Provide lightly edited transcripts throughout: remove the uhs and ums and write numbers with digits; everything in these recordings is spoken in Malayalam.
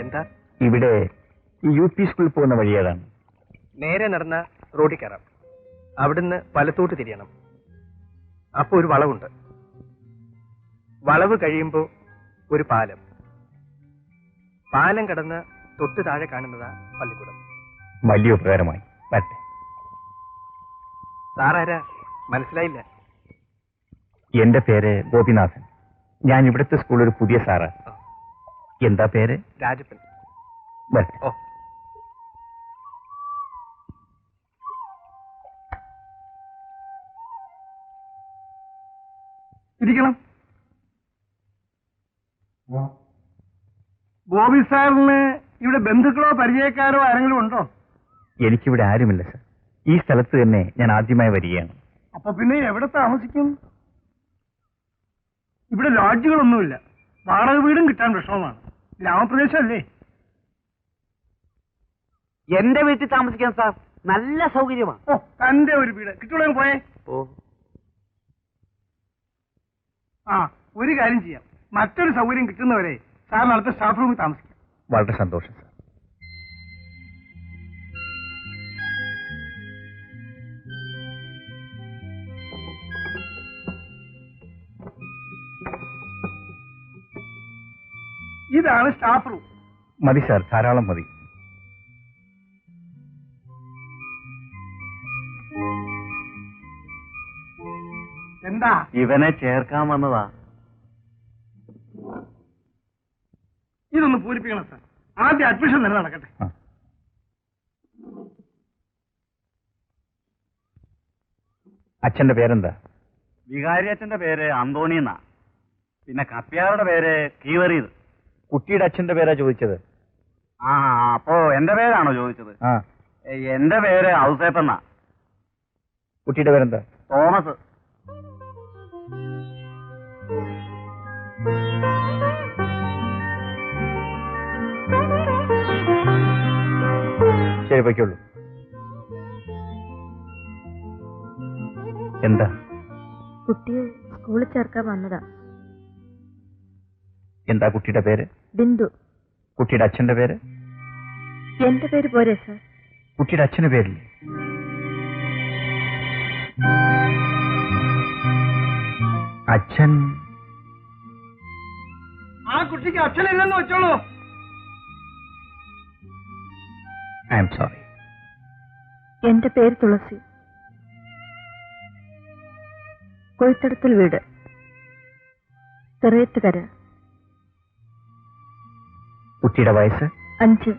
എന്താ ഇവിടെ UP സ്കൂളിൽ പോകുന്ന വഴി ഏതാണ്? നേരെ നടന്ന റോഡിൽ കയറാം. അവിടുന്ന് വലത്തോട്ട് തിരിയണം. അപ്പൊ ഒരു വളവുണ്ട്. വളവ് കഴിയുമ്പോ ഒരു പാലം. പാലം കടന്ന് തൊട്ട് താഴെ കാണുന്നതാ പള്ളിക്കൂടം. വലിയ ഉപകാരമായി. പറ്റേ. സാറാരാ? മനസ്സിലായില്ല. എന്റെ പേര് ഗോപിനാഥൻ. ഞാൻ ഇവിടുത്തെ സ്കൂളിൽ ഒരു പുതിയ സാറാ. എന്താ പേര്? രാജപ്പൻ. വരട്ടെ. ഓ, ഇരിക്കണം. ഗോപി സാറിന് ഇവിടെ ബന്ധുക്കളോ പരിചയക്കാരോ ആരെങ്കിലും ഉണ്ടോ? എനിക്കിവിടെ ആരുമില്ല സർ. ഈ സ്ഥലത്ത് തന്നെ ഞാൻ ആദ്യമായി വരികയാണ്. അപ്പൊ പിന്നെ എവിടെ താമസിക്കും? ഇവിടെ ലോഡ്ജുകളൊന്നുമില്ല. വാടക വീടും കിട്ടാൻ വിഷമമാണ്. ഗ്രാമപ്രദേശമല്ലേ? എന്റെ വീട്ടിൽ താമസിക്കാൻ സാർ നല്ല സൗകര്യമാണ്. ഓ, തന്റെ ഒരു വീട് കിട്ടുള്ളൂ. പോയേ. ഓ, ആ, ഒരു കാര്യം ചെയ്യാം. മറ്റൊരു സൗകര്യം കിട്ടുന്നവരെ സാറിന് അടുത്ത സ്റ്റാഫ് റൂമിൽ താമസിക്കാം. വളരെ സന്തോഷം സർ. ഇതാണ് സ്റ്റാഫ് റൂം. മതി സാർ, ധാരാളം മതി. എന്താ? ഇവനെ ചേർക്കാൻ വന്നതാ. ഇതൊന്ന് പൂരിപ്പിക്കണം സാർ. ആദ്യം അഡ്മിഷൻ തന്നെ നടക്കട്ടെ. അച്ഛന്റെ പേരെന്താ? വികാരി അച്ഛന്റെ പേര് അന്തോണി എന്നാ. പിന്നെ കപ്പ്യാറുടെ പേര് കീവറീത്. കുട്ടിയുടെ അച്ഛന്റെ പേരാ ചോദിച്ചത്. ആ, അപ്പോ എന്റെ പേരാണോ ചോദിച്ചത്? ആ. എന്റെ പേര് ഔസേപ്പെന്നാ. കുട്ടിയുടെ പേരെന്താ? തോമസ്. ശരി, പൊയ്ക്കോളൂ. എന്താ? കുട്ടിയെ സ്കൂളിൽ ചേർക്കാൻ വന്നതാ. എന്താ കുട്ടിയുടെ പേര്? ബിന്ദു. കുട്ടിയുടെ അച്ഛന്റെ പേര്? എന്റെ പേര് പോരെ സാർ? കുട്ടിയുടെ അച്ഛന്റെ പേരില്ലേ? അച്ഛൻ? ആ കുട്ടിക്ക് അച്ഛനില്ലെന്ന് വെച്ചോളൂ. I am sorry. എന്റെ പേര് തുളസി. കൊഴുത്തടത്തിൽ വീട്, ചെറിയത്തുകര. കുട്ടിയുടെ വയസ്സ്? 5.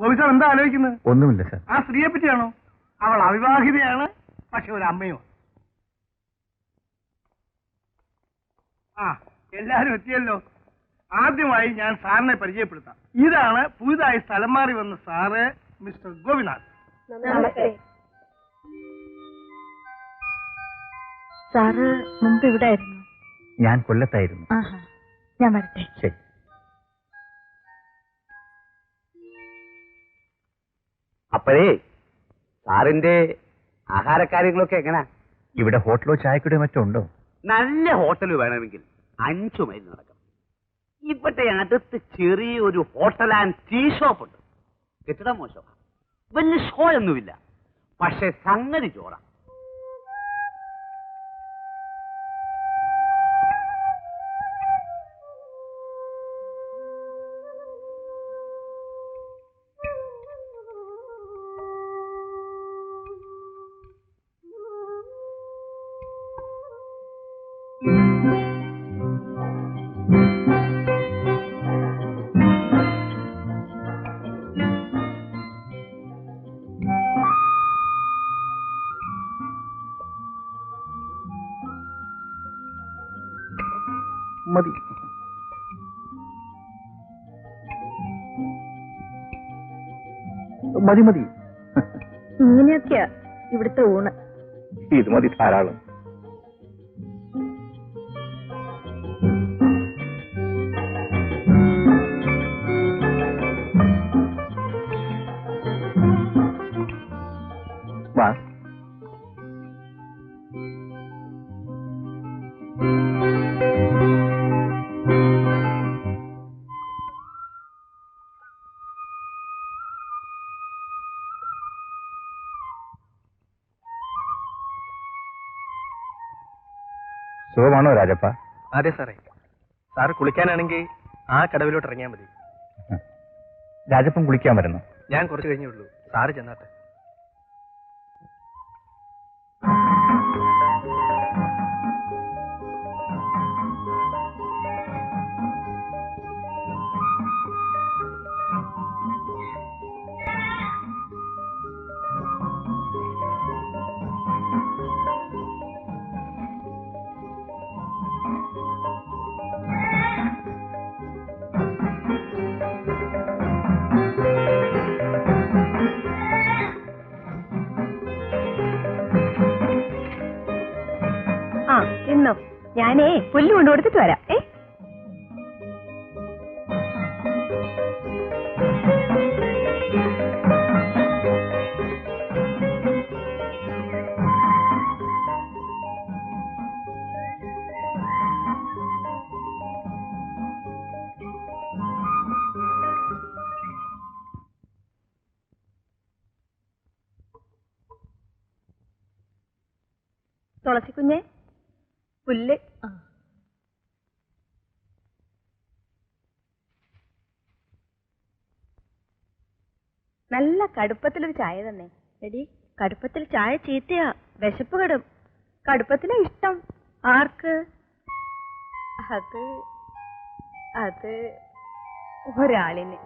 ഗോപി സാർ എന്താ ആലോചിക്കുന്നത്? ഒന്നുമില്ല സർ. ആ സ്ത്രീയെ പറ്റിയാണോ? അവൾ അവിവാഹിതയാണ്, പക്ഷെ ഒരു അമ്മയോ. ആ, എല്ലാരും എത്തിയല്ലോ. ആദ്യമായി ഞാൻ സാറിനെ പരിചയപ്പെടുത്താം. ഇതാണ് പുതുതായി സ്ഥലം മാറി വന്ന സാറ്, മിസ്റ്റർ ഗോപിനാഥ്. സാറ് മുമ്പ് ഇവിടെ ആയിരുന്നു? ഞാൻ കൊല്ലത്തായിരുന്നു. ആഹാ, ഞാൻ വരട്ടെ. ശരി. അപ്പോഴേ സാറിന്റെ ആഹാരക്കാര്യങ്ങളൊക്കെ എങ്ങനാ? ഇവിടെ ഹോട്ടലോ ചായക്കടയോ മറ്റോ ഉണ്ടോ? നല്ല ഹോട്ടൽ വേണമെങ്കിൽ 5 മൈൽ നടക്കണം. ഇവിടെ അടുത്ത് ചെറിയൊരു ഹോട്ടൽ ആൻഡ് ടീ ഷോപ്പ് ഉണ്ട്. കെട്ടിടം മോശമാണ്, വലിയ ഷോ ഒന്നുമില്ല, പക്ഷെ സംഗതി ചോറ. മതി. മതി മതി. ഇങ്ങനെയൊക്കെയാ ഇവിടുത്തെ ഊണ്. ഇത് മതി ധാരാളം. വാ. സുഖമാണോ രാജപ്പ? അതെ സാറേ. സാറ് കുളിക്കാനാണെങ്കിൽ ആ കടവിലോട്ട് ഇറങ്ങിയാൽ മതി. രാജപ്പൻ കുളിക്കാൻ വരുന്നു. ഞാൻ കുറച്ച് കഴിഞ്ഞേ ഉള്ളൂ. സാറ് ചെന്നാട്ടെ. ഇന്നോ ഞാനേ പുല്ല് കൊണ്ടു കൊടുത്തിട്ട് വരാം. തുളസി കുഞ്ഞെ പുല്ല്. നല്ല കടുപ്പത്തിലൊരു ചായ തന്നെ. എടി, കടുപ്പത്തിൽ ചായ ചീത്തയാ, വിശപ്പ് കെടും. കടുപ്പത്തിലാ ഇഷ്ടം. ആർക്ക്? അത് അത് ഒരാളിന്.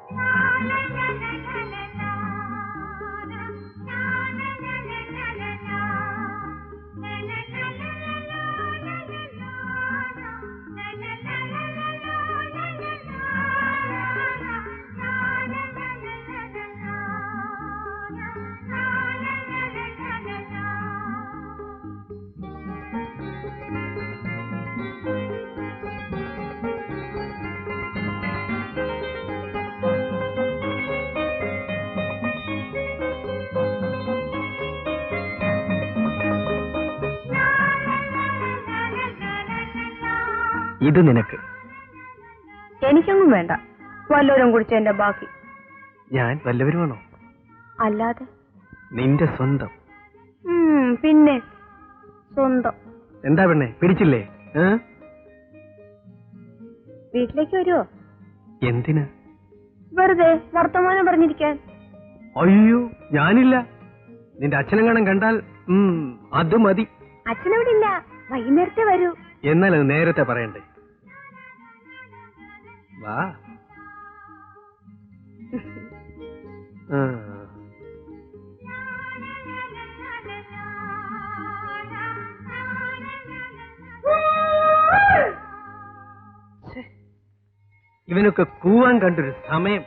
ഇത് നിനക്ക്. എനിക്കൊന്നും വേണ്ട. വല്ലവരും കുടിച്ചതിന്റെ ബാക്കി. ഞാൻ വല്ലവരുമാണോ? അല്ലാതെ നിന്റെ സ്വന്തം. പിന്നെ സ്വന്തം. എന്താ പെണ്ണെ, പിടിച്ചില്ലേ? വീട്ടിലേക്ക് വരുവോ? എന്തിന്? വെറുതെ വർത്തമാനം പറഞ്ഞിരിക്കാൻ. അയ്യോ, ഞാനില്ല. നിന്റെ അച്ഛനെങ്ങാനും കണ്ടാൽ അത് മതി. അച്ഛനവിടെ ഇല്ല, വൈകുന്നേരത്തെ വരൂ. എന്നാൽ അത് നേരത്തെ പറയണ്ടേ? വാ. ഇവനൊക്കെ കൂവാൻ കണ്ടൊരു സമയം.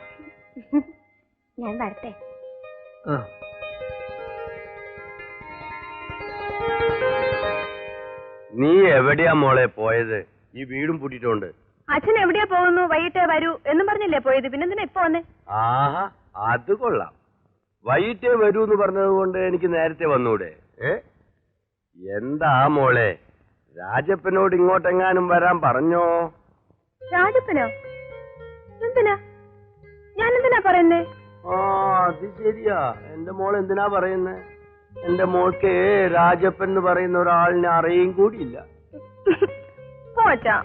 ഞാൻ വരട്ടെ. നീ എവിടെയാ മോളെ പോയത്? ഈ വീടും പൂട്ടിട്ടുണ്ട്. അച്ഛൻ എവിടെയാ പോകുന്നു? വൈകിട്ടേ വരൂ എന്നും പറഞ്ഞില്ലേ പോയത്? പിന്നെന്തിനാ ഇപ്പൊ വന്നേ? ആഹാ, അത് കൊള്ളാം. വൈകിട്ടേ വരൂ എന്ന് പറഞ്ഞത് കൊണ്ട് എനിക്ക് നേരത്തെ വന്നൂടെ? എന്താ മോളെ, രാജപ്പനോട് ഇങ്ങോട്ടെങ്ങാനും വരാൻ പറഞ്ഞോ? രാജപ്പനോ? എന്തിനാ? ഞാൻ എന്തിനാ പറയുന്നേ? അത് ശരിയാ. എന്റെ മോൾ എന്തിനാ പറയുന്നേ? എന്റെ മോൾക്ക് രാജപ്പൻ എന്ന് പറയുന്ന ഒരാളിനെ അറിയും കൂടിയില്ല. പോച്ചാ.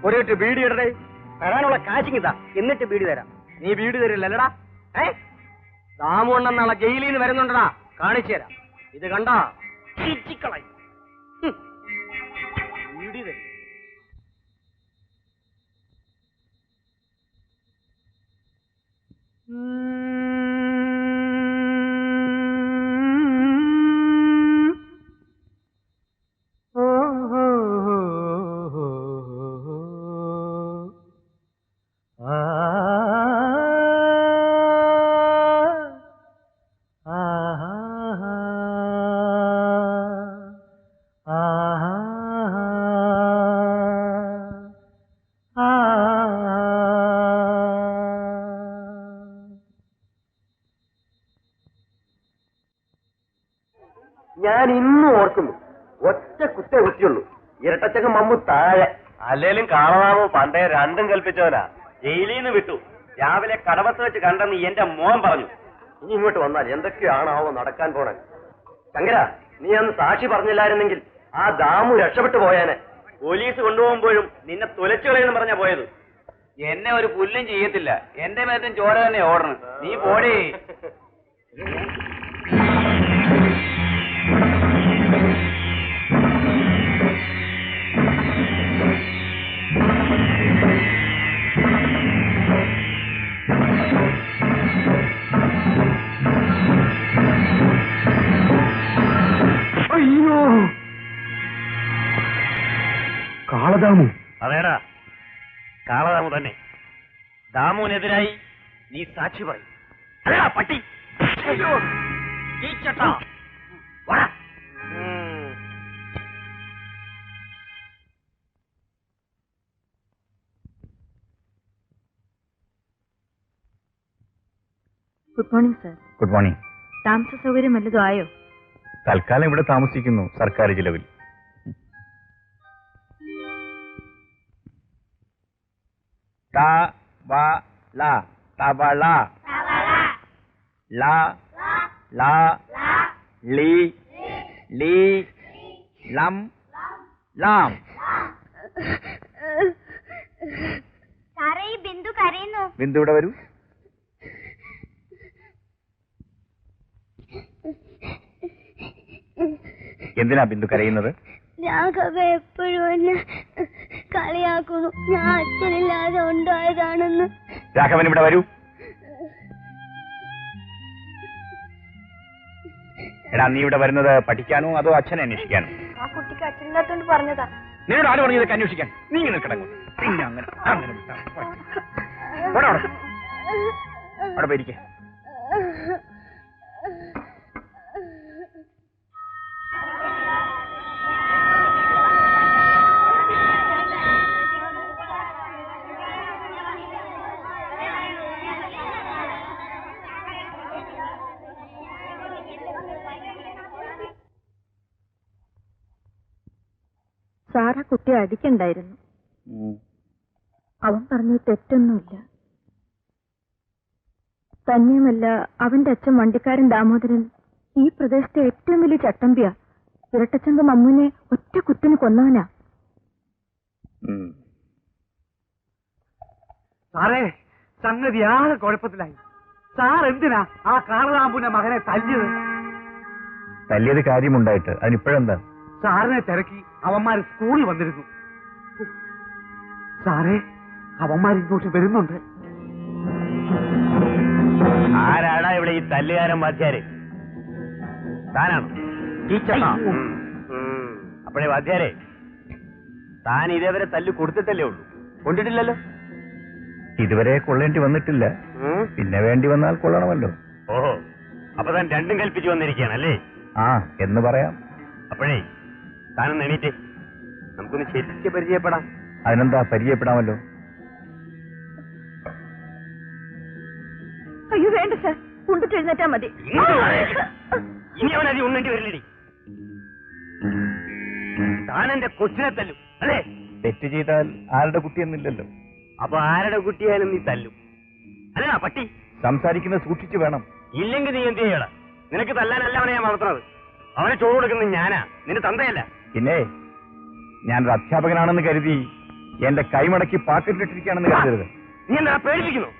ഒരേട്ട് ബീഡി ഇടടേ. തരാനുള്ള കാശിങ്ങിതാ, എന്നിട്ട് ബീഡി തരാം. നീ ബീഡി തരില്ലല്ലടാ? ദാമുണ്ണ നാളെ ജയിലിൽ നിന്ന് വരുന്നുണ്ടടാ, കാണിച്ചു തരാം. ഇത് കണ്ടാ ചീച്ചിക്കളയും. ബീഡി തരും. ഞാൻ ഇന്നും ഓർക്കുന്നു. ഒറ്റ കുത്തേ കുത്തിയുള്ളൂ. ഇരട്ടച്ചക്ക മമ്മു താഴെ. അല്ലേലും കാണാമോ പണ്ടേ രണ്ടും കൽപ്പിച്ചവനാ. ജയിലിൽ നിന്ന് വിട്ടു. രാവിലെ കടവത്ത് വെച്ച് കണ്ടെന്ന് എന്റെ മോൻ പറഞ്ഞു. ഇനി ഇങ്ങോട്ട് വന്നാൽ എന്തൊക്കെയാണാവോ നടക്കാൻ പോണേ. ശങ്കര, നീ അന്ന് സാക്ഷി പറഞ്ഞില്ലായിരുന്നെങ്കിൽ ആ ദാമു രക്ഷപ്പെട്ടു പോയാനെ. പോലീസ് കൊണ്ടുപോകുമ്പോഴും നിന്നെ തുലച്ചുകളയെന്ന് പറഞ്ഞാ പോയത്. എന്നെ ഒരു പുല്ലും ചെയ്യത്തില്ല. എന്റെ മേത്തും ചോര തന്നെ ഓടണം. നീ പോടേ. അയ്യോ, കാളദാമു. അതേടാ, കാളദാമു തന്നെ. ദാമുവിനെതിരായി നീ സാക്ഷി പറയും. അല്ലടാ പട്ടി. അയ്യോ, ഈ ചട്ടാ. വാടാ. Good morning sir. Good morning. താമസ സൗകര്യം വല്ലതും ആയോ? തൽക്കാലം ഇവിടെ താമസിക്കുന്നു, സർക്കാർ ചിലവിൽ. തബള, ല ല ലി ലി ലം ലാം. സാറേ, ഈ ബിന്ദു കരയുന്നു. ബിന്ദു ഇവിടെ വരൂ. എന്തിനാ ബിന്ദു കരയുന്നത്? രാഘവ എപ്പോഴും എന്നെ കളിയാക്കുന്നു. ഞാൻ അച്ഛനില്ലാതെ ഉണ്ടായതാണെന്ന്. രാഘവൻ ഇവിടെ വരൂ. എടാ, നീ ഇവിടെ വരുന്നത് പഠിക്കാനോ അതോ അച്ഛനെ അന്വേഷിക്കാനോ? ആ കുട്ടിക്ക് അച്ഛനില്ലാത്തോണ്ട് പറഞ്ഞതാ. നിന്നോട് ആര് പറഞ്ഞതൊക്കെ അന്വേഷിക്കാൻ? നീ ഇങ്ങനെ കിടങ്ങും. പിന്നെ അങ്ങനെ അങ്ങനെ വിട്ടാ മതി. പോടാ അവിടെ. അവിടെ പോയിരിക്കേ. സാറാ കുട്ടിയെ അടിക്കണ്ടായിരുന്നു. അവൻ പറഞ്ഞ തെറ്റൊന്നുമില്ല. തന്നെയുമല്ല, അവന്റെ അച്ഛൻ വണ്ടിക്കാരൻ ദാമോദരൻ ഈ പ്രദേശത്തെ ഏറ്റവും വലിയ ചട്ടമ്പിയാ. ഇരട്ടച്ചങ്ക മമ്മുവിനെ ഒറ്റ കുത്തിന് കൊന്നവനാ. സാറേ, സംഗതി ആകെ കുഴപ്പത്തിലായി. സാർ എന്തിനാ ആ കാളദാമുവിന്റെ മകനെ തല്ലിയത്? തല്ലിയത് കാര്യമുണ്ടായിട്ട് അതിനിപ്പോഴെന്താ? സാറിനെ തിരക്കി അവന്മാര് സ്കൂളിൽ വന്നിരുന്നു. സാറേ, അവന്മാർ ഇങ്ങോട്ട് വരുന്നുണ്ട്. ആരാടാ ഇവിടെ ഈ തല്ലുകാരൻ വാദ്യാര്? താനാണോ? അപ്പോഴേ വാദ്യാരെ, താൻ ഇതേവരെ തല്ലു കൊടുത്തിട്ടല്ലേ ഉള്ളൂ, കൊണ്ടിട്ടില്ലല്ലോ? ഇതുവരെ കൊള്ളേണ്ടി വന്നിട്ടില്ല. പിന്നെ വേണ്ടി വന്നാൽ കൊള്ളണമല്ലോ. ഓഹോ, അപ്പൊ താൻ രണ്ടും കൽപ്പിച്ചു വന്നിരിക്കുകയാണല്ലേ? ആ, എന്ന് പറയാം. അപ്പോഴേ താനൊന്ന് എണീറ്റേ, നമുക്കൊന്ന് ശരിക്ക് പരിചയപ്പെടാം. അതിനെന്താ, പരിചയപ്പെടാമല്ലോ. അയ്യോ വേണ്ട സാർ, ഉണ്ടിട്ട് എഴുന്നേറ്റാ മതി. ഇനി അവനതി ഉണ്ണേണ്ടി വരില്ലടി. താൻ എന്റെ കൊച്ചിനെ തല്ലും അല്ലേ? തെറ്റ് ചെയ്താൽ ആരുടെ കുട്ടിയെന്നില്ലല്ലോ. അപ്പൊ ആരുടെ കുട്ടിയായാലും നീ തല്ലും അല്ല പട്ടി? സംസാരിക്കുന്നത് സൂക്ഷിച്ചു വേണം. ഇല്ലെങ്കിൽ നീ എന്ത് ചെയ്യണം? നിനക്ക് തല്ലാനല്ല അവനെ ഞാൻ വളർത്തുന്നത്. അവനെ ചോറ് കൊടുക്കുന്നത് ഞാനാ, നിന്റെ തന്തയല്ല. പിന്നെ ഞാനൊരു അധ്യാപകനാണെന്ന് കരുതി എന്റെ കൈമടക്കി പാക്കറ്റിലിട്ടിരിക്കുകയാണെന്ന് കരുതരുത്. നീ എന്താ പേടിപ്പിക്കുന്നു?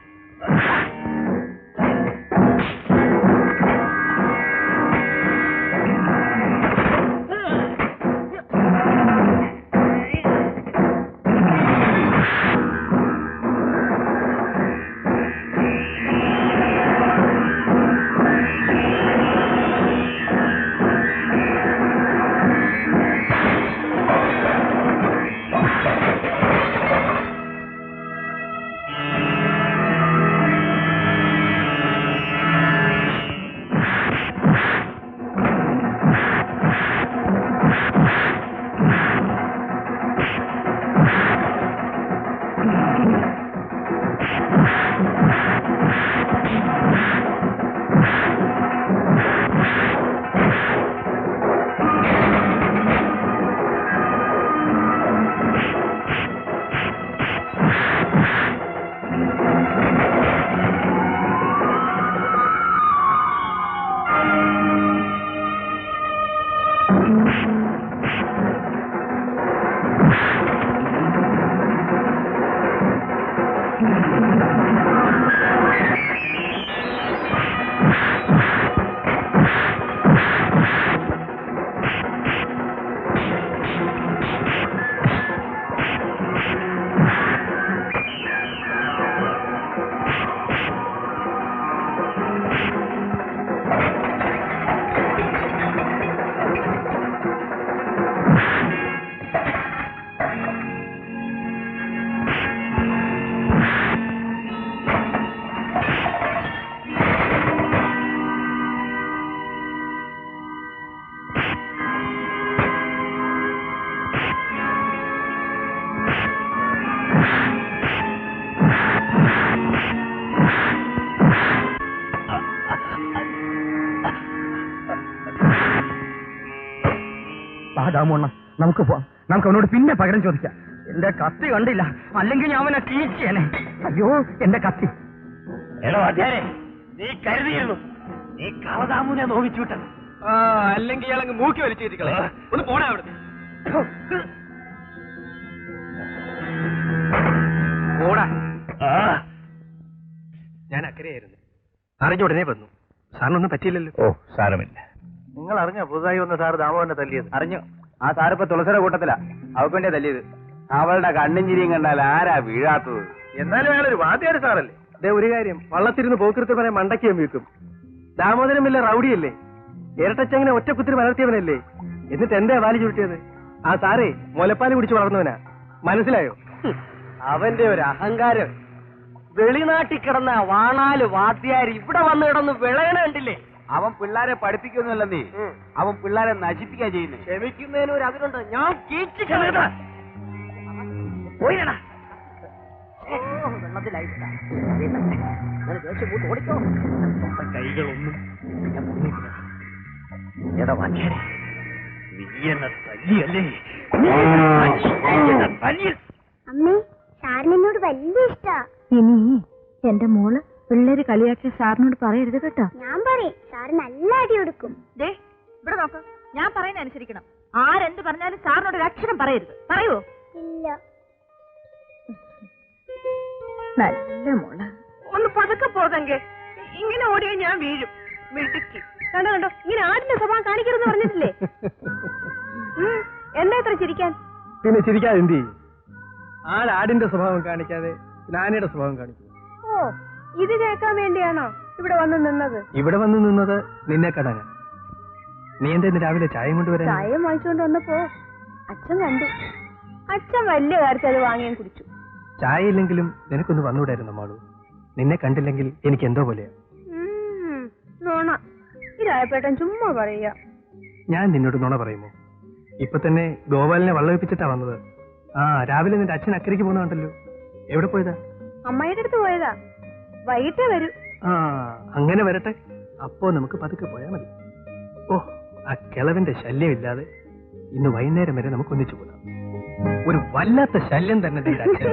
ദാമോണ്ണ നമുക്ക് പോവാം. നമുക്ക് അവനോട് പിന്നെ പകരം ചോദിക്കാം. എന്റെ കത്തി കണ്ടില്ല, അല്ലെങ്കിൽ ഞാൻ അവനെ കീഴ്ചേനെ. അയ്യോ എന്റെ കത്തി. എടോ അധ്യാരെ, നീ കരുതിയിരുന്നു നീ കാളദാമുനെ നോവിച്ചു വിട്ടത്. അല്ലെങ്കിൽ ഇയാളങ്ങ് മൂക്കി വലിച്ചേരിക്കളെ. ഒന്ന് പോടാ അവിടെ. പോടാ. ഞാൻ അക്കരെയായിരുന്നു. അറിഞ്ഞ ഉടനെ വന്നു. സാറിനൊന്നും പറ്റിയില്ലല്ലോ. ഓ സാരമില്ല. നിങ്ങൾ അറിഞ്ഞോ പുതുതായി വന്ന സാറ് ദാമോദരനെ തല്ലിയത്? അറിഞ്ഞു. ആ സാറിപ്പോ തുളസിയുടെ കൂട്ടത്തിലാ. അവൾക്ക് വേണ്ടിയാ തല്ലിയത്. അവളുടെ കണ്ണും ചിരിയും കണ്ടാൽ ആരാ വീഴാത്തത്? എന്നാലും അയാളൊരു വാദ്യാര് സാറല്ലേ. ദേ ഒരു കാര്യം, വള്ളത്തിരുന്ന് പോക്കൃത്ത് പറയാൻ മണ്ടയ്ക്ക് വെക്കും. ദാമോദരൻ വല്ല റൗഡിയല്ലേ? ഇരട്ടച്ചങ്ങനെ ഒറ്റക്കുത്തിരി വളർത്തിയവനല്ലേ? എന്നിട്ട് എന്റെ വാലി ചുരുട്ടിയത്? ആ സാറേ മുലപ്പാല് കുടിച്ച് വളർന്നവനാ. മനസ്സിലായോ? അവന്റെ ഒരു അഹങ്കാരം. വെളിനാട്ടിൽ കിടന്ന വാണാല് വാദ്യാര് ഇവിടെ വന്ന് കിടന്ന് വിളയണ കണ്ടില്ലേ? അവൻ പിള്ളാരെ പഠിപ്പിക്കുന്നില്ല നീ, അവൻ പിള്ളാരെ നശിപ്പിക്കാ ചെയ്യുന്നത്. ക്ഷമിക്കുന്നതിന് ഒരു അതിലുണ്ട്. ഞാൻ കൈകളൊന്നും എടാ വാദ്യാരെ, നീ എന്നെ തല്ലിയല്ലേ? അമ്മേ, സാറിനോട് വലിയ ഇഷ്ടാ. ഇനി എന്റെ മോള് പിള്ളേര് കളിയാക്കിയ സാറിനോട് പറയരുത് കേട്ടോ. ഞാൻ പറയും, സാറ് നല്ല അടി കൊടുക്കും. ദേ ഇവിടെ നോക്ക്, ഞാൻ പറയുന്ന അനുസരിക്കണം. ആരെന്ത് പറഞ്ഞാലും സാറിനോട് ഒരു അക്ഷരം പറയരുത്. പറയൂ? ഇല്ല. നല്ല മോള്. ഒന്ന് പതുക്കെ പോകെങ്കിൽ ഇങ്ങനെ ഓടിയാൽ ഞാൻ വീഴും. മിടുക്കി. കണ്ടോ കണ്ടോ, ഇങ്ങനെ ആടിന്റെ സ്വഭാവം കാണിക്കരുതെന്ന് പറഞ്ഞിട്ടില്ലേ? എന്താ ഇത്ര ചിരിക്കാൻ? പിന്നെ ചിരിക്കാതെ എന്ത് ചെയ്യും? ആടിന്റെ സ്വഭാവം കാണിക്കാതെ നാനയുടെ സ്വഭാവം കാണിക്കും. ഓ, ഇത് കേൾക്കാൻ വേണ്ടിയാണോ ഇവിടെ വന്ന് നിന്നത്? ഇവിടെ വന്ന് നിന്നത് നിന്നെ കാണാനാ. നീ എന്താ ഇന്ന് രാവിലെ ചായയും കൊണ്ടുവരാൻ? ചായ വാങ്ങിച്ചുകൊണ്ട് വന്നപ്പോ അച്ഛൻ കണ്ടു. അച്ഛൻ വലിയ കാര്യത്തിൽ അത് വാങ്ങിയും കുടിച്ചു. ചായ ഇല്ലെങ്കിലും നിനക്കൊന്ന് വന്നുകൂടായിരുന്നു മാളു. നിന്നെ കണ്ടില്ലെങ്കിൽ എനിക്ക് എന്തോ പോലെയാ. നോണ. ഇതായപ്പേട്ടൻ ചുമ്മാ പറയാ. ഞാൻ നിന്നോട് നുണ പറയുമോ? ഇപ്പൊ തന്നെ ഗോപാലിനെ വള്ളവിപ്പിച്ചിട്ടാ വന്നത്. രാവിലെ നിന്റെ അച്ഛൻ അക്കരയ്ക്ക് പോകുന്നുണ്ടല്ലോ. എവിടെ പോയതാ? അമ്മയുടെ അടുത്ത് പോയതാ. വൈകിട്ടേ വരൂ. അങ്ങനെ വരട്ടെ. അപ്പോ നമുക്ക് പതുക്കെ പോയാ മതി. ഓ, ആ കിളവിന്റെ ശല്യമില്ലാതെ ഇന്ന് വൈകുന്നേരം വരെ നമുക്ക് ഒന്നിച്ചു പോകാം. ഒരു വല്ലാത്ത ശല്യം തന്നെ നിന്റെ അച്ഛൻ.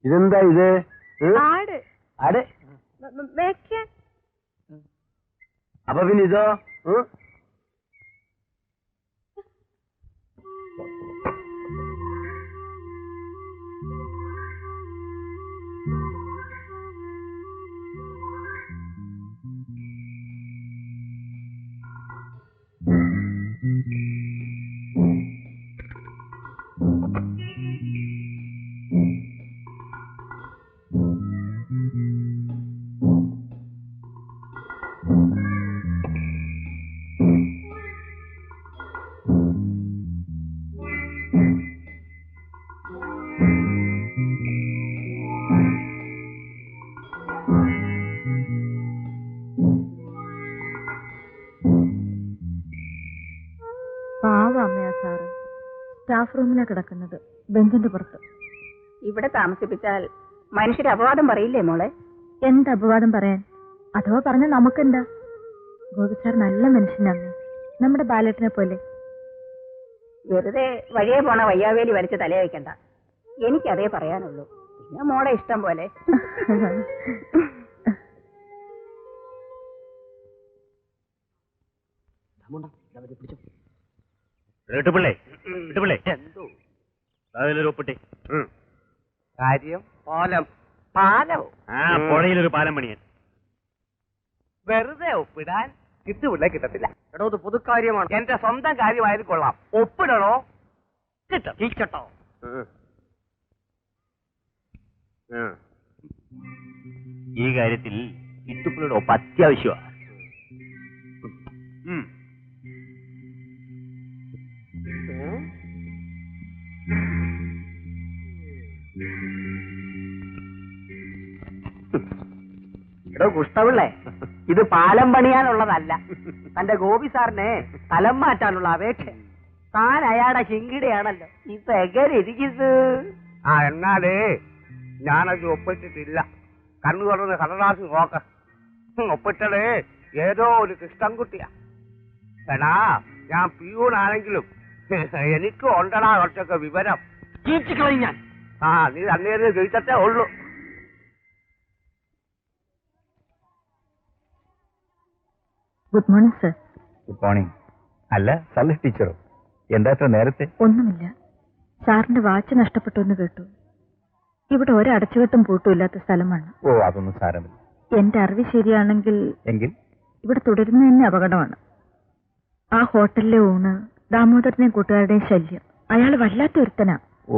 ഇതെന്താ ഇത്? ആട്. ആട്? മേയ്ക്കാൻ. അപ്പൊ പിന്നെ ഇതോ? സ്റ്റാഫ് റൂമിലാണ് കിടക്കുന്നത്, ബെഞ്ചിന്റെ പുറത്ത്. ഇവിടെ താമസിപ്പിച്ചാൽ മനുഷ്യര് അപവാദം പറയില്ലേ മോളെ? എന്ത് അപവാദം പറയാൻ? അഥവാ പറഞ്ഞ നമുക്കെന്താ? ഗോപി സാർ നല്ല മനുഷ്യനാണ്, നമ്മുടെ ബാലേട്ടനെ പോലെ. വെറുതെ വഴിയെ പോണ വയ്യാവേലി വലിച്ച് തലേ വയ്ക്കണ്ട. എനിക്കതേ പറയാനുള്ളൂ. പിന്നെ മോളെ ഇഷ്ടം പോലെ. പിള്ളേ എന്തോ അതിലൊരു ഒപ്പിട്ടെ കാര്യം പാലം പാലോ ആ പുഴയിലൊരു പാലം പണിയാൻ വെറുതെ ഒപ്പിടാൻ കിട്ടുപിള്ളേ കിട്ടത്തില്ല. എടോ ഇത് പൊതുക്കാര്യമാണ്. എന്റെ സ്വന്തം കാര്യമായത് കൊള്ളാം. ഒപ്പിടണോ കിട്ടോ ഈ കാര്യത്തിൽ കിട്ടുപ്പിള്ളയുടെ ഒപ്പ് അത്യാവശ്യമാണ്. എടോ കുഷ്ടപിള്ളേ, ഇത് പാലം പണിയാനുള്ളതല്ല. തന്റെ ഗോപി സാറിനെ സ്ഥലം മാറ്റാനുള്ള അപേക്ഷ. താൻ അയാളുടെ ചിങ്കിടിയാണല്ലോ. ഇപ്പൊ എങ്ങനെ ഇരിക്കുന്നു? ആ എന്നാലേ ഞാനത് ഒപ്പിട്ടിട്ടില്ല. കണ്ണു തുറന്ന് കടലാസ് നോക്ക. ഒപ്പിട്ടത് ഏതോ ഒരു കൃഷ്ണൻകുട്ടിയാ. എടാ ഞാൻ പിയൂണാണെങ്കിലും എനിക്ക് ഉണ്ടടാ കുറച്ചൊക്കെ വിവരം. ഞാൻ നീ അന്നേരം ചോദിച്ചേ ഉള്ളൂ. Good morning sir. Good morning. അല്ല സല്ല ടീച്ചറോ, എന്താ ഇത്ര നേരത്തെ? ഒന്നുമില്ല, സാറിന്റെ വാച്ച് നഷ്ടപ്പെട്ടു എന്ന് കേട്ടു. ഇവിടെ ഒരടച്ചുകെട്ടും പൂട്ടുമില്ലാത്ത സ്ഥലമാണ്. ഓ അതൊന്നും സാരമില്ല. എന്റെ അറിവ് ശരിയാണെങ്കിൽ എങ്കിൽ ഇവിടെ തുടരുന്ന തന്നെ അപകടമാണ്. ആ ഹോട്ടലിലെ ഊണ്, ദാമോദരനെയും കൂട്ടുകാരുടെയും ശല്യം. അയാൾ വല്ലാത്ത ഒരുത്തനാ. ഓ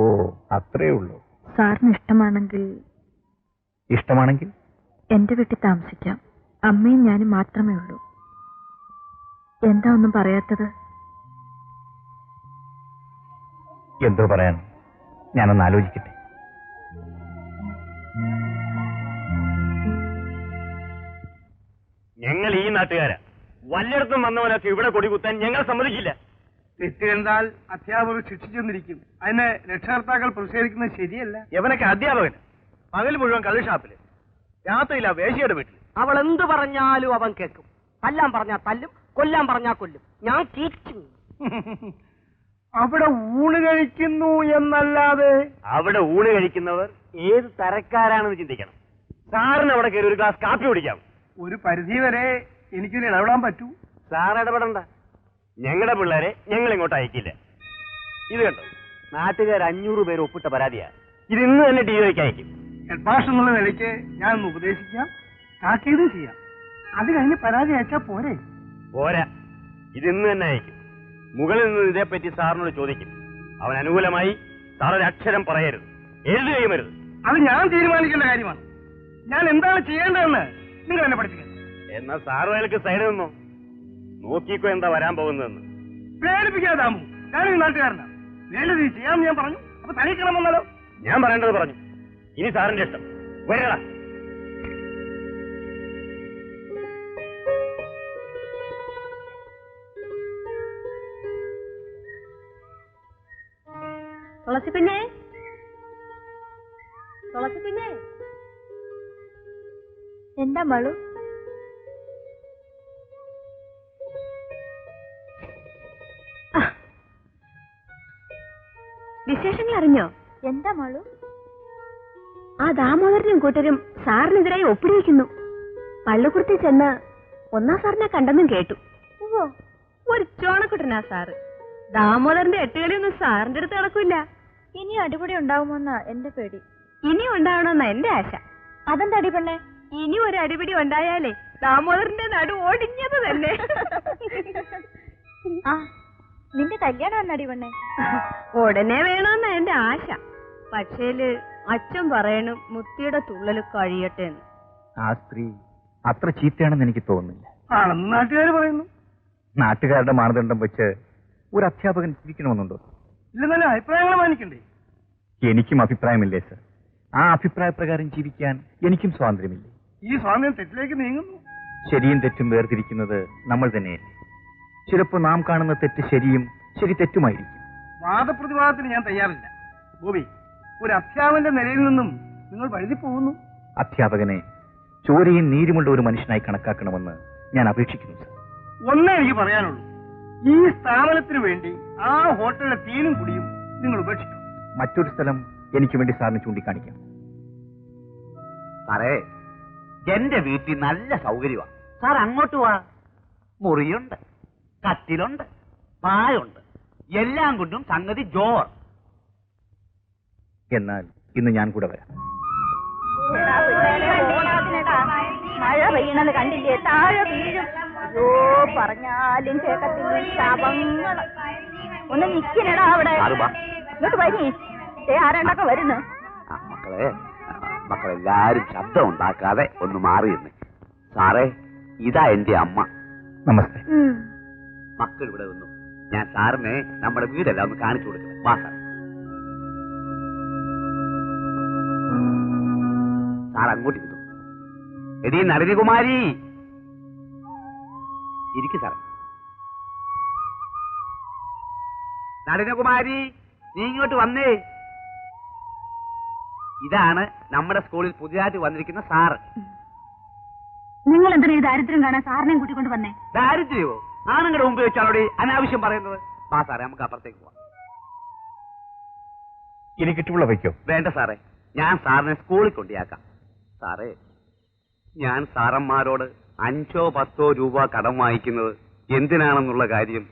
അത്രേ ഉള്ളൂ. സാറിന് ഇഷ്ടമാണെങ്കിൽ ഇഷ്ടമാണെങ്കിൽ എന്റെ വീട്ടിൽ താമസിക്കാം. അമ്മയും ഞാനും മാത്രമേ ഉള്ളൂ. എന്താ ഒന്നും പറയാത്തത്? എന്തോ പറയാൻ, ഞാനൊന്ന് ആലോചിക്കട്ടെ. ഞങ്ങൾ ഈ നാട്ടുകാരാ. വല്ലയിടത്തും വന്നവനൊക്കെ ഇവിടെ കൊടി കുത്താൻ ഞങ്ങൾ സമ്മതിക്കില്ല. തെറ്റ് കണ്ടാൽ അധ്യാപകർ ശിക്ഷിച്ചെന്നിരിക്കും. അതിന് രക്ഷകർത്താക്കൾ പ്രതിഷേധിക്കുന്നത് ശരിയല്ല. എവനൊക്കെ അധ്യാപകൻ പകൽ മുഴുവൻ കള്ളുഷാപ്പില്, രാത്രിയില്ല വേശിയുടെ വീട്ടിൽ. അവൾ എന്ത് പറഞ്ഞാലും അവൻ കേൾക്കും. തല്ലാൻ പറഞ്ഞാൽ തല്ലും, കൊല്ലാൻ പറഞ്ഞാൽ കൊല്ലും. ഞാൻ തീച്ചു. അവിടെ ഊണ് കഴിക്കുന്നു എന്നല്ലാതെ. അവിടെ ഊണ് കഴിക്കുന്നവർ ഏത് തരക്കാരാണെന്ന് ചിന്തിക്കണം. സാറിന് അവിടെ കയറി ഒരു ഗ്ലാസ് കാപ്പി കുടിക്കാം. ഒരു പരിധി വരെ എനിക്കൊരു ഇടപെടാൻ പറ്റൂ. സാർ ഇടപെടണ്ട. ഞങ്ങളുടെ പിള്ളേരെ ഞങ്ങൾ ഇങ്ങോട്ട് അയക്കില്ല. ഇത് കണ്ടോ, നാട്ടുകാർ 500 പേര് ഒപ്പിട്ട പരാതിയാ. ഇത് ഇന്ന് തന്നെ ടിവിക്ക് അയക്കും. ഹെഡ് മാസ്റ്റർ എന്നുള്ള നിലയ്ക്ക് ഞാനൊന്ന് ഉപദേശിക്കാം, താക്കീതും ചെയ്യാം. അത് കഴിഞ്ഞ് പരാതി അയച്ചാൽ പോരെ? പോരാ, ഇത് ഇന്ന് തന്നെ അയക്കും. മുകളിൽ നിന്ന് ഇതേപ്പറ്റി സാറിനോട് ചോദിക്കും. അവൻ അനുകൂലമായി സാർ ഒരു അക്ഷരം പറയരുത്, എഴുതുകയും അരുത്. അത് ഞാൻ തീരുമാനിക്കേണ്ട കാര്യമാണ്. ഞാൻ എന്താണ് ചെയ്യേണ്ടതെന്ന് നിങ്ങൾ എന്നെ പഠിപ്പിക്കണം. എന്നാൽ സാറും അയാൾക്ക് സൈഡ് നിന്നോ, നോക്കിക്കോ എന്താ വരാൻ പോകുന്നതെന്ന്. പ്രേരിപ്പിക്കാതാമോ? ഞാനീ നാട്ടുകാരനാ. വേണ്ടത് ചെയ്യാമെന്ന് ഞാൻ പറഞ്ഞു. അപ്പൊ തനിക്കണം വന്നാലോ? ഞാൻ പറയേണ്ടത് പറഞ്ഞു. ഇനി സാറിന്റെ ഇഷ്ടം. വരടാ. തുളസി പിന്നെ, തുളസി പിന്നെ, എന്താ മളു? വിശേഷങ്ങൾ അറിഞ്ഞോ? എന്താ മളു? ആ ദാമോദരനും കൂട്ടരും സാറിനെതിരായി ഒപ്പിടിവെക്കുന്നു. പള്ളിക്കുടത്തിൽ ചെന്ന് ഒന്നാം സാറിനെ കണ്ടെന്നും കേട്ടു. ഓ, ഒരു ചോണക്കുട്ടനാ സാറ്. ദാമോദരന്റെ എട്ടുകളിയൊന്നും സാറിന്റെ അടുത്ത് നടക്കില്ല. ഇനി അടിപൊളി ഉണ്ടാവുമെന്നാ എന്റെ പേടി. ഇനിയും ഉണ്ടാവണമെന്നാ എന്റെ ആശ. അതെന്താ അടിപെണ്ണേ? ഇനി ഒരു അടിപിടി ഉണ്ടായാലേ ദാമോദരന്റെ നടു ഓടിഞ്ഞത് തന്നെ. ആ, നിന്റെ കല്യാണം അടിപെണ്ണേ ഉടനെ വേണമെന്നാ എന്റെ ആശ. പക്ഷേല് അച്ഛൻ പറയണു മുത്തിയുടെ തുള്ളല് കഴിയട്ടെ എന്ന്. ആ സ്ത്രീ അത്ര ചീത്തയാണെന്ന് എനിക്ക് തോന്നുന്നില്ല. ആണെന്ന് നാട്ടുകാർ പറയുന്നു. നാട്ടുകാരുടെ മാനദണ്ഡം വെച്ച് ഒരു അധ്യാപകൻ ജീവിക്കണമെന്നുണ്ടോ? ഇല്ലെന്നല്ല, അഭിപ്രായങ്ങൾ മാനിക്കണ്ടേ? എനിക്കും അഭിപ്രായമില്ലേ സർ. ആ അഭിപ്രായ പ്രകാരം ജീവിക്കാൻ എനിക്കും സ്വാതന്ത്ര്യമില്ലേ? ഈ സ്വാതന്ത്ര്യം തെറ്റിലേക്ക് നീങ്ങുന്നു. ശരിയും തെറ്റും വേർതിരിക്കുന്നത് നമ്മൾ തന്നെയല്ലേ? ചിലപ്പോൾ നാം കാണുന്ന തെറ്റ് ശരിയും ശരി തെറ്റുമായിരിക്കും. വാദപ്രതിവാദത്തിന് ഞാൻ തയ്യാറില്ല. ഗോപി, ഒരു അധ്യാപകന്റെ നിലയിൽ നിന്നും നിങ്ങൾ വഴുതി പോകുന്നു. അധ്യാപകനെ ചോരയും നീരുമുള്ള ഒരു മനുഷ്യനായി കണക്കാക്കണമെന്ന് ഞാൻ അപേക്ഷിക്കുന്നു സർ. ഒന്നേ എനിക്ക് പറയാനുള്ളൂ, ഈ സ്ഥാപനത്തിന് വേണ്ടി ആ ഹോട്ടലിലെ തീനും കുടിയും നിങ്ങൾ ഉപേക്ഷിക്കണം. മറ്റൊരു സ്ഥലം എനിക്ക് വേണ്ടി സാറിന് ചൂണ്ടിക്കാണിക്കാം. സാറേ, എന്റെ വീട്ടിൽ നല്ല സൗകര്യമാണ്. സാർ അങ്ങോട്ട് വാ, മുറിയുണ്ട്. കട്ടിലുണ്ട്, പായുണ്ട്, എല്ലാം കൊണ്ടും സംഗതി ജോർ. എന്നാൽ ഇന്ന് ഞാൻ കൂടെ വരാം. മഴ പെയ്യണത് കണ്ടില്ലേ? താഴെ വീഴും. അയ്യോ, പറഞ്ഞാലും കേക്കത്തില്ല. ശാപങ്ങള്. ഒന്ന് നിക്കണടാ അവിടെ. ഇങ്ങോട്ട് വരി. ആരാണ്ടൊക്കെ വരുന്നു. മക്കളെല്ലാരും ശബ്ദം ഉണ്ടാക്കാതെ ഒന്ന് മാറിയെന്ന്. സാറേ, ഇതാ എന്റെ അമ്മ. നമസ്തേ. മക്കൾ ഇവിടെ വന്നു. ഞാൻ സാറിനെ നമ്മുടെ വീടെല്ലാം ഒന്ന് കാണിച്ചു കൊടുക്കണം. വാ സാർ. സാർ അങ്ങോട്ട് ഇരുന്നു. എടീ നളിനികുമാരി, ഇരിക്കു സാറേ. നളിനകുമാരി, നീ ഇങ്ങോട്ട് വന്നേ. ഇതാണ് നമ്മുടെ സ്കൂളിൽ പുതിയതായിട്ട് വന്നിരിക്കുന്ന സാറ്. നിങ്ങൾ എന്തിനാ ഈ ദാരിദ്ര്യം കാണാൻ സാറിനെയും കൂട്ടിക്കൊണ്ട് വന്നേ? ദാരിദ്ര്യമോ? ആണുങ്ങളുടെ മുമ്പ് വെച്ചാലോടെ അനാവശ്യം പറയുന്നത്. വാ സാറേ, നമുക്ക് അപ്പുറത്തേക്ക് പോവാം. ഇനി കിട്ടുള്ള വയ്ക്കോ? വേണ്ട സാറേ, ഞാൻ സാറിനെ സ്കൂളിൽ കൊണ്ടിയാക്കാം. സാറേ, ഞാൻ സാറന്മാരോട് 5 or 10 രൂപ കടം വാങ്ങിക്കുന്നത് എന്തിനാണെന്നുള്ള കാര്യം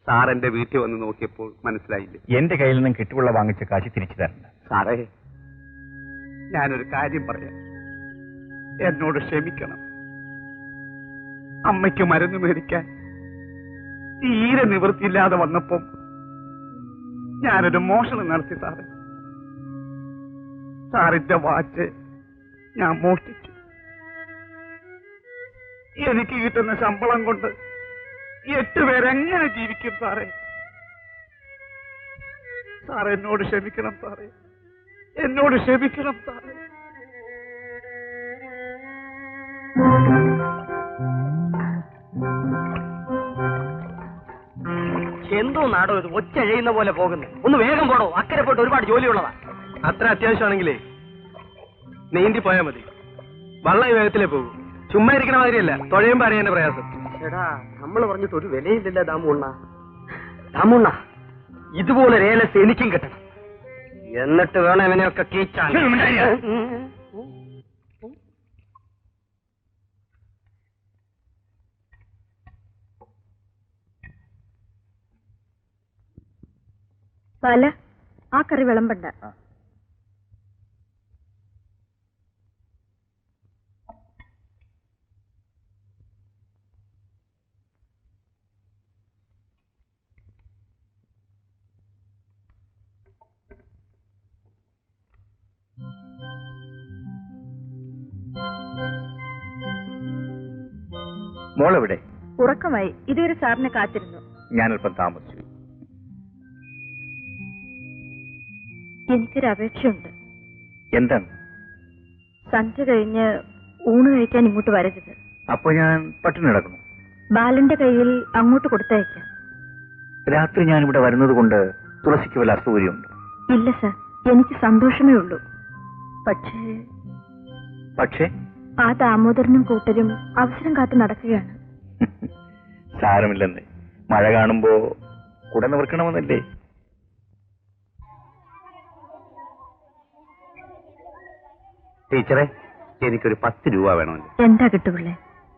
സാർ എന്റെ വീട്ടിൽ വന്ന് നോക്കിയപ്പോൾ മനസ്സിലായില്ലേ? എന്റെ കയ്യിൽ നിന്നും കിട്ടുള്ള വാങ്ങിച്ച കാശ് തിരിച്ചു തരണ്ട. സാറേ, ഞാനൊരു കാര്യം പറയാം, എന്നോട് ക്ഷമിക്കണം. അമ്മയ്ക്ക് മരുന്ന് മേടിക്കാൻ തീരെ നിവൃത്തിയില്ലാതെ വന്നപ്പം ഞാനൊരു മോഷണം നടത്തി സാറേ. സാറിന്റെ വാച്ച് ഞാൻ മോഷ്ടിച്ചു. എനിക്ക് കിട്ടുന്ന ശമ്പളം കൊണ്ട് 8 പേരെങ്ങനെ ജീവിക്കും സാറേ? സാർ എന്നോട് ക്ഷമിക്കണം സാറേ, എന്നോട് ക്ഷമിക്കണം സാറേ. എന്തോ നാടോ ഇത്, ഒച്ച എഴുതുന്ന പോലെ പോകുന്നു. ഒന്ന് വേഗം പോടോ, അക്കരെ പോയിട്ട് ഒരുപാട് ജോലിയുള്ളതാ. അത്ര അത്യാവശ്യമാണെങ്കിലേ നീന്തി പോയാൽ മതി. വള്ളം ഈ വേഗത്തിലേ പോകും. ചുമ്മാ ഇരിക്കണ മാതിരിയല്ല, തുഴയുമ്പോ അറിയാൻ പ്രയാസം. എടാ, നമ്മൾ പറഞ്ഞിട്ട് ഒരു വിലയില്ലല്ലോ ദാമുണ്ണ. ദാമുണ്ണ, ഇതുപോലെ രേലസ് എനിക്കും കിട്ടണം. എന്നിട്ട് വേണം ഇവനെയൊക്കെ കീച്ചാൻ. പല ആ കറി വിളമ്പണ്ട. മോളെവിടെ? ഉറക്കമായി. ഇതുവരെ സാറിനെ കാത്തിരുന്നു. ഞാനല്പം താമസിച്ചു. എനിക്കൊരു അപേക്ഷയുണ്ട്. എന്താണ്? സന്ധ്യ കഴിഞ്ഞ് ഊണ് കഴിക്കാൻ ഇങ്ങോട്ട് വരരുത്. അപ്പൊ ഞാൻ പട്ടിണി കിടക്കുന്നു. ബാലന്റെ കയ്യിൽ അങ്ങോട്ട് കൊടുത്തയക്കാം. രാത്രി ഞാൻ ഇവിടെ വരുന്നത് കൊണ്ട് തുളസിക്ക് വല്ല അസൗകര്യമുണ്ട്? ഇല്ല സർ, എനിക്ക് സന്തോഷമേ ഉള്ളൂ. പക്ഷേ ആ ദാമോദരനും കൂട്ടരും അവസരം കാത്തു നടക്കുകയാണ്. സാരമില്ലെന്ന്. മഴ കാണുമ്പോ കുട നിവർക്കണമെന്നല്ലേ? ടീച്ചറെ, എനിക്കൊരു 10 രൂപ വേണമല്ലോ. എന്താ കിട്ടുപിള്ളേ,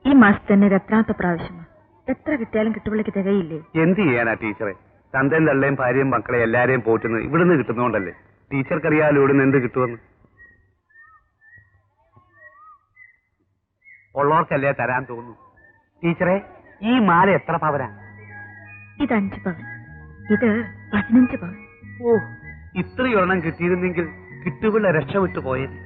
ഈ മാസത്തെ തന്നെ ഇത് എത്രാമത്തെ പ്രാവശ്യമാണ്? എത്ര കിട്ടിയാലും കിട്ടുപിള്ളക്ക് തികയില്ലേ? എന്ത് ചെയ്യാനാ ടീച്ചറെ? തന്തയും തള്ളയും ഭാര്യയും മക്കളെ എല്ലാരെയും പോറ്റുന്നത് ഇവിടുന്ന് കിട്ടുന്നോണ്ടല്ലേ. ടീച്ചർക്കറിയാലോ ഇവിടുന്ന് എന്ത് കിട്ടുമെന്ന്. ഉള്ളവർക്കല്ലേ തരാൻ തോന്നുന്നു. ടീച്ചറെ, ഈ മാല എത്ര പവനാ? ഇത് 5 പവൻ, ഇത് 15 പവൻ. ഓ, ഇത്രയൊരെണ്ണം കിട്ടിയിരുന്നെങ്കിൽ കിട്ടുപിള്ള രക്ഷപ്പെട്ടു പോയത്.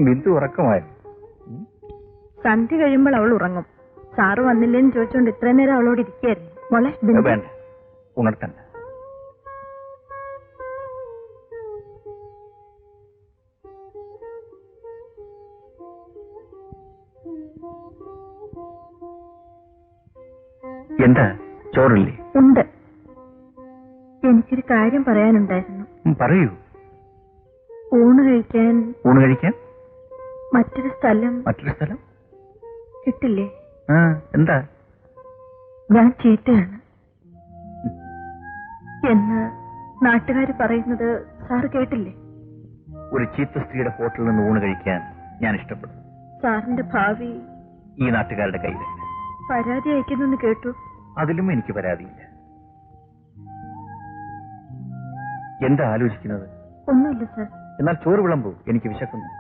ബിന്ദു ഉറക്കമായിരുന്നു. സന്ധ്യ കഴിയുമ്പോൾ അവൾ ഉറങ്ങും. സാറ് വന്നില്ലേന്ന് ചോദിച്ചോണ്ട് ഇത്രയും നേരം അവളോട് ഇരിക്കായിരുന്നു. മോളെ ബിന്ദു. വേണ്ട, ഉണർത്തണ്ട. എന്താ, ചോറില്ലേ? ഉണ്ട്. എനിക്കൊരു കാര്യം പറയാനുണ്ടായിരുന്നു. പറയൂ. ഊണ് കഴിക്കാൻ മറ്റൊരു സ്ഥലം കിട്ടില്ലേ? എന്താ? ഞാൻ ചീത്തയാണ് എന്ന് നാട്ടുകാര് പറയുന്നത് സാറ് കേട്ടില്ലേ? ഒരു ചീത്ത സ്ത്രീയുടെ ഹോട്ടലിൽ നിന്ന് ഊണ് കഴിക്കാൻ ഞാൻ ഇഷ്ടപ്പെടും. സാറിന്റെ ഭാവി ഈ നാട്ടുകാരുടെ കയ്യിലല്ല. പരാതി അയക്കുന്നെന്ന് കേട്ടു. അതിലും എനിക്ക് പരാതിയില്ല. എന്താ ആലോചിക്കുന്നത്? ഒന്നുമില്ല സാർ. എന്നാൽ ചോറ് വിളമ്പൂ, എനിക്ക് വിശക്കുന്നു.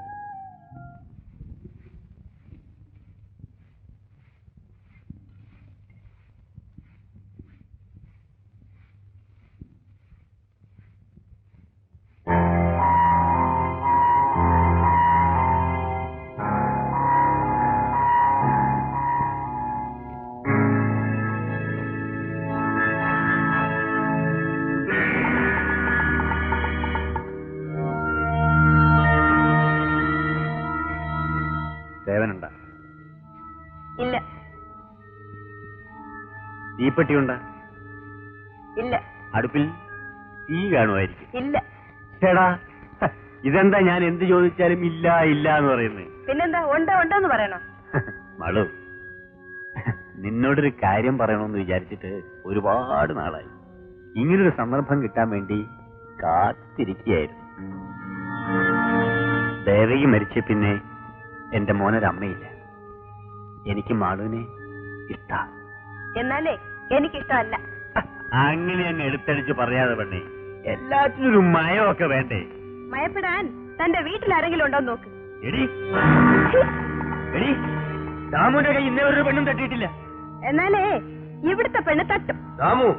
സേവനുണ്ടാ? ഇല്ല. തീപ്പെട്ടിയുണ്ടാ? ഇല്ല. അടുപ്പിൽ തീ കാണുമായിരിക്കും? ഇല്ല. ചേടാ, ഇതെന്താ ഞാൻ എന്ത് ചോദിച്ചാലും ഇല്ല ഇല്ല എന്ന് പറയുന്നത്? പിന്നെന്താ ഉണ്ടെന്ന് പറയണോ? മളു, നിന്നോടൊരു കാര്യം പറയണമെന്ന് വിചാരിച്ചിട്ട് ഒരുപാട് നാളായി. ഇങ്ങനൊരു സന്ദർഭം കിട്ടാൻ വേണ്ടി കാത്തിരിക്കുകയായിരുന്നു. ദേവകി മരിച്ച പിന്നെ എന്റെ മോനൊരമ്മയില്ല. എനിക്ക് മാളുവിനെ ഇഷ്ടാ. എന്നാലേ എനിക്കിഷ്ടമല്ല. അങ്ങനെ അങ്ങ് എടുത്തടിച്ച് പറയാതെ പെണ്ണേ, എല്ലാത്തിനും ഒരു മയമൊക്കെ വേണ്ടേ? മയപ്പെടാൻ തന്റെ വീട്ടിൽ ആരെങ്കിലും ഉണ്ടോ നോക്ക്. എടി എടി, ദാമുവിന്റെ കൈ ഇന്നേ ഒരു പെണ്ണും തട്ടിയിട്ടില്ല. എന്നാലേ ഇവിടുത്തെ പെണ്ണ് തട്ടും. ദാമു,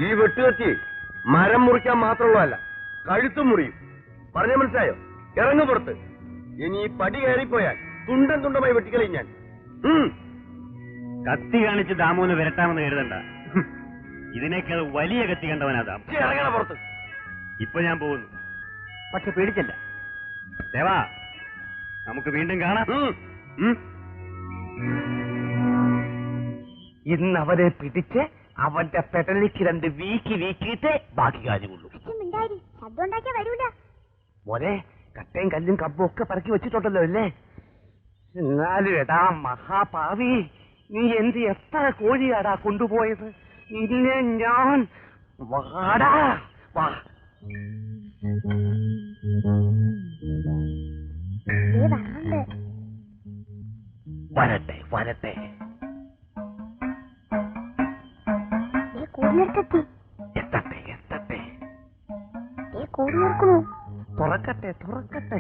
ഈ വെട്ടുകത്തി മരം മുറിക്കാൻ മാത്രമുള്ളതല്ല, കഴുത്തും മുറിയും. പറഞ്ഞ മനസ്സിലായോ? ഇറങ്ങു പുറത്ത്. ഇനി ഈ പടി കയറിപ്പോയാൽ തുണ്ടം തുണ്ടമായി വെട്ടിക്കളയും ഞാൻ. കത്തി കാണിച്ച് ദാമുവിനെ വിരട്ടാമെന്ന് കരുതണ്ട. ഇതിനേക്കാൾ വലിയ കത്തി കണ്ടവനാ ദാമു. ഇറങ്ങണ പുറത്ത്. ഇപ്പൊ ഞാൻ പോകുന്നു, പക്ഷെ പേടിച്ചല്ല. ദേവാ, നമുക്ക് വീണ്ടും കാണാം. ഇന്ന് അവരെ പിടിച്ച് അവന്റെ പെടലിക്ക് 2 വീക്കിയിട്ട് ബാക്കി കാര്യമുള്ളൂ. മോനെ, കട്ടയും കല്ലും കമ്പും ഒക്കെ പറക്കി വെച്ചിട്ടുണ്ടല്ലോ അല്ലേ? എന്നാലും എടാ മഹാപാവി, നീ എന്ത് എത്ര കോഴിയാടാ കൊണ്ടുപോയത്? നിന്നെ ഞാൻ വാടാ വാ. വരട്ടെ വരട്ടെ. എത്തട്ടെ എത്തട്ടെ. തുറക്കട്ടെ തുറക്കട്ടെ.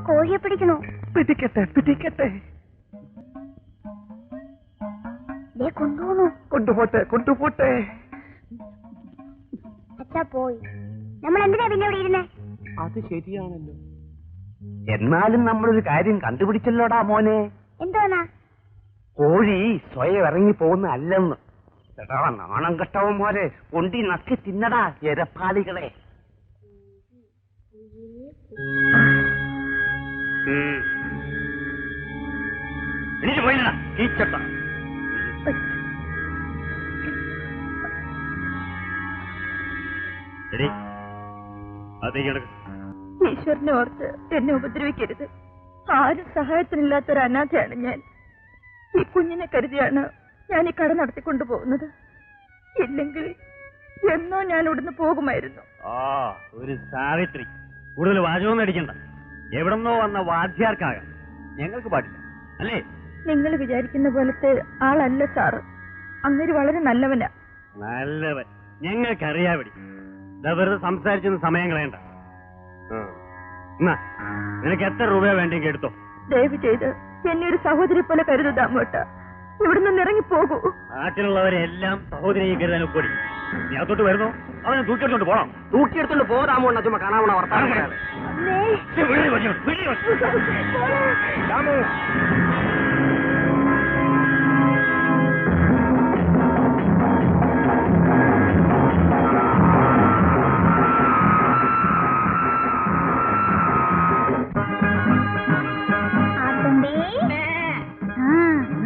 കോഴിയെ പിടിക്കണോ? പിടിക്കട്ടെ പിടിക്കട്ടെ. കൊണ്ടുപോട്ടെ കൊണ്ടുപോട്ടെ. അച്ഛാ പോയി. നമ്മൾ എന്തിനാ പിന്നെ ഇവിടെ ഇരുന്നേ? അത് ശരിയാണല്ലോ. എന്നാലും നമ്മളൊരു കാര്യം കണ്ടുപിടിച്ചല്ലോടാ മോനെ. എന്തോന്നാ? കോഴി സ്വയം ഇറങ്ങി പോകുന്ന അല്ലെന്ന്. എടാ നാണം കെട്ടവന്മാരെ, കൊണ്ടി നക്കി തിന്നടാ എരപ്പാളികളെ. എനിക്ക് പോയില്ല കീച്ചട്ട. എടി, അതേക്ക് കിടക്ക്. ഈശ്വരനെ ഓർത്ത് എന്നെ ഉപദ്രവിക്കരുത്. ആരും സഹായത്തിനില്ലാത്തൊരു അനാഥയാണ് ഞാൻ. ഈ കുഞ്ഞിനെ കരുതിയാണ് ഞാൻ ഈ കട നടത്തിക്കൊണ്ടു പോകുന്നത്. ഇല്ലെങ്കിൽ എന്നോ ഞാൻ ഇവിടുന്ന് പോകുമായിരുന്നു. ഒരു സാവിത്രി. കൂടുതൽ വാചകമൊന്നും അടിക്കണ്ട. എവിടെന്നോ വന്ന വാദ്യാർക്കാകാം, ഞങ്ങൾക്ക് പാടില്ല അല്ലേ? നിങ്ങൾ വിചാരിക്കുന്ന പോലത്തെ ആളല്ല സാറ്. അങ്ങനെ വളരെ നല്ലവനാ. നല്ലവൻ ഞങ്ങൾക്കറിയാവിടി. വെറുതെ സംസാരിച്ചൊന്ന് സമയം കളയണ്ട. നിനക്ക് എത്ര രൂപ വേണ്ടെങ്കിൽ എടുത്തോ. ദയവ് ചെയ്ത് എന്നെ ഒരു സഹോദരി പോലെ കരുതുതാമോട്ട. ഇവിടെ നിന്ന് ഇറങ്ങി പോകൂ. നാട്ടിലുള്ളവരെല്ലാം സഹോദരിയെ കരുതാൻ ഒപ്പടി. നീ അകത്തോട്ട് വരുന്നു, അവനെ തൂക്കിയെടുത്തോണ്ട് പോണം. തൂക്കിയെടുത്തോണ്ട് പോരാമോ ചുമ്മാ കാണാമോ വർത്താനം പറയാതെ.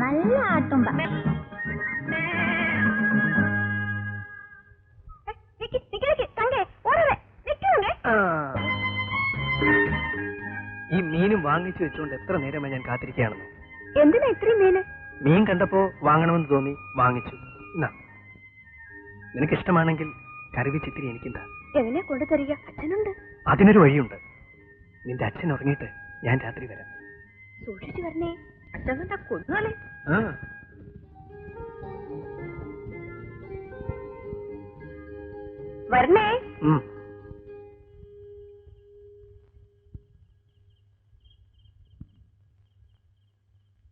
നല്ല ആട്ടുമ്പ. ഈ മീനും വാങ്ങിച്ചു വെച്ചുകൊണ്ട് എത്ര നേരമായി ഞാൻ കാത്തിരിക്കുകയാണെന്ന്. എന്തിനാ ഇത്രയും മീന്? മീൻ കണ്ടപ്പോ വാങ്ങണമെന്ന് തോന്നി വാങ്ങിച്ചു. എന്നാ നിനക്ക് ഇഷ്ടമാണെങ്കിൽ കറിവെച്ചിത്തിരി എനിക്കെന്താ? എങ്ങനെയാ കൊണ്ടു തരിക? അച്ഛനുണ്ട്. അതിനൊരു വഴിയുണ്ട്. നിന്റെ അച്ഛൻ ഉറങ്ങിയിട്ട് ഞാൻ രാത്രി വരാം. സൂക്ഷിച്ചു വരണേ, അച്ഛൻ കണ്ടാ കൊന്നാലേ. വരണേ.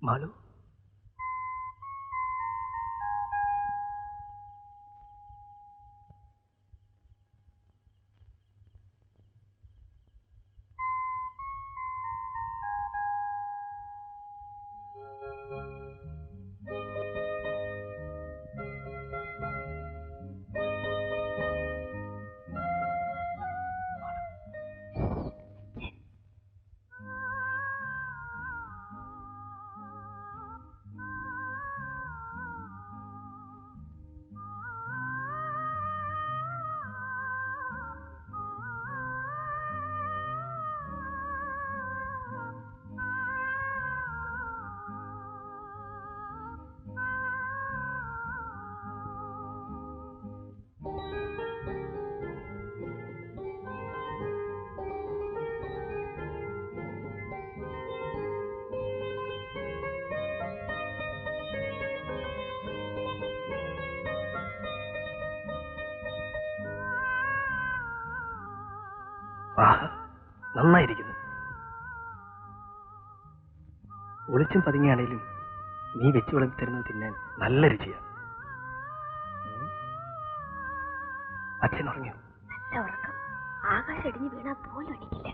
മാളു, നന്നായിരിക്കുന്നു. ഒളിച്ചും പതുങ്ങിയാണേലും നീ വെച്ച് വിളമ്പി തരുന്നത് തിന്നാൻ നല്ല രുചിയാ. അച്ഛൻ ഉറങ്ങിയോ? നല്ല ഉറക്കം. ആകാശം ഇടിഞ്ഞു വീണാ പോലും എണീക്കില്ല.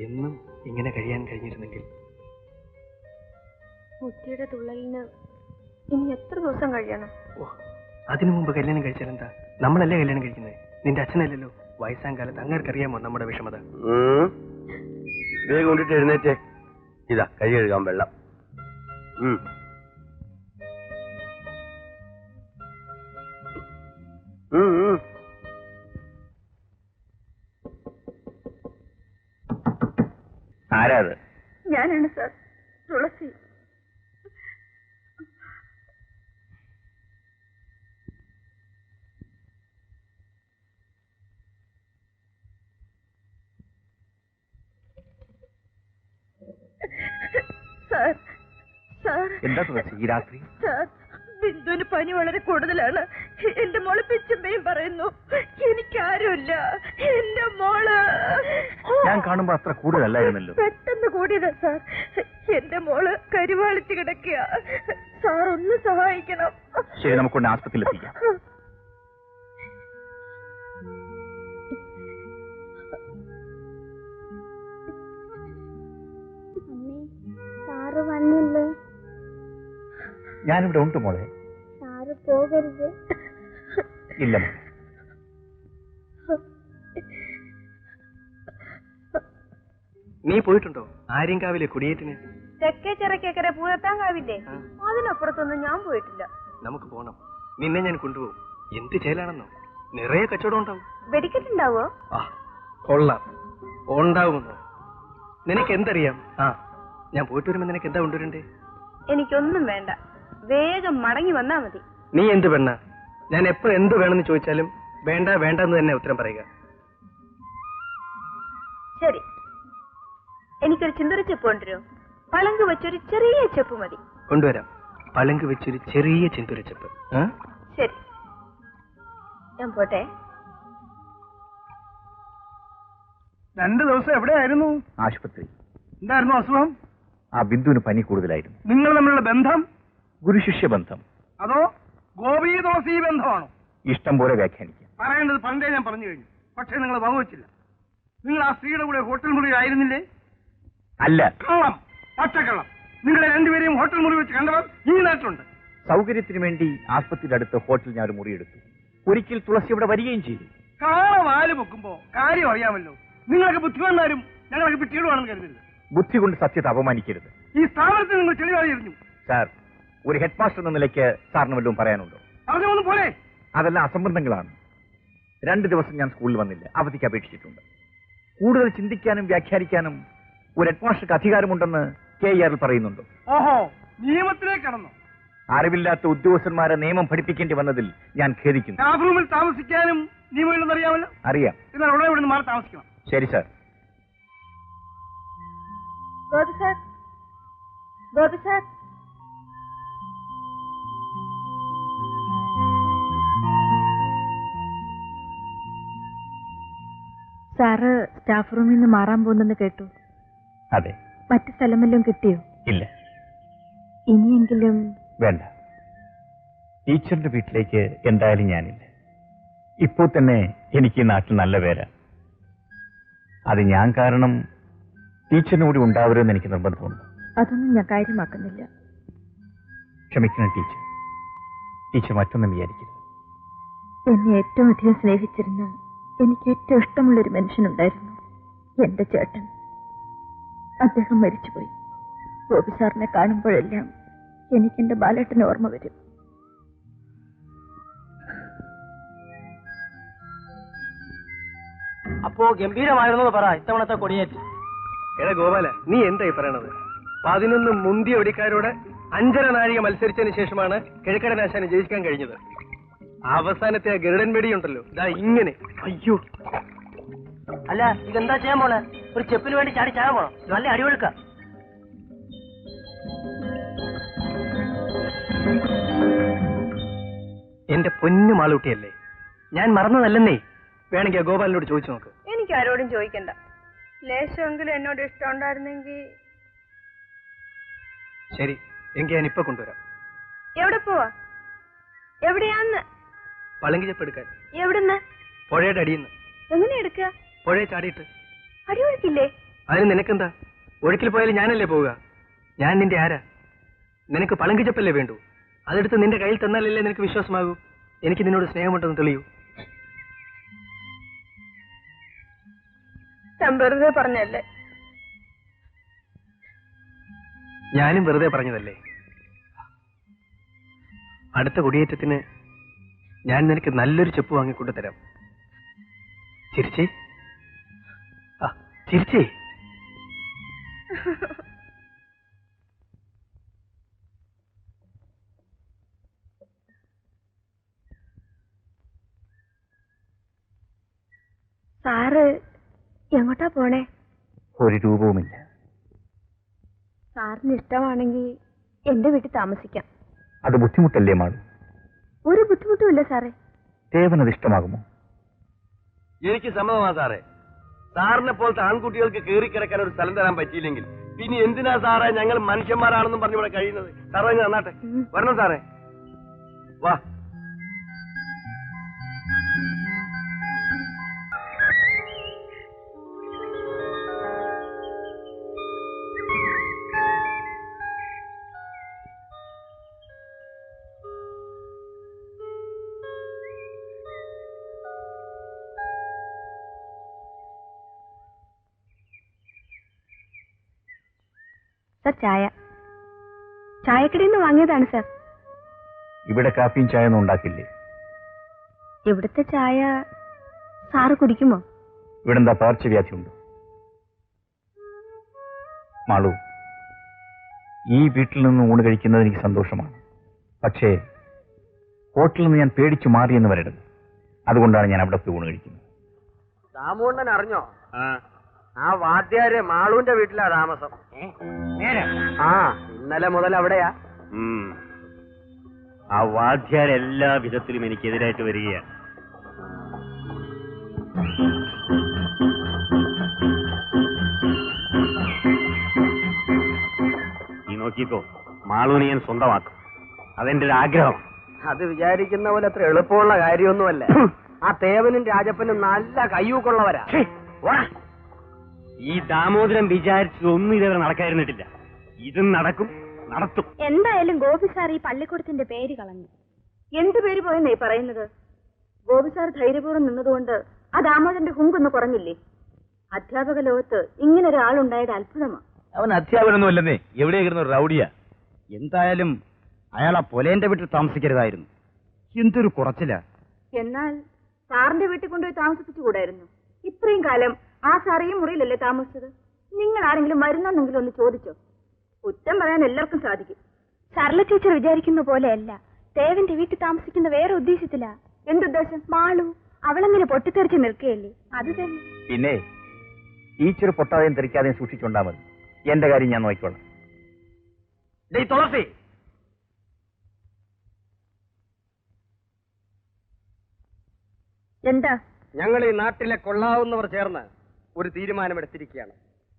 എന്നും ഇങ്ങനെ കഴിയാൻ കഴിഞ്ഞിരുന്നെങ്കിൽ. മുത്തിയുടെ തുള്ളലിന് ഇനി എത്ര ദിവസം കഴിയണം? അതിനു മുമ്പ് കല്യാണം കഴിച്ചാലെന്താ? നമ്മളല്ലേ കല്യാണം കഴിക്കുന്നത്, നിന്റെ അച്ഛനല്ലല്ലോ. വയസ്സാം കാലത്ത് അങ്ങേർക്കറിയാമോ നമ്മുടെ വിഷമത? വേഗം കൊണ്ടിട്ട് എഴുന്നേറ്റേ. ഇതാ കൈ കഴുകാൻ വെള്ളം. ആരാ അത്? ഞാനാണ് സാർ, തുളസി. Sir, sir. എന്താ തുളസി ഈ രാത്രി? സാർ, ബിന്ദുവിന് പനി വളരെ കൂടുതലാണ്. എന്റെ മോള് പിച്ചമ്മയും പറയുന്നു. എനിക്കാരുമില്ല. എന്റെ മോള് ഞാൻ കാണുമ്പോ അത്ര കൂടുതലല്ലായിരുന്നല്ലോ. പെട്ടെന്ന് കൂടിയതാ സാർ. എന്റെ മോള് കരിവാളിച്ച് കിടക്കുക. സാർ ഒന്ന് സഹായിക്കണം. ശരി, നമുക്കൊണ്ട് ആസ്പത്രിയിൽ എത്തിക്കാം. സാറ് വന്നില്ലേ? ഞാനിവിടെ ഉണ്ട് മോളെ. സാറ് പോകരുത്. ഇല്ല. നീ പോയിട്ടുണ്ടോ ആര്യങ്കാവിലെ കുടിയേറ്റിന്? തെക്കേ ചിറക്കേക്കര പൂരത്താങ്കാവില്ലേ, അതിനപ്പുറത്തൊന്നും ഞാൻ പോയിട്ടില്ല. നമുക്ക് പോണം. നിന്നെ ഞാൻ കൊണ്ടുപോകും. എന്ത് ചേലാണെന്നോ, നിറയെ കച്ചവടം ഉണ്ടാവും. വെടിക്കെട്ട് ഉണ്ടാവോ? കൊള്ളാം, ഉണ്ടാവുമെന്നോ? നിനക്ക് എന്തറിയാം? ഞാൻ പോയിട്ട് വരുമ്പോ നിനക്ക് എന്താ കൊണ്ടുവരണ്ടേ? എനിക്കൊന്നും വേണ്ട, വേഗം മടങ്ങി വന്നാ മതി. നീ എന്ത് പെണ്ണ? ഞാൻ എപ്പോ എന്ത് വേണമെന്ന് ചോദിച്ചാലും വേണ്ട വേണ്ട എന്ന് തന്നെ ഉത്തരം പറയുക. ശരി, എനിക്കൊരു ചിന്തറി ചെപ്പ് കൊണ്ടുവരോ? പളങ്ക് വെച്ചൊരു ചെറിയ ചെപ്പ് മതി. കൊണ്ടുവരാം. പളങ്ക് വെച്ചൊരു ചെറിയ ചിന്തുരച്ചപ്പ്. ശരി. ഞാൻ പോട്ടെ. 2 ദിവസം എവിടെയായിരുന്നു? ആശുപത്രി. എന്തായിരുന്നു അസുഖം? ആ ബിന്ദുവിന് പനി കൂടുതലായിരുന്നു. നിങ്ങൾ തമ്മിലുള്ള ബന്ധം ഗുരുശിഷ്യ ബന്ധം. അതോ ഗോപി തുളസി ബന്ധമാണോ? ഇഷ്ടം പോലെ വ്യാഖ്യാനിക്കാം. പറയേണ്ടത് പണ്ടേ ഞാൻ പറഞ്ഞു കഴിഞ്ഞു. പക്ഷേ നിങ്ങൾ വകവച്ചില്ല. നിങ്ങൾ ആ സ്ത്രീയുടെ കൂടെ ഹോട്ടൽ മുറിയിൽ ആയിരുന്നില്ലേ? അല്ല. കള്ളം, പച്ചക്കള്ളം. നിങ്ങളെ രണ്ടുപേരെയും ഹോട്ടൽ മുറി വെച്ച് കണ്ടവർ ഈ നാട്ടിലുണ്ട്. സൗകര്യത്തിന് വേണ്ടി ആസ്പത്രിയുടെ അടുത്ത് ഹോട്ടലിൽ ഞാൻ ഒരു മുറിയെടുത്തു. ഒരിക്കൽ തുളസി ഇവിടെ വരികയും ചെയ്തു. കാള വാല് വെക്കുമ്പോ കാര്യം അറിയാമല്ലോ. നിങ്ങൾക്ക് ബുദ്ധിമാന്മാരും ഞങ്ങൾക്ക് പിറ്റീടുവാണെന്ന് കരുതരുത്. ബുദ്ധി കൊണ്ട് സത്യത്തെ അപമാനിക്കരുത്. ഈ സ്ഥാപനത്തിൽ നിങ്ങൾ ചെളിവാരി എറിഞ്ഞു. സാർ, ഒരു ഹെഡ് മാസ്റ്റർ എന്ന നിലയ്ക്ക് സാറിന് വല്ലതും പറയാനുണ്ടോ? പറഞ്ഞൊന്നും പോലെ. അതെല്ലാം അസംബന്ധങ്ങളാണ്. 2 ദിവസം ഞാൻ സ്കൂളിൽ വന്നില്ല. അവധിക്ക് അപേക്ഷിച്ചിട്ടുണ്ട്. കൂടുതൽ ചിന്തിക്കാനും വ്യാഖ്യാനിക്കാനും ഒരു ഹെഡ് മാസ്റ്റർക്ക് അധികാരമുണ്ടെന്ന് KER പറയുന്നുണ്ടോ? ഓഹോ, നിയമത്തിലേക്ക് കടന്നു. അറിവില്ലാത്ത ഉദ്യോഗസ്ഥന്മാരെ നിയമം പഠിപ്പിക്കേണ്ടി വന്നതിൽ ഞാൻ ഖേദിക്കുന്നു. സ്റ്റാഫ് റൂമിൽ താമസിക്കാനും നിയമമില്ലെന്ന് അറിയാമല്ലോ. അറിയാം. എന്നാൽ ഉടനെ ഇവിടുന്ന് മാറി താമസിക്കണം. ശരി sir. Gopi sir, Gopi sir. Sir staff റൂമിൽ നിന്ന് മാറാൻ പോകുന്നെന്ന് കേട്ടു. അതെ. മറ്റു സ്ഥലമെല്ലാം കിട്ടിയോ? ഇല്ല. ഇനിയെങ്കിലും വേണ്ട. ടീച്ചറിന്റെ വീട്ടിലേക്ക് എന്തായാലും ഞാനില്ല. ഇപ്പോൾ തന്നെ എനിക്ക് ഈ നാട്ടിൽ നല്ല പേരാ. അത് ഞാൻ കാരണം ടീച്ചറിന് കൂടി ഉണ്ടാവരുമെന്ന് എനിക്ക് നിർബന്ധമുണ്ട്. അതൊന്നും ഞാൻ കാര്യമാക്കുന്നില്ല. ക്ഷമിക്കണം ടീച്ചർ. ടീച്ചർ മറ്റൊന്നും വിചാരിക്കരുത്. എന്നെ ഏറ്റവും അധികം സ്നേഹിച്ചിരുന്ന എനിക്ക് ഏറ്റവും ഇഷ്ടമുള്ളൊരു മനുഷ്യനുണ്ടായിരുന്നു, എന്റെ ചേട്ടൻ. അദ്ദേഹം മരിച്ചുപോയി. ഗോപി സാറിനെ കാണുമ്പോഴെല്ലാം എനിക്കെന്റെ ബാലേട്ടന് ഓർമ്മ വരും. അപ്പോ ഗംഭീരമായിരുന്നു പറ ഇത്തവണത്തെ കൊടിയേറ്റ്. എടാ ഗോപാല, നീ എന്തായി പറയണത്? 11 മുന്തിയ വെടിക്കാരോട് 5.5 നാഴിക മത്സരിച്ചതിന് ശേഷമാണ് കിഴക്കടനാശാനെ ജയിക്കാൻ കഴിഞ്ഞത്. അവസാനത്തെ ആ ഗരുഡൻ വെടിയുണ്ടല്ലോ, ഇതാ ഇങ്ങനെ. അയ്യോ, അല്ല ഇതെന്താ ചെയ്യാൻ പോണേ? ഒരു ചെപ്പിന് വേണ്ടി ചാടി ചാകാൻ പോണം. നല്ല അടിയൊഴുക്ക. എന്റെ പൊന്നു മാളൂട്ടിയല്ലേ, ഞാൻ മറന്നതല്ലെന്നേ. വേണമെങ്കിൽ ആ ഗോപാലിനോട് ചോദിച്ചു നോക്ക്. എനിക്ക് ആരോടും ചോദിക്കണ്ട. ലേശമെങ്കിലും എന്നോട് ഇഷ്ടം ഉണ്ടായിരുന്നെങ്കിൽ. ശരി, എങ്കിൽ ഞാൻ ഇപ്പൊ കൊണ്ടുവരാം. എവിടെ പോവാ? എവിടെയാന്ന്? പളങ്കി ചെപ്പ് എടുക്കാൻ. എവിടുന്ന്? പുഴയുടെ അടിയിന്ന്. എങ്ങനെ എടുക്കുക? പുഴയെ ചാടിയിട്ട്. അടി ഒഴുക്കില്ലേ? അതിന് നിനക്കെന്താ? ഒഴുക്കിൽ പോയാലും ഞാനല്ലേ പോവുക? ഞാൻ നിന്റെ ആരാ? നിനക്ക് പളങ്കി ചെപ്പല്ലേ വേണ്ടു? അതെടുത്ത് നിന്റെ കയ്യിൽ തന്നാലല്ലേ നിനക്ക് വിശ്വാസമാകൂ എനിക്ക് നിന്നോട് സ്നേഹമുണ്ടെന്ന് തെളിയൂ. ഞാൻ വെറുതെ പറഞ്ഞല്ലേ. ഞാനും വെറുതെ പറഞ്ഞതല്ലേ. അടുത്ത കൊടിയേറ്റത്തിന് ഞാൻ നിനക്ക് നല്ലൊരു ചെപ്പ് വാങ്ങിക്കൊണ്ടു തരാം. ചിരിച്ചേ, ചിരിച്ചേ. സാറ് എങ്ങോട്ടാ പോണേ? ഒരു രൂപവുമില്ല. സാറിന് ഇഷ്ടമാണെങ്കിൽ എന്റെ വീട്ടിൽ താമസിക്കാം. അത് ബുദ്ധിമുട്ടല്ലേ മാളു? ഒരു ബുദ്ധിമുട്ടുമില്ല സാറേ. ദേവനത് ഇഷ്ടമാകുമോ? എനിക്ക് സമ്മതമാണ് സാറേ. സാറിനെ പോലത്തെ ആൺകുട്ടികൾക്ക് കയറിക്കിടക്കാൻ ഒരു സ്ഥലം തരാൻ പറ്റിയില്ലെങ്കിൽ പിന്നെ എന്തിനാ സാറേ ഞങ്ങൾ മനുഷ്യന്മാരാണെന്നും പറഞ്ഞ് ഇവിടെ കഴിയുന്നത്? സാറേ നന്നാട്ടെ. വരണം സാറേ, വാ. സാർ ചായ. ചായക്കടയിൽ നിന്ന് വാങ്ങിയതാണ് സാർ. ഇവിടെ കാപ്പിയും ചായ ഒന്നും ഉണ്ടാക്കില്ലേ? ഇവിടുത്തെ ചായ സാറ് കുടിക്കുമോ? ഇവിടെ എന്താ പകർച്ചവ്യാധി ഉണ്ടോ? മാളു, ഈ വീട്ടിൽ നിന്ന് ഊണ് കഴിക്കുന്നത് എനിക്ക് സന്തോഷമാണ്. പക്ഷേ ഹോട്ടലിൽ നിന്ന് ഞാൻ പേടിച്ചു മാറിയെന്ന് വരരുത്. അതുകൊണ്ടാണ് ഞാൻ അവിടെ പോയി ഊണ് കഴിക്കുന്നത്. ദാമോണ്ടൻ അറിഞ്ഞോ? ആ വാദ്യാര് മാളുവിന്റെ വീട്ടിലാ താമസം. ആ, ഇന്നലെ മുതൽ അവിടെയാ. ആ വാദ്യാര് എല്ലാ വിധത്തിലും എനിക്കെതിരായിട്ട് വരികയാണ്. നോക്കിക്കോ, മാളൂനി ഞാൻ സ്വന്തമാക്കും. അതെന്റെ ഒരു ആഗ്രഹം. അത് വിചാരിക്കുന്ന പോലെ അത്ര എളുപ്പമുള്ള കാര്യമൊന്നുമല്ല. ആ തേവനും രാജപ്പനും നല്ല കയ്യൂക്കുള്ളവരാ. ഈ ദാമോദരൻ വിചാരിച്ചതൊന്നും ഇതേവരെ നടക്കാതിരുന്നിട്ടില്ല. ഇതും നടക്കും, നടത്തും. എന്തായാലും ഗോപി സാർ ഈ പള്ളിക്കൂടത്തിന്റെ പേര് കളഞ്ഞു. എന്ത് പേര് പോയെന്നേ പറയുന്നത്? ഗോപി സാർ ധൈര്യപൂർവ്വം നിന്നതുകൊണ്ട് ആ ദാമോദരന്റെ ഹുങ്കൊന്ന് കുറഞ്ഞില്ലേ? അധ്യാപക ലോകത്ത് ഇങ്ങനെ ഒരാളുണ്ടായത് അത്ഭുതമാണ്. അവൻ അധ്യാപനൊന്നും അല്ലെന്നേ, എവിടെയായിരുന്നു റൗഡിയ. എന്തായാലും അയാൾ ആ പൊലേന്റെ വീട്ടിൽ താമസിക്കരുതായിരുന്നു. എന്തൊരു കുറച്ചില്ല. എന്നാൽ സാറിന്റെ വീട്ടിൽ കൊണ്ടുപോയി താമസിപ്പിച്ചുകൂടായിരുന്നു? ഇത്രയും കാലം ആ സാർ ഈ മുറിയിലല്ലേ താമസിച്ചത്? നിങ്ങൾ ആരെങ്കിലും വരുന്നെന്നെങ്കിലും ഒന്ന് ചോദിച്ചോ? കുറ്റം പറയാൻ എല്ലാവർക്കും സാധിക്കും. സർല ടീച്ചർ വിചാരിക്കുന്ന പോലെയല്ല. ദേവന്റെ വീട്ടിൽ താമസിക്കുന്ന വേറെ ഉദ്ദേശത്തില്ല. എന്തുദ്ദേശം? മാളു അവളങ്ങനെ പൊട്ടിത്തെറിച്ച് നിൽക്കുകയല്ലേ, അത് തന്നെ. പിന്നെ ടീച്ചർ പൊട്ടാതെയും തെറിക്കാതെയും സൂക്ഷിച്ചോണ്ടാ മതി. എന്റെ കാര്യം ഞാൻ നോക്കിക്കോളാം. തുളസി, എന്താ? ഞങ്ങൾ ഈ നാട്ടിലെ കൊള്ളാവുന്നവർ ചേർന്ന് ഒരു തീരുമാനമെടുത്തിരിക്കുകയാണ്.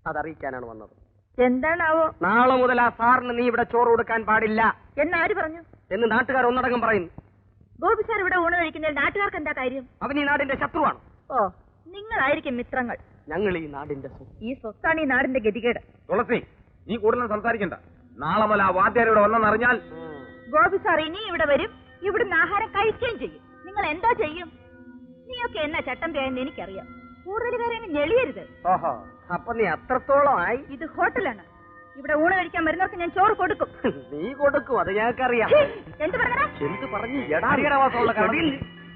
അതറിയിക്കാനാണ് വന്നത്. എന്താണാവോ? നാളെ മുതൽ ആ സാറിന് നീ ഇവിടെ ചോറ് കൊടുക്കാൻ പാടില്ല എന്നാര് പറഞ്ഞു? എന്ന് നാട്ടുകാർ ഒന്നടങ്കം പറയുന്നു. ഗോപി സാർ ഇവിടെ ഊണ് കഴിക്കുന്നതിൽ നാട്ടുകാർക്ക് എന്താ കാര്യം? അവൻ ഈ നാടിന്റെ ശത്രുവാണ്. ഓ, നിങ്ങളായിരിക്കും മിത്രങ്ങൾ. ഞങ്ങൾ ഈ നാടിന്റെ ഈ സ്വത്താണ് ഈ നാടിന്റെ ഗതികേട്. തുളസി, നീ കൂടുതൽ സംസാരിക്കണ്ട. നാളെ മുതൽ ആ വാദ്യാർ ഇവിടെ വന്നെന്നറിഞ്ഞാൽ ഗോപി സാർ ഇനി ഇവിടെ വരും, ഇവിടുന്ന് ആഹാരം കഴിക്കുകയും ചെയ്യും. നിങ്ങൾ എന്താ ചെയ്യും? നീയൊക്കെ എന്നാ ചട്ടം പേയെന്ന് എനിക്കറിയാം. കൂടുതൽ കാര്യം ഞെളിയരുത്. ഓഹോ, അപ്പൊ നീ അത്രത്തോളം ആയി. ഇത് ഹോട്ടലാണ്. ഇവിടെ ഊണ് കഴിക്കാൻ വരുന്നവർക്ക് ഞാൻ ചോറ് കൊടുക്കും. നീ കൊടുക്കും, അത് ഞങ്ങൾക്കറിയാം. എന്ത് പറഞ്ഞാ? എന്ത് പറഞ്ഞു? എടാ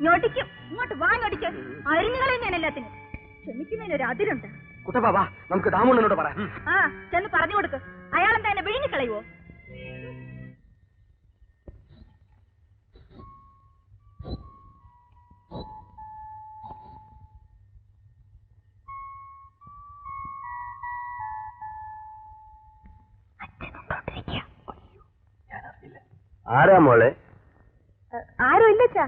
ഞൊടിക്കും. ഇങ്ങോട്ട് വാ, ഞൊടിക്കും. അരിഞ്ഞുകളെ ഞാൻ എല്ലാത്തിനും. ക്ഷമിക്കുന്നതിനൊരു അതിരുണ്ട്. കുട്ടപ്പാ, നമുക്ക് ദാമുണ്ണനോട് പറയാം. ആ, ചെന്ന് പറഞ്ഞു കൊടുക്ക്. അയാളെന്താ എന്നെ വിഴുങ്ങിക്കളയുവോ? ആരാ മോളെ? ആരും ഇല്ല ചാ.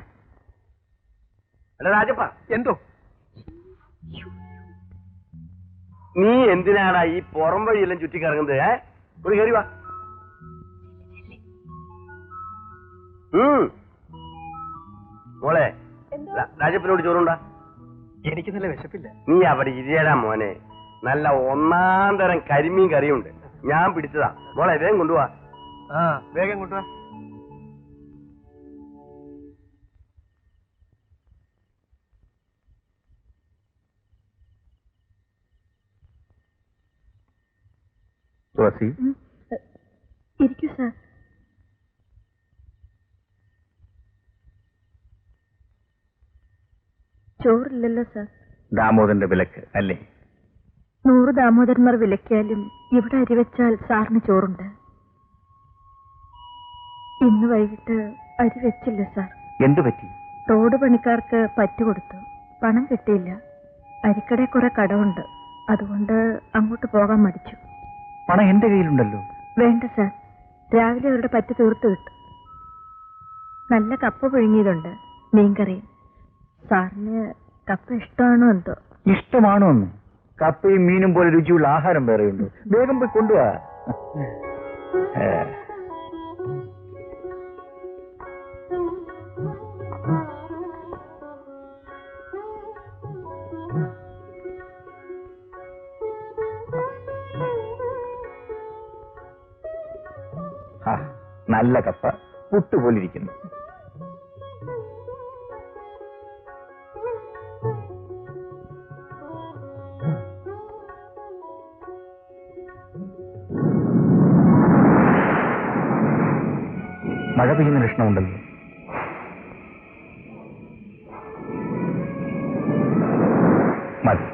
അല്ല രാജപ്പ, എന്തോ? നീ എന്തിനാടാ ഈ പുറം വഴിയെല്ലാം ചുറ്റിക്കറങ്ങുന്നത്? ഒരു കയറി വാ. മോളെ, രാജപ്പനോട് ചോറുണ്ടാ? എനിക്ക് നല്ല വിശപ്പില്ല. നീ അവിടെ ഇരിയടാ മോനെ. നല്ല ഒന്നാം തരം കരിമീൻ കറിയുണ്ട്, ഞാൻ പിടിച്ചതാ. മോളെ വേഗം കൊണ്ടുപോവാ. ആ, വേഗം കൊണ്ടുവാ. തുളസി, ഇരിക്കൂ സാർ. ചോറില്ലല്ലോ സാർ. ദാമോദരന്റെ വിലക്ക് അല്ലേ? 100 ദാമോദരന്മാർ വിലക്കിയാലും ഇവിടെ അരി വെച്ചാൽ സാറിന് ചോറുണ്ട്. ഇന്ന് വൈകിട്ട് അരി വെച്ചില്ല സാർ. എന്തു പറ്റി? റോഡ് പണിക്കാർക്ക് പറ്റുകൊടുത്തു, പണം കിട്ടിയില്ല. അരിക്കട കുറെ കടമുണ്ട്, അതുകൊണ്ട് അങ്ങോട്ട് പോകാൻ മടിച്ചു. പണം എന്റെ കയ്യിലുണ്ടല്ലോ. വേണ്ട സാർ, രാവിലെ അവരുടെ പറ്റ് തീർത്ത് കിട്ടും. നല്ല കപ്പ പുഴുങ്ങിയതുണ്ട്, മീൻകറിയും. സാറിന് കപ്പ ഇഷ്ടമാണോ എന്തോ? ഇഷ്ടമാണോ എന്ന്? കപ്പയും മീനും പോലെ രുചിയുള്ള ആഹാരം വേറെയുണ്ട്. വേഗം പോയി കൊണ്ടുപോവാ. നല്ല കപ്പ പുട്ടുപോലിരിക്കുന്നു. മഴ പെയ്യുന്ന ലക്ഷണമുണ്ടല്ലോ. മതി.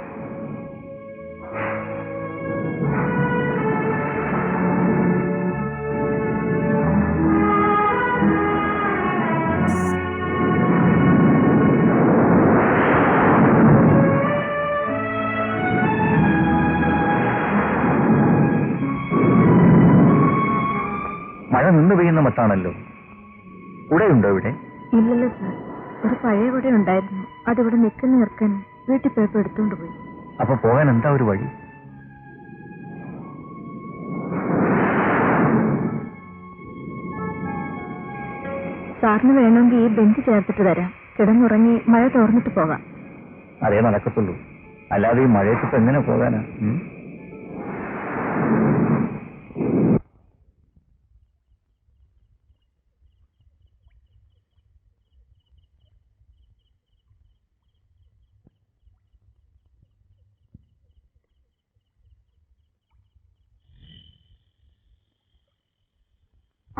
മഴ നിന്ന് പെയ്യുന്ന മട്ടാണല്ലോ. കുടയുണ്ടോ ഇവിടെ? ഇല്ലല്ലോ സാർ, ഒരു പഴയ കുട ഉണ്ടായിരുന്നു. അതിവിടെ നിൽക്കുന്ന ഇറക്കാൻ വീട്ടിൽ പോയപ്പോ എടുത്തുകൊണ്ട് പോയി. അപ്പൊ പോകാൻ എന്താ ഒരു വഴി? സാറിന് വേണമെങ്കിൽ ഈ ബെഞ്ച് ചേർത്തിട്ട് തരാം. കിടന്നുറങ്ങി മഴ തോർന്നിട്ട് പോകാം. അതേ നടക്കത്തുള്ളൂ. അല്ലാതെ ഈ മഴയത്തിട്ട് എങ്ങനെ പോകാനാ?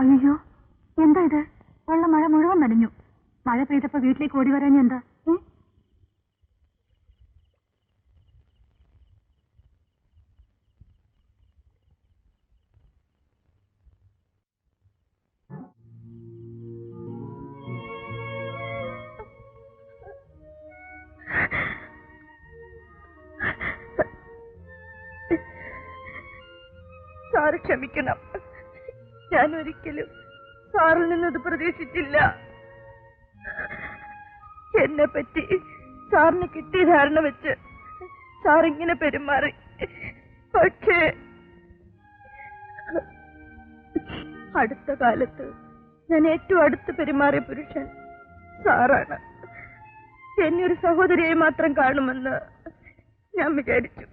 അയ്യോ, എന്താ ഇത്? ഉള്ള മഴ മുഴുവൻ നനഞ്ഞു. മഴ പെയ്തപ്പോ വീട്ടിലേക്ക് ഓടി വരാൻ എന്താ? സാറ് ക്ഷമിക്കണം. ഞാൻ ഒരിക്കലും സാറിൽ നിന്നത് പ്രതീക്ഷിച്ചില്ല. എന്നെ പറ്റി സാറിന് കിട്ടിയ ധാരണ വെച്ച് സാറിങ്ങനെ പെരുമാറി. പക്ഷേ അടുത്ത കാലത്ത് ഞാൻ ഏറ്റവും അടുത്ത് പെരുമാറിയ പുരുഷൻ സാറാണ്. എന്നെ ഒരു സഹോദരിയെ മാത്രം കാണുമെന്ന് ഞാൻ വിചാരിച്ചു.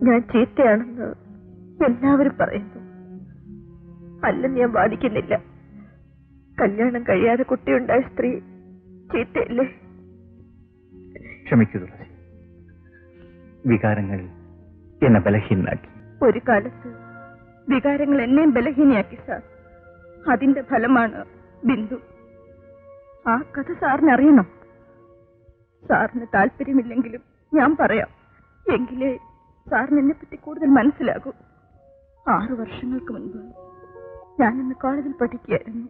ഞാൻ ചീത്തയാണെന്ന് എല്ലാവരും പറയുന്നു. അല്ലെന്ന് ഞാൻ വാദിക്കുന്നില്ല. കല്യാണം കഴിയാതെ കുട്ടിയുണ്ടായ സ്ത്രീ ചീത്തയല്ലേ? ക്ഷമിക്കൂ തുളസി. വികാരങ്ങൾ എന്നെ ബലഹീനാക്കി. ഒരു കാലത്ത് വികാരങ്ങൾ എന്നെയും ബലഹീനയാക്കി സാർ. അതിന്റെ ഫലമാണ് ബിന്ദു. ആ കഥ സാറിന് അറിയണം. സാറിന് താല്പര്യമില്ലെങ്കിലും ഞാൻ പറയാം. എങ്കിലേ സാറിന് എന്നെ പറ്റി കൂടുതൽ മനസ്സിലാകൂ. 6 വർഷങ്ങൾക്ക് മുൻപ് ഞാനിന്ന് കോളേജിൽ പഠിക്കുകയായിരുന്നു.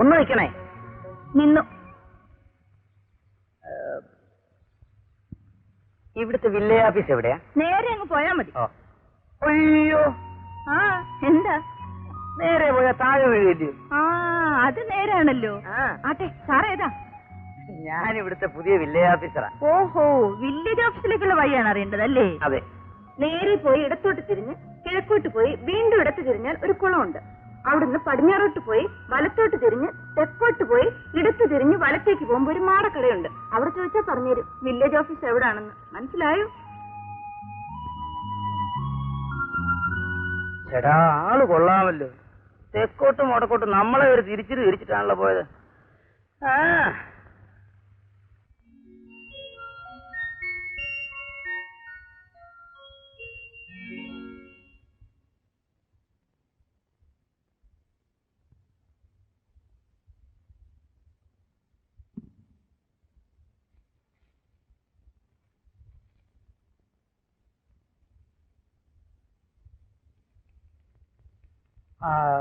ഒന്ന് നിൽക്കണേ. നിന്നു. ഇവിടുത്തെ വില്ലേജ് ഓഫീസ് എവിടെയാ? നേരെ അങ്ങ് പോയാ മതി. അയ്യോ, ആ എന്താ? നേരെ പോയാ താഴെ വീഴില്ലയോ? ആ അത് നേരാണല്ലോ. ആട്ടെ, സാറേതാ? ഞാൻ ഇവിടുത്തെ പുതിയ വില്ലേജ് ഓഫീസറാ. ഓഹോ, വില്ലേജ് ഓഫീസിലേക്കുള്ള വഴിയാണ് അറിയേണ്ടത് അല്ലേ? അതെ. നേരെ പോയി ഇടത്തോട്ട് തിരിഞ്ഞ് കിഴക്കോട്ട് പോയി വീണ്ടും ഇടത്ത് തിരിഞ്ഞാൽ ഒരു കുളമുണ്ട്. അവിടുന്ന് പടിഞ്ഞാറോട്ട് പോയി വലത്തോട്ട് തിരിഞ്ഞ് തെക്കോട്ട് പോയി ഇടത്ത് തിരിഞ്ഞ് വലത്തേക്ക് പോകുമ്പോ ഒരു മാടക്കടയുണ്ട്. അവിടെ ചോദിച്ചാൽ പറഞ്ഞുതരും വില്ലേജ് ഓഫീസ് എവിടാണെന്ന്. മനസ്സിലായോ? ചേട്ടാ, ആള് കൊള്ളാമല്ലോ. തെക്കോട്ടും വടക്കോട്ടും നമ്മളെ ഒരു തിരിച്ചിട്ടാണല്ലോ പോയത്. ആ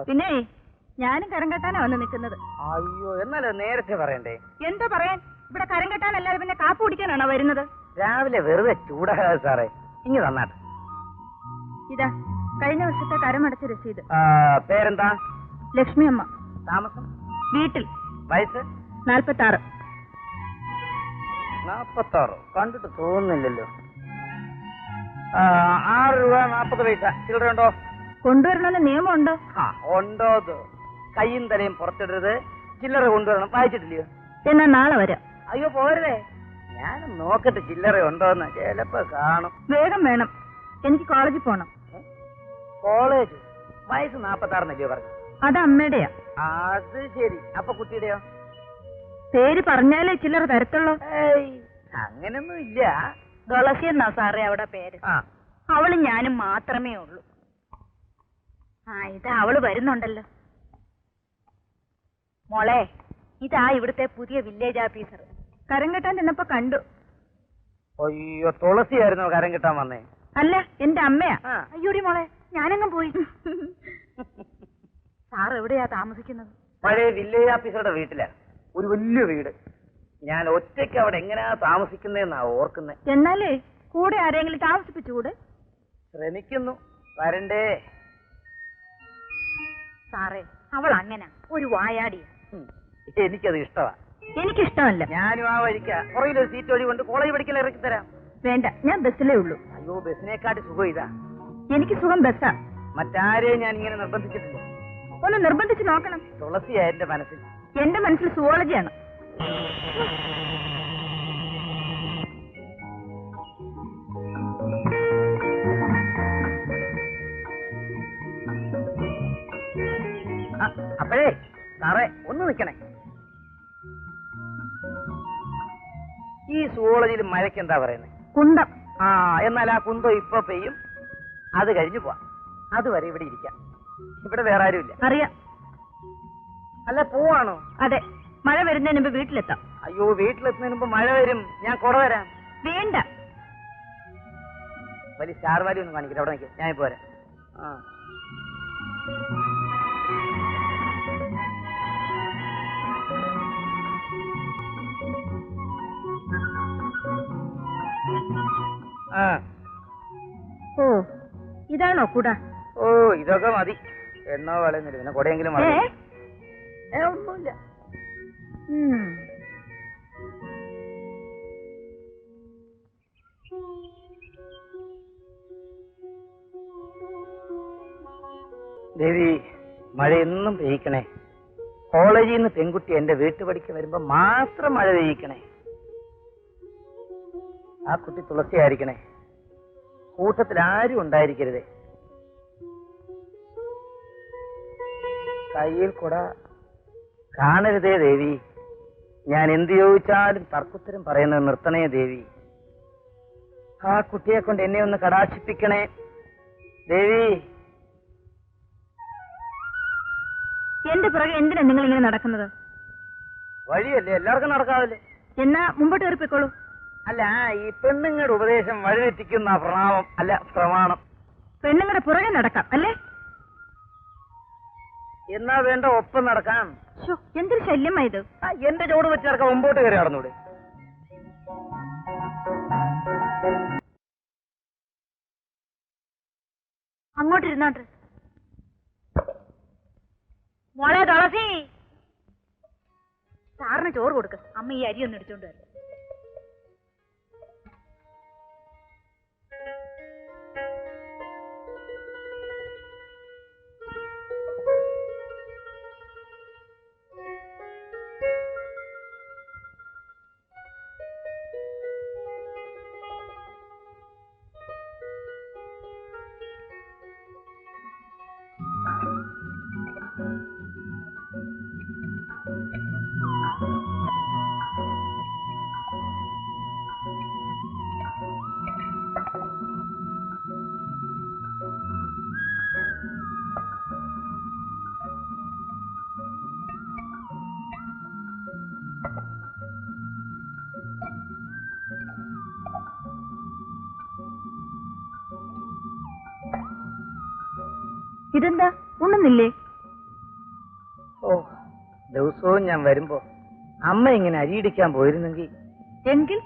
പിന്നെ ഞാനും കരം കെട്ടാനാ വന്ന് നിൽക്കുന്നത്. അയ്യോ, എന്നാലോ നേരത്തെ പറയണ്ടേ? എന്താ പറയാൻ? ഇവിടെ കരം കെട്ടാനല്ലാതെ പിന്നെ കാപ്പ് കുടിക്കാനാണോ വരുന്നത്? രാവിലെ വെറുതെ ചൂടാകാതെ സാറേ, ഇങ്ങ് തന്നാട്ടെ. ഇതാ കഴിഞ്ഞ വർഷത്തെ കരമടച്ച രസീത്. പേരെന്താ? ലക്ഷ്മി അമ്മ. താമസം? വീട്ടിൽ. വയസ്സ്? 46. 46 കണ്ടിട്ട് തോന്നുന്നില്ലല്ലോ. 6 രൂപ 40 പൈസ ചില്ലറ ഉണ്ടോ? കൊണ്ടുവരണമെന്ന് നിയമമുണ്ടോ? ഉണ്ടോ? കയ്യും തലയും പുറത്തിടരുത്, ചില്ലറ കൊണ്ടുവരണം. വായിച്ചിട്ടില്ലയോ? എന്നാ നാളെ വരാം. അയ്യോ പോരുതേ, ഞാൻ നോക്കട്ടെ ചില്ലറ ഉണ്ടോന്ന്. ചിലപ്പോ കാണും. വേഗം വേണം, എനിക്ക് കോളേജിൽ പോണം. കോളേജ്? വയസ്സ് 46 പറഞ്ഞു. അത് അമ്മയുടെയാ. അത് ശരി. അപ്പൊ കുട്ടിയുടെയോ? പേര് പറഞ്ഞാലേ ചില്ലറ തരത്തുള്ളൂ. അങ്ങനൊന്നും ഇല്ല. തുളസി എന്നാ സാറേ അവിടെ പേര്. അവളും ഞാനും മാത്രമേ ഉള്ളൂ. ഇതാ അവള് വരുന്നുണ്ടല്ലോ. മോളെ, ഇതാ ഇവിടുത്തെ പുതിയ വില്ലേജ് ഓഫീസർ. കരം കെട്ടാൻ ചെന്നപ്പോ കണ്ടു. അയ്യോ, തുളസിയായിരുന്നു കരം കിട്ടാൻ വന്നേ? അല്ല, എന്റെ അമ്മയാ. അയ്യോടി മോളെ, ഞാനങ്ങ് പോയി. സാർ എവിടെയാ താമസിക്കുന്നത്? പഴയ വില്ലേജ് ഓഫീസറുടെ വീട്ടിലാ. ഒരു വലിയ വീട്. ഞാൻ ഒറ്റയ്ക്ക് അവിടെ എങ്ങനെയാ താമസിക്കുന്നതെന്നാ ഓർക്കുന്നത്. എന്നാലേ കൂടെ ആരെങ്കിലും താമസിപ്പിച്ചുകൂടെ? ശ്രമിക്കുന്നു. വരണ്ടേ? സാറേ, അവൾ അങ്ങനെ ഒരു വായാടിയ. എനിക്കത് ഇഷ്ടമാ. എനിക്കിഷ്ടമല്ല. ഞാനും ആ വഴിക്ക പുറകിലൊരു സീറ്റ് വഴി കൊണ്ട് കോളേജ് പഠിക്കൽ ഇറക്കി തരാം. വേണ്ട, ഞാൻ ബസ്സിലേ ഉള്ളൂ. അയ്യോ, ബസ്സിനെക്കാട്ടി സുഖം ഇതാ. എനിക്ക് സുഖം ബസ്സാ. മറ്റാരെയും ഞാൻ ഇങ്ങനെ നിർബന്ധിച്ചിട്ടില്ല. ഒന്ന് നിർബന്ധിച്ച് നോക്കണം. തുളസിയാ എന്റെ മനസ്സിൽ. എന്റെ മനസ്സിൽ സുവോളജിയാണ്. അപ്പോഴേ സാറേ, ഒന്ന് നിൽക്കണേ. ഈ സുവോളജിയിൽ മഴയ്ക്ക് എന്താ പറയുന്നത്? കുന്തം. എന്നാൽ ആ കുന്തം ഇപ്പൊ പെയ്യും. അത് കഴിഞ്ഞു പോവാം. അതുവരെ ഇവിടെ ഇരിക്കാം. ഇവിടെ വേറെ ആരുമില്ല. അറിയാം. അല്ല, പോവാണോ? അതെ, മഴ വരുന്നതിന് മുമ്പ് വീട്ടിലെത്താം. അയ്യോ, വീട്ടിലെത്തുന്നതിന് മുമ്പ് മഴ വരും. ഞാൻ കുട വരാം. വേണ്ട. വലിയ സ്റ്റാർ വാലി ഒന്നും കാണിക്കില്ല. അവിടെ നിൽക്കും, ഞാൻ ഇപ്പൊ വരാം. ഓ, ഇതാണോ കുട? ഓ, ഇതൊക്കെ മതി. എണ്ണ വളയുന്നില്ല, പിന്നെ കുടയെങ്കിലും മതി. ഒന്നുമില്ല. ദേവി, മഴ എന്നും പെയ്യിക്കണേ. കോളേജിൽ നിന്ന് പെൺകുട്ടി എന്റെ വീട്ടുപടിക്ക് വരുമ്പോ മാത്രം മഴ പെയ്യിക്കണേ. ആ കുട്ടി തുളസിയായിരിക്കണേ. കൂട്ടത്തിൽ ആരും ഉണ്ടായിരിക്കരുതേ. കയ്യിൽ കൂട കാണരുതേ ദേവി. ഞാൻ എന്ത് ചോദിച്ചാലും തർക്കുത്തരം പറയുന്നത് നിർത്തണേ ദേവി. ആ കുട്ടിയെ കൊണ്ട് എന്നെ ഒന്ന് കടാക്ഷിപ്പിക്കണേ ദേവി. എന്റെ പുറകെ എന്തിനാ നിങ്ങൾ ഇങ്ങനെ നടക്കുന്നത്? വഴിയല്ലേ, എല്ലാവർക്കും നടക്കാവല്ലേ. എന്നാ മുമ്പോട്ട് കയറിപ്പോയിക്കോളൂ. അല്ല, ഈ പെണ്ണുങ്ങളുടെ ഉപദേശം വഴിതെറ്റിക്കുന്ന പ്രണാമം അല്ല, പ്രമാണം. പെണ്ണുങ്ങളുടെ പുറകെ നടക്കാം അല്ലേ? എന്നാ വേണ്ട, ഒപ്പം നടക്കാം. എന്തൊരു ശല്യമായത്. എന്റെ ചോട് വെച്ച് നടക്കാം. മുമ്പോട്ട് കയറി നടന്നൂടെ? അങ്ങോട്ടിരുന്നോട്ട്. മോളെ തുളസി, സാറിന് ചോറ് കൊടുക്ക. അമ്മ ഈ അരി ഒന്ന് എടുത്തോണ്ട് വരും. ഇതെന്താ, ഉണ്ണുന്നില്ലേ? ഓ, ദിവസവും ഞാൻ വരുമ്പോ അമ്മ ഇങ്ങനെ അരിയിടിക്കാൻ പോയിരുന്നെങ്കിൽ എങ്കിൽ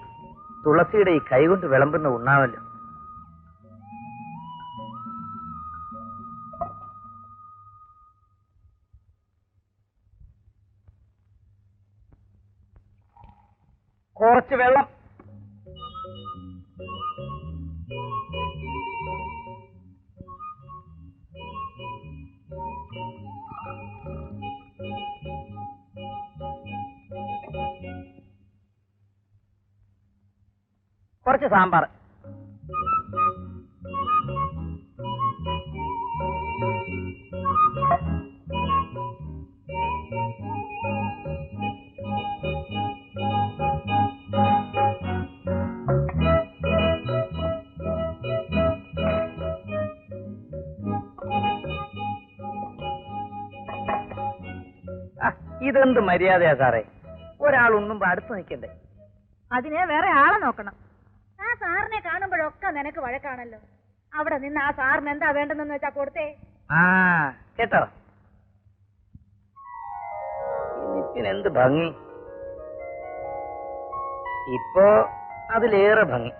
തുളസിയുടെ ഈ കൈകൊണ്ട് വിളമ്പുന്ന ഉണ്ണാമല്ലോ. കുറച്ച് വെള്ളം. കുറച്ച് സാമ്പാർ. ഇതെന്ത് മര്യാദയാ സാറേ? ഒരാൾ ഉണ്ണുമ്പോ അടുത്ത് നിൽക്കണ്ടേ? അതിന് വേറെ ആളെ നോക്കണം. ആ സാറിനെ കാണുമ്പോഴൊക്കെ നിനക്ക് വഴക്കാണല്ലോ. അവിടെ നിന്ന് ആ സാറിന് എന്താ വേണ്ടെന്ന് വെച്ചാ കൊടുത്തേ. ആ കേട്ടോ, നിപ്പിനെന്ത് ഭംഗി! ഇപ്പോ അതിലേറെ ഭംഗി.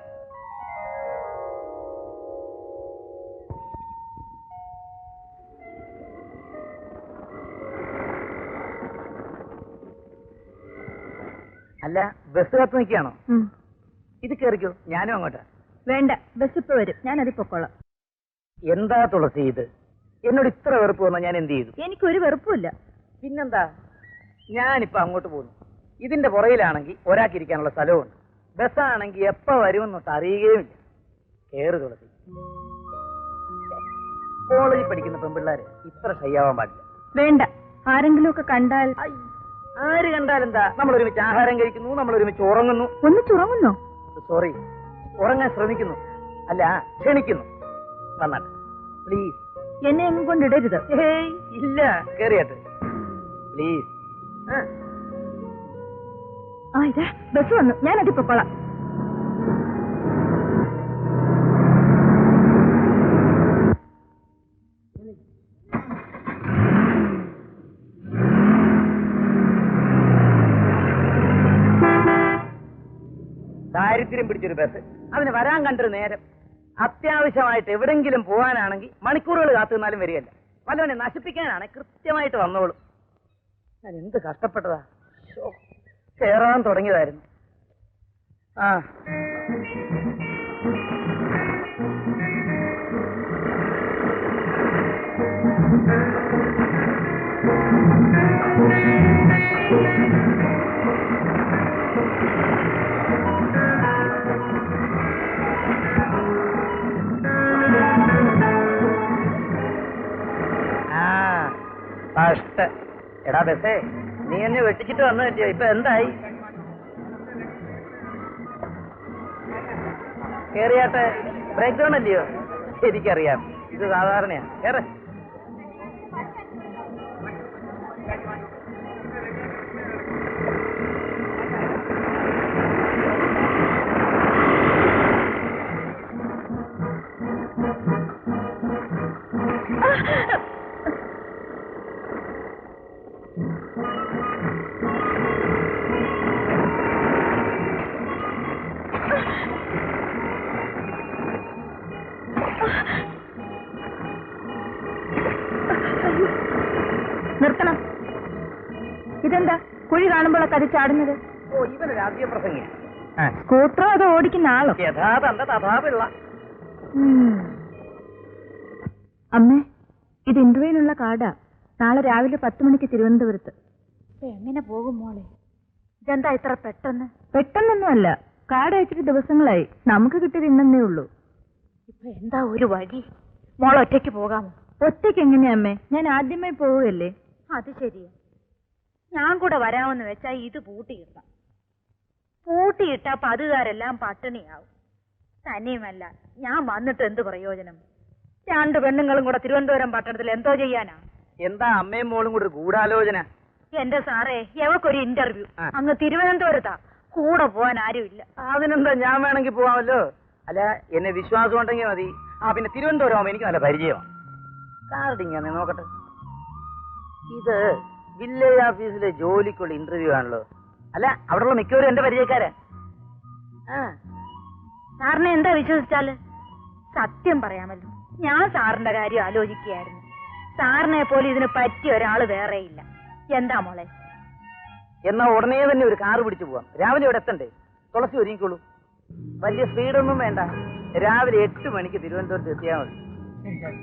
അല്ല, ബസ് കത്ത് നിൽക്കുകയാണോ? ഇത് കേറിക്കോ, ഞാനും അങ്ങോട്ടാ. വേണ്ട, ബസ് ഇപ്പൊ വരും, ഞാൻ അതിൽ പൊക്കോളാം. എന്താ തുളസി ഇത്? എന്നോട് ഇത്ര വെറുപ്പ് വന്നാൽ ഞാൻ എന്ത് ചെയ്തു? എനിക്കൊരു വെറുപ്പില്ല. പിന്നെന്താ, ഞാനിപ്പോ അങ്ങോട്ട് പോകുന്നു. ഇതിന്റെ പുറയിലാണെങ്കിൽ ഒരാൾക്കിരിക്കാനുള്ള സ്ഥലവുമുണ്ട്. ബസ്സാണെങ്കിൽ എപ്പോ വരുമെന്നൊട്ട് അറിയുകയുമില്ല. കേറ് തുളസി. കോളേജിൽ പഠിക്കുന്ന പെൺപിള്ളേര് ഇത്ര ശയ്യാവാൻ പാടില്ല. വേണ്ട, ആരെങ്കിലും ഒക്കെ കണ്ടാൽ. ആര് കണ്ടാലെന്താ? നമ്മൾ ഒരുമിച്ച് ആഹാരം കഴിക്കുന്നു, നമ്മൾ ഒരുമിച്ച് ഉറങ്ങുന്നു. ഒന്നിച്ചുറങ്ങുന്നോ? സോറി, ഉറങ്ങാൻ ശ്രമിക്കുന്നു, അല്ല ക്ഷണിക്കുന്നു. വന്നാട്ടെ പ്ലീസ്. എന്നെ എങ്ങും കൊണ്ടിടരുത്. ഇല്ല, കേറിയാട്ടെ പ്ലീസ്. ആ ഇതാ ബസ് വന്നു, ഞാൻ അതിൽ പൊക്കോളാം. ദാരിദ്ര്യം പിടിച്ചൊരു ബസ്, അതിന് വരാൻ കണ്ടൊരു നേരം. അത്യാവശ്യമായിട്ട് എവിടെങ്കിലും പോകാനാണെങ്കിൽ മണിക്കൂറുകൾ കാത്തു നിന്നാലും വരികയല്ല. വല്ലവനെ നശിപ്പിക്കാനാണ് കൃത്യമായിട്ട് വന്നോളും. ഞാൻ എന്ത് കഷ്ടപ്പെട്ടതാ. കേറാൻ തുടങ്ങിയതായിരുന്നു. ആ എടാ ബസ്സേ, നീ എന്നെ വെട്ടിച്ചിട്ട് വന്നു പറ്റിയോ? ഇപ്പൊ എന്തായി? കേറിയാട്ടെ, ബ്രേക്ക് ഡൗൺ അല്ലയോ? എനിക്കറിയാം, ഇത് സാധാരണയാ. കേറെ. നിർത്തണം. ഇതെന്താ കുഴി കാണുമ്പോഴൊക്കെ അത് ചാടുന്നത്? ഓ, ഇവന് രാഷ്ട്രീയ പ്രസംഗി. സ്കൂട്ടറോ അതോ ഓടിക്കുന്ന ആളോ? യഥാതന്ത തഥാപിള്ള. അമ്മേ, ഇത് ഇന്റർവ്യൂവിനുള്ള കാർഡാ. നാളെ രാവിലെ 10 മണിക്ക് തിരുവനന്തപുരത്ത്. എങ്ങനെ പോകും മോളെ? ഇതെന്താ ഇത്ര പെട്ടെന്ന്? പെട്ടെന്നൊന്നുമല്ല, കാർഡ് അയച്ചിട്ട് ദിവസങ്ങളായി. നമുക്ക് കിട്ടിയത് ഇന്നേ ഉള്ളൂ. ഇപ്പൊ എന്താ ഒരു വഴി? മോൾ ഒറ്റയ്ക്ക് പോകാമോ? ഒറ്റയ്ക്ക് എങ്ങനെയാ അമ്മേ? ഞാൻ ആദ്യമായി പോവുകയല്ലേ. അത് ശരിയാ. ഞാൻ കൂടെ വരാമെന്ന് വെച്ചാ ഇത് പൂട്ടിയിട്ടാ. പൂട്ടിയിട്ടാ പതുകാരെല്ലാം പട്ടിണിയാവും. തന്നെയുമല്ല, ഞാൻ വന്നിട്ട് എന്ത് പ്രയോജനം? 2 പെണ്ണുങ്ങളും കൂടെ തിരുവനന്തപുരം പട്ടണത്തിൽ എന്തോ ചെയ്യാനാ? എന്താ അമ്മയും മോളും കൂടെ ഗൂഢാലോചന? എന്റെ സാറേ, എവക്കൊരു ഇന്റർവ്യൂ അങ്ങ് തിരുവനന്തപുരത്താ. കൂടെ പോവാൻ ആരുമില്ല. അതിനെന്താ, ഞാൻ വേണമെങ്കിൽ പോവാമല്ലോ. അല്ല, എന്നെ വിശ്വാസം ഉണ്ടെങ്കിൽ മതി. പിന്നെ തിരുവനന്തപുരം ആവുമ്പോ എനിക്ക് നല്ല പരിചയമാണ്. കാർഡിങ്ങനെ നോക്കട്ടെ. ഇത് വില്ലേജ് ഓഫീസിലെ ജോലിക്കുള്ള ഇന്റർവ്യൂ ആണല്ലോ. അല്ല, അവിടെയുള്ള മിക്കവരും എന്റെ പരിചയക്കാരാ. സാറിനെ എന്താ വിശ്വസിച്ചാല്? സത്യം പറയാമല്ലോ, ഞാൻ സാറിന്റെ കാര്യം ആലോചിക്കുകയായിരുന്നു. സാറിനെ പോലെ ഇതിന് പറ്റിയ ഒരാള് വേറെയില്ല. എന്താ മോളെ? എന്നാ ഉടനെ തന്നെ ഒരു കാറ് പിടിച്ചു പോവാം. രാവിലെ ഇവിടെ എത്തണ്ടേ? തുളസി ഒരുങ്ങിക്കോളൂ. വലിയ സ്പീഡൊന്നും വേണ്ട. രാവിലെ 8 മണിക്ക് തിരുവനന്തപുരത്ത് എത്തിയാൽ മതി.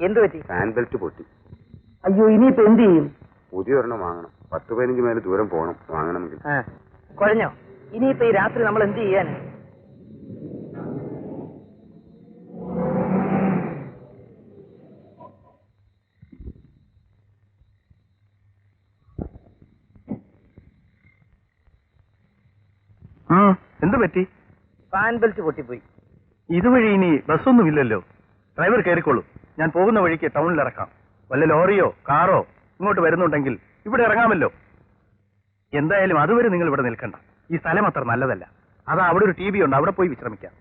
എന്ത് പറ്റി? ഫാൻ ബെൽറ്റ് പൊട്ടി. അയ്യോ, ഇനിയിപ്പോ എന്ത് ചെയ്യും? പുതിയ ഒരെണ്ണം വാങ്ങണം. 10-15 മൈൽ ദൂരം പോകണം വാങ്ങണമെങ്കിൽ. കുഴഞ്ഞോ? ഇനിയിപ്പോ ഈ രാത്രി നമ്മൾ എന്ത് ചെയ്യാൻ? എന്ത് പറ്റി? ഫാൻ ബെൽറ്റ് പൊട്ടിപ്പോയി. ഇതുവഴി ഇനി ബസ്സൊന്നുമില്ലല്ലോ. ഡ്രൈവർ കയറിക്കോളൂ. ഞാൻ പോകുന്ന വഴിക്ക് ടൗണിൽ ഇറക്കാം. വല്ല ലോറിയോ കാറോ ഇങ്ങോട്ട് വരുന്നുണ്ടെങ്കിൽ ഇവിടെ ഇറങ്ങാമല്ലോ. എന്തായാലും അതുവരെ നിങ്ങൾ ഇവിടെ നിൽക്കണ്ട. ഈ സ്ഥലം അത്ര നല്ലതല്ല. അതാ അവിടെ ഒരു TV ഉണ്ട്, അവിടെ പോയി വിശ്രമിക്കാം.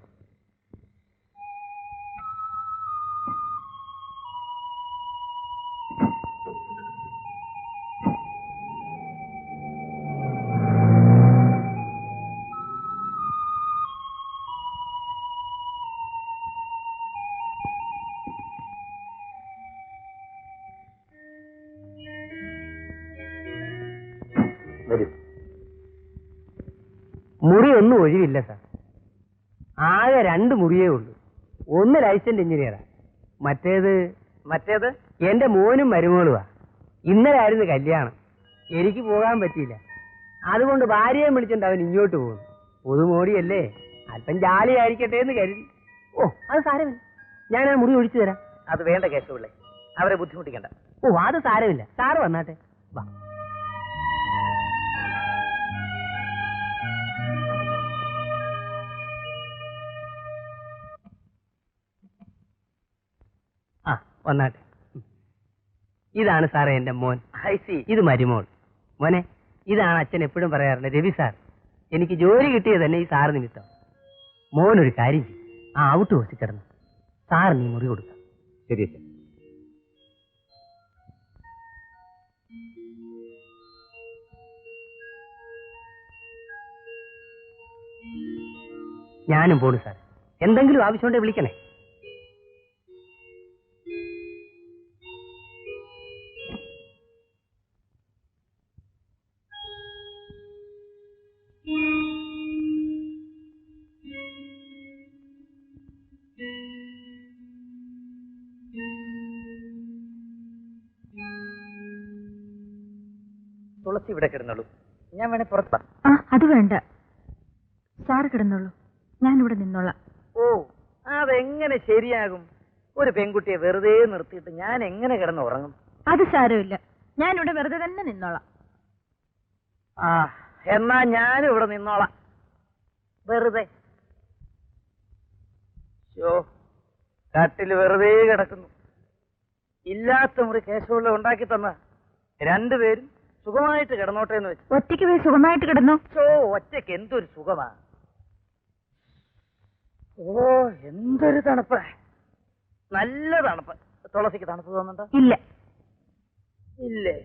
മുറി ഒന്നും ഒഴിവില്ല സാർ. ആകെ 2 മുറിയേ ഉള്ളൂ. ഒന്ന് ലൈസൻസ് എഞ്ചിനീയറാ, മറ്റേത് എന്റെ മോനും മരുമോളുവാ. ഇന്നലെ ആയിരുന്നു കല്യാണം. എനിക്ക് പോകാൻ പറ്റിയില്ല. അതുകൊണ്ട് ഭാര്യയെ വിളിച്ചിട്ട് അവൻ ഇങ്ങോട്ട് പോകുന്നു. പുതുമോടിയല്ലേ, അല്പം ജാലി ആയിരിക്കട്ടെ എന്ന് കരുതി. ഓ, അത് സാരമില്ല, ഞാൻ ആ മുറി ഒഴിച്ചു തരാം. അത് വേണ്ട കേശവപിള്ളേ, അവരെ ബുദ്ധിമുട്ടിക്കണ്ട. ഓ, അത് സാരമില്ല, സാറ് വന്നാട്ടെ. വാ. വന്നാട്ടെ. ഇതാണ് സാറേ എന്റെ മോൻ. ഇത് മരുമോൾ. മോനെ, ഇതാണ് അച്ഛൻ എപ്പോഴും പറയാറുണ്ട് രവി സാർ. എനിക്ക് ജോലി കിട്ടിയത് തന്നെ ഈ സാറ് നിമിത്തം. മോനൊരു കാര്യം ചെയ്യും, ആ ഔട്ട് ഹൗസിൽ കിടന്നു സാർ നീ മുറി കൊടുക്കാം. ശരി അച്ഛൻ. ഞാനും പോണു സാർ. എന്തെങ്കിലും ആവശ്യമുണ്ടെ വിളിക്കണേ. തുളസി ഇവിടെ കിടന്നുള്ളൂ, ഞാൻ വേണേ പുറത്താ. അത് വേണ്ട, സാറ് കിടന്നുള്ളൂ, ഞാനിവിടെ നിന്നോളാം. ഓ, അതെങ്ങനെ ശരിയാകും? ഒരു പെൺകുട്ടിയെ വെറുതെ നിർത്തിയിട്ട് ഞാൻ എങ്ങനെ കിടന്ന് ഉറങ്ങും? അത് സാരമില്ല, ഞാനിവിടെ വെറുതെ തന്നെ നിന്നോളാം. ആ, എന്നാ ഞാനും ഇവിടെ നിന്നോളാം വെറുതെ. കട്ടിൽ വെറുതെ കിടക്കുന്നു. ഇല്ലാത്ത മുറി കേശവപിള്ള ഉണ്ടാക്കി തന്ന 2 പേരും സുഖമായിട്ട് കിടന്നോട്ടെ എന്ന് വെച്ചു. ഒറ്റയ്ക്ക് പോയി സുഖമായിട്ട് കിടന്നു. ഒറ്റയ്ക്ക് എന്തൊരു സുഖമാ. ഓ, എന്തൊരു തണുപ്പ്, നല്ല തണുപ്പ്. തുളസിക്ക് തണുപ്പ് തോന്നുന്നുണ്ടോ? ഇല്ല. ഇല്ലേ?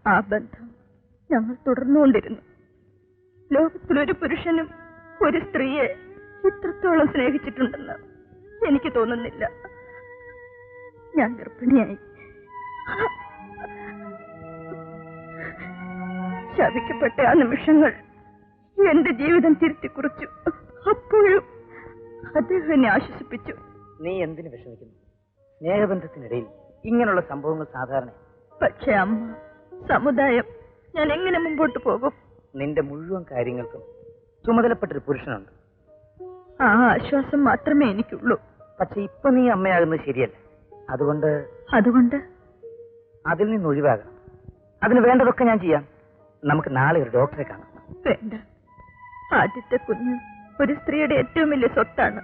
ആ ബന്ധം ഞങ്ങൾ തുടർന്നുകൊണ്ടിരുന്നു. ലോകത്തിലൊരു പുരുഷനും ഒരു സ്ത്രീയെ ഇത്രത്തോളം സ്നേഹിച്ചിട്ടുണ്ടെന്ന് എനിക്ക് തോന്നുന്നില്ല. ഞാൻ ഗർഭിണിയായി. ശപിക്കപ്പെട്ട ആ നിമിഷങ്ങൾ എന്റെ ജീവിതം തിരുത്തിക്കുറിച്ചു. അപ്പോഴും അദ്ദേഹം എന്നെ ആശ്വസിപ്പിച്ചു. നീ എന്തിനു വിഷമിക്കുന്നു? സ്നേഹബന്ധത്തിനിടയിൽ ഇങ്ങനെയുള്ള സംഭവങ്ങൾ സാധാരണ. പക്ഷെ അമ്മ, സമുദായം, ഞാൻ എങ്ങനെ മുമ്പോട്ട് പോകും? നിന്റെ മുഴുവൻ കാര്യങ്ങൾക്കും ചുമതലപ്പെട്ടൊരു പുരുഷനുണ്ട്. ആ ആശ്വാസം മാത്രമേ എനിക്കുള്ളൂ. പക്ഷെ ഇപ്പൊ നീ അമ്മയാകുന്നത് ശരിയല്ല. അതുകൊണ്ട് അതിൽ നിന്ന് ഒഴിവാകാം. അതിന് വേണ്ടതൊക്കെ ഞാൻ ചെയ്യാം. നമുക്ക് നാളെ ഒരു ഡോക്ടറെ കാണാം. വേണ്ട, ആദ്യത്തെ കുഞ്ഞ് ഒരു സ്ത്രീയുടെ ഏറ്റവും വലിയ സ്വത്താണ്.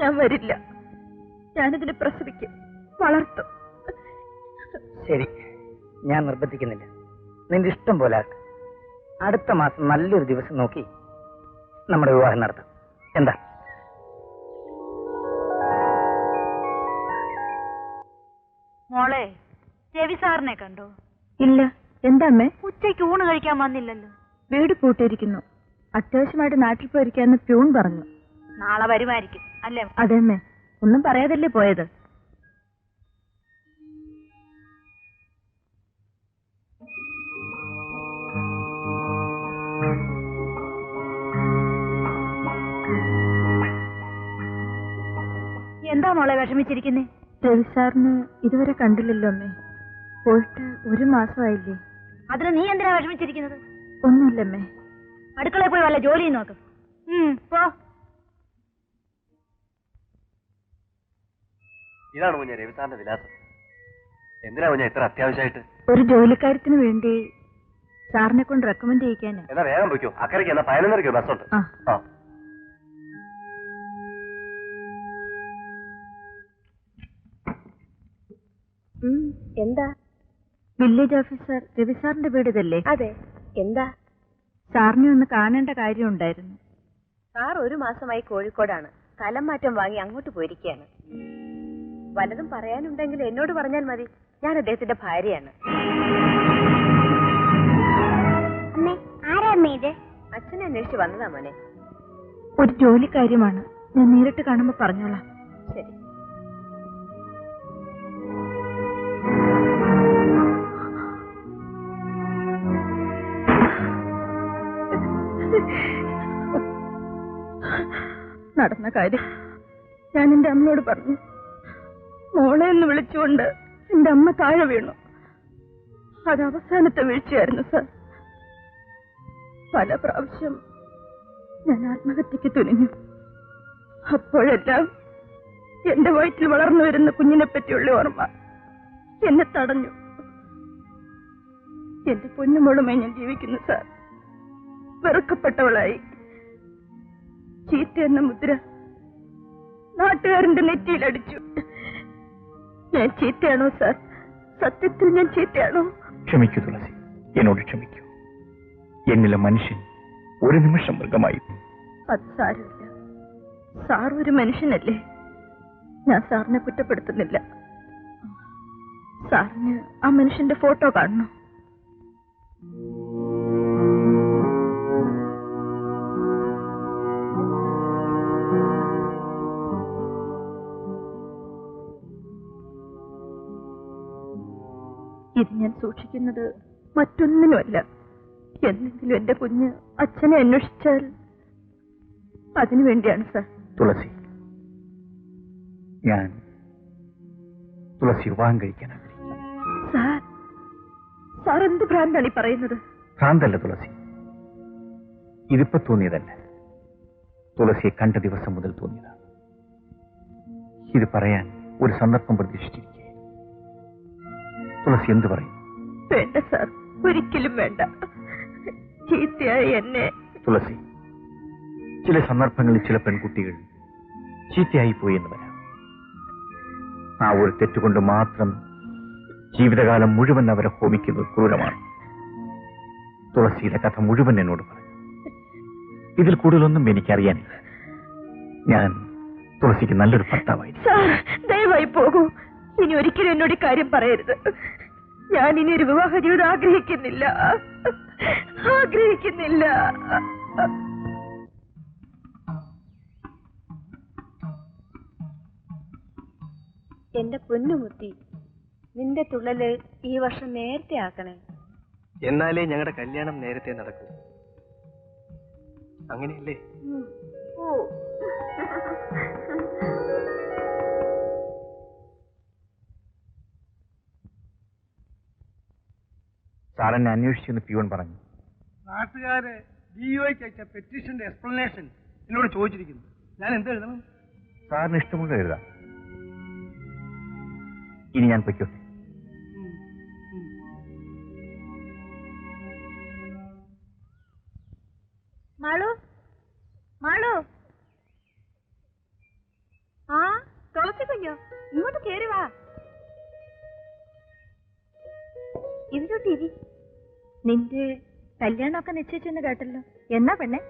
ഞാൻ വരില്ല. ഞാനിതിനെ പ്രസവിക്കും, വളർത്തും. ശരി, ഞാൻ നിർബന്ധിക്കുന്നില്ല. നിന്റെ ഇഷ്ടം പോലെ. അടുത്ത മാസം നല്ലൊരു ദിവസം നോക്കി നമ്മുടെ വിവാഹം നടത്താം. എന്താ? മോളെ, രവി സാറിനെ കണ്ടോ? ഇല്ല. എന്താ അമ്മേ? ഉച്ചയ്ക്ക് ഊണ് കഴിക്കാൻ വന്നില്ലല്ലോ. വീട് പൂട്ടിയിരിക്കുന്നു. അത്യാവശ്യമായിട്ട് നാട്ടിൽ പോയിരിക്കാന്ന് പ്യൂൺ പറഞ്ഞു. നാളെ വരുമായിരിക്കും അല്ലേ? അതെ അമ്മേ, ഒന്നും പറയാതല്ലേ പോയത്. എന്താ മോളെ വിഷമിച്ചിരിക്കുന്നേ? രവി സാറിന് ഇതുവരെ കണ്ടില്ലല്ലോ അമ്മേ. പോയിട്ട് 1 മാസമായില്ലേ. അതിന് നീ എന്തിനാ വിഷമിച്ചിരിക്കുന്നത്? ഒന്നുമില്ലമ്മേ. അടുക്കളയിൽ പോയി വല്ല ജോലിയും നോക്ക്. പോ. ഇതാണ് കുഞ്ഞ രവിസാറിന്റെ വിലാസം. എന്തിനാ കുഞ്ഞ ഇത്ര അത്യാവശ്യമായിട്ട്? ഒരു ജോലിക്കാര്യത്തിന് വേണ്ടി സാറിനെ കൊണ്ട് റെക്കമെൻഡ് ചെയ്യിക്കാനാ. എന്നാ വേഗം പോയിക്കോ. അക്കരയ്ക്ക് എന്നാ 11:30 ബസ്സുണ്ട്. ആ. എന്താ? വില്ലേജ് ഓഫീസർ രവി സാറിന്റെ വീട് ഇതല്ലേ? അതെ. എന്താ? സാറിനെ ഒന്ന് കാണേണ്ട കാര്യം ഉണ്ടായിരുന്നു. സാർ 1 മാസമായി കോഴിക്കോടാണ്. സ്ഥലം മാറ്റം വാങ്ങി അങ്ങോട്ട് പോയിരിക്കുകയാണ്. വല്ലതും പറയാനുണ്ടെങ്കിൽ എന്നോട് പറഞ്ഞാൽ മതി. ഞാൻ അദ്ദേഹത്തിന്റെ ഭാര്യയാണ്. അച്ഛനെ അന്വേഷിച്ച് വന്നതാ മോനെ. ഒരു ജോലിക്കാര്യമാണ്. ഞാൻ നേരിട്ട് കാണുമ്പോ പറഞ്ഞോളാം. ശരി. നടന്ന കാര്യം ഞാൻ എന്റെ അമ്മയോട് പറഞ്ഞു. മോളെ എന്ന് വിളിച്ചുകൊണ്ട് എന്റെ അമ്മ താഴെ വീണു. അത് അവസാനത്തെ വീഴ്ചയായിരുന്നു സാർ. പല പ്രാവശ്യം ഞാൻ ആത്മഹത്യക്ക് തുനിഞ്ഞു. അപ്പോഴെല്ലാം എന്റെ വയറ്റിൽ വളർന്നു വരുന്ന കുഞ്ഞിനെ പറ്റിയുള്ള ഓർമ്മ എന്നെ തടഞ്ഞു. എന്റെ പൊന്നുമോളുമായി ഞാൻ ജീവിക്കുന്നു സാർ. വെറുക്കപ്പെട്ടവളായി. ചീത്ത എന്ന മുദ്ര നാട്ടുകാരന്റെ നെറ്റിയിലടിച്ചു. ഞാൻ ചീത്തയാണോ സാർ? സത്യത്തിൽ ഞാൻ ചീത്തയാണോ? ക്ഷമിക്കൂ തുളസി, എന്നോട് ക്ഷമിക്കൂ. എന്നിലെ മനുഷ്യൻ ഒരു നിമിഷം മൃഗമായി. അത് സാരമില്ല. സാർ ഒരു മനുഷ്യനല്ലേ. ഞാൻ സാറിനെ കുറ്റപ്പെടുത്തുന്നില്ല. സാറിന് ആ മനുഷ്യന്റെ ഫോട്ടോ കാണണോ? ഇത് ഞാൻ സൂക്ഷിക്കുന്നത് മറ്റൊന്നിനുമല്ല. എന്തെങ്കിലും എന്റെ കുഞ്ഞ് അച്ഛനെ അന്വേഷിച്ചാൽ അതിനു വേണ്ടിയാണ് സാർ. തുളസി, ഞാൻ തുളസി വിവാഹം കഴിക്കാൻ ആഗ്രഹിക്കുന്നു. സാർ, സാർ എന്ത് ഭ്രാന്താണ് ഈ പറയുന്നത്? ഭ്രാന്തല്ല തുളസി, ഇതിപ്പോ തോന്നിയതല്ല. തുളസിയെ കണ്ട ദിവസം മുതൽ തോന്നിയതാണ്. ഇത് പറയാൻ ഒരു സന്ദർഭം പ്രതീക്ഷിച്ചിരിക്കുക. തുളസി എന്ത് പറയും? വേണ്ട സാർ, ഒരിക്കലും വേണ്ട. ചീത്തയായ എന്നെ. തുളസി, ചില സന്ദർഭങ്ങളിൽ ചില പെൺകുട്ടികൾ ചീത്തയായി പോയി എന്ന് വരാം. ആ ഒരു തെറ്റുകൊണ്ട് മാത്രം ജീവിതകാലം മുഴുവൻ അവരെ ഹോമിക്കുന്നത് ക്രൂരമാണ്. തുളസിയുടെ കഥ മുഴുവൻ എന്നോട് പറയും. ഇതിൽ കൂടുതലൊന്നും എനിക്കറിയാനില്ല. ഞാൻ തുളസിക്ക് നല്ലൊരു ഭർത്താവായി. ദയവായി പോകൂ. ഇനി ഒരിക്കലും എന്നോട് കാര്യം പറയരുത്. ഞാൻ ഇനി ഒരു വിവാഹ ജീവിതം ആഗ്രഹിക്കുന്നില്ല. എന്റെ പൊന്നുമുത്തി, നിന്റെ തുള്ളല് ഈ വർഷം നേരത്തെ ആക്കണേ. എന്നാലേ ഞങ്ങളുടെ കല്യാണം നേരത്തെ നടക്കൂ. അങ്ങനെയല്ലേ? സാറെന്നെ അന്വേഷിച്ചെന്ന് പിയൂൺ പറഞ്ഞു. നാട്ടുകാര് ഡിഒയ്ക്ക് അയച്ച പെറ്റീഷന്റെ എക്സ്പ്ലനേഷൻ എന്നോട് ചോദിച്ചിരിക്കുന്നു. ഞാൻ എന്ത് എഴുതണം? സാറിന് ഇഷ്ടമുള്ള എഴുതാം. ഇനി ഞാൻ പൊയ്ക്കോട്ടെ. മാളു, മാളു. ആ തുളസി കുഞ്ഞോ, ഇങ്ങോട്ട് കേറി വാ. ഇതിലോട്ടിരി. നിന്റെ കല്യാണമൊക്കെ നിശ്ചയിച്ചെന്ന് കേട്ടല്ലോ. എന്നാ പെണ്ണെ?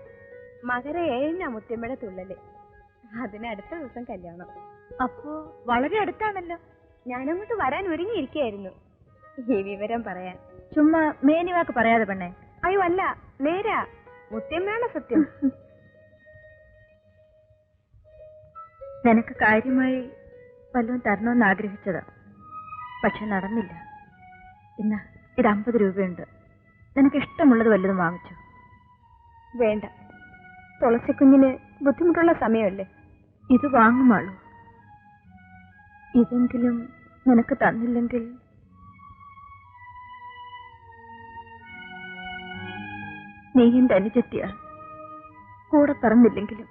മകര 7-നാ മുത്തിയമ്മയുടെ തുള്ളല്. അതിനടുത്ത ദിവസം കല്യാണം. അപ്പോ വളരെ അടുത്താണല്ലോ. ഞാനങ്ങോട്ട് വരാൻ ഒരുങ്ങിയിരിക്കുകയായിരുന്നു ഈ വിവരം പറയാൻ. ചുമ്മാ മേനിവാക്ക് പറയാതെ പെണ്ണെ. അയ്യോ അല്ല, നേരാ, മുത്തിയമ്മയാണ് സത്യം. നിനക്ക് കാര്യമായി വല്ലതും തരണമെന്ന് ആഗ്രഹിച്ചതാ, പക്ഷെ നടന്നില്ല. ഇന്ന് ഇത് 50 രൂപയുണ്ട്. നിനക്ക് ഇഷ്ടമുള്ളത് വല്ലതും വാങ്ങിച്ചു. വേണ്ട, തുളസിക്കുഞ്ഞിന് ബുദ്ധിമുട്ടുള്ള സമയമല്ലേ. ഇത് വാങ്ങുമാളൂ. ഇതെങ്കിലും നിനക്ക് തന്നില്ലെങ്കിൽ നീ എന്റെ അനുജത്തിയാ, കൂടെ പറഞ്ഞില്ലെങ്കിലും.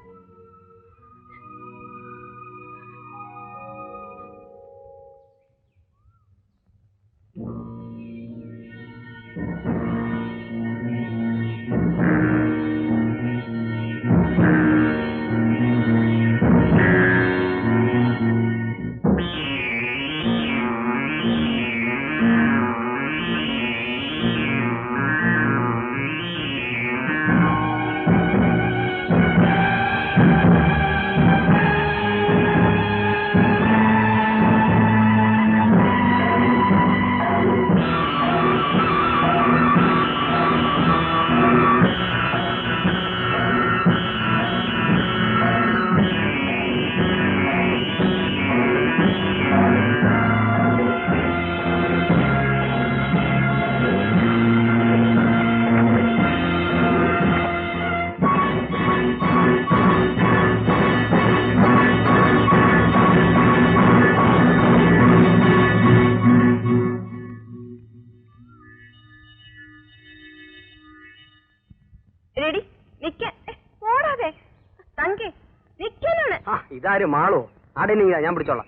ഇതാരും മാളോ? ആടെ ഞാൻ പിടിച്ചോളാം.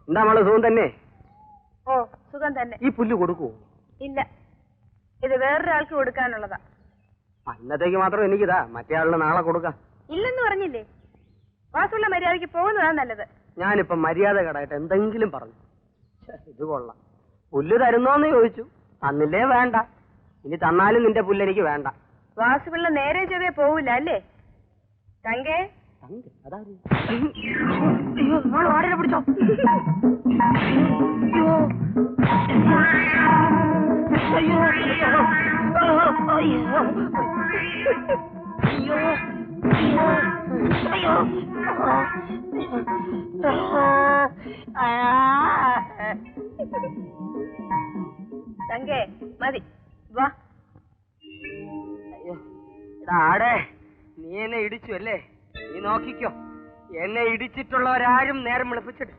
എന്താ മാള്, സുഖം തന്നെ? ഓ, സുഖം തന്നെ. ഈ പുല്ല് കൊടുക്കൂ? ഇല്ല, ഇത് വേറൊരാൾക്ക് കൊടുക്കാനുള്ളതാ. ഇന്നത്തേക്ക് മാത്രം എനിക്കിതാ, മറ്റേ ആളിന് നാളെ കൊടുക്കാം. ഇല്ലെന്ന് പറഞ്ഞില്ലേ? വാസുള്ള മര്യാദയ്ക്ക് പോകുന്നതാ നല്ലത്. ഞാനിപ്പം മര്യാദ കടായിട്ട് എന്തെങ്കിലും പറഞ്ഞു. ഇത് കൊള്ളാം. പുല്ല് തരുന്നോന്ന് ചോദിച്ചു, തന്നില്ലേ വേണ്ട. ഇനി തന്നാലും നിന്റെ പുല്ല് എനിക്ക് വേണ്ട. വാസുപിള്ള നേരെ ചെവേ പോവില്ല അല്ലേ? തങ്കേ, പിടിച്ചോ. തങ്കേ മതി, വാ. ആടെ നീ എന്നെ ഇടിച്ചു അല്ലേ? നീ നോക്കിക്കോ, എന്നെ ഇടിച്ചിട്ടുള്ളവരാരും നേരം വിളിപ്പിച്ചിട്ട്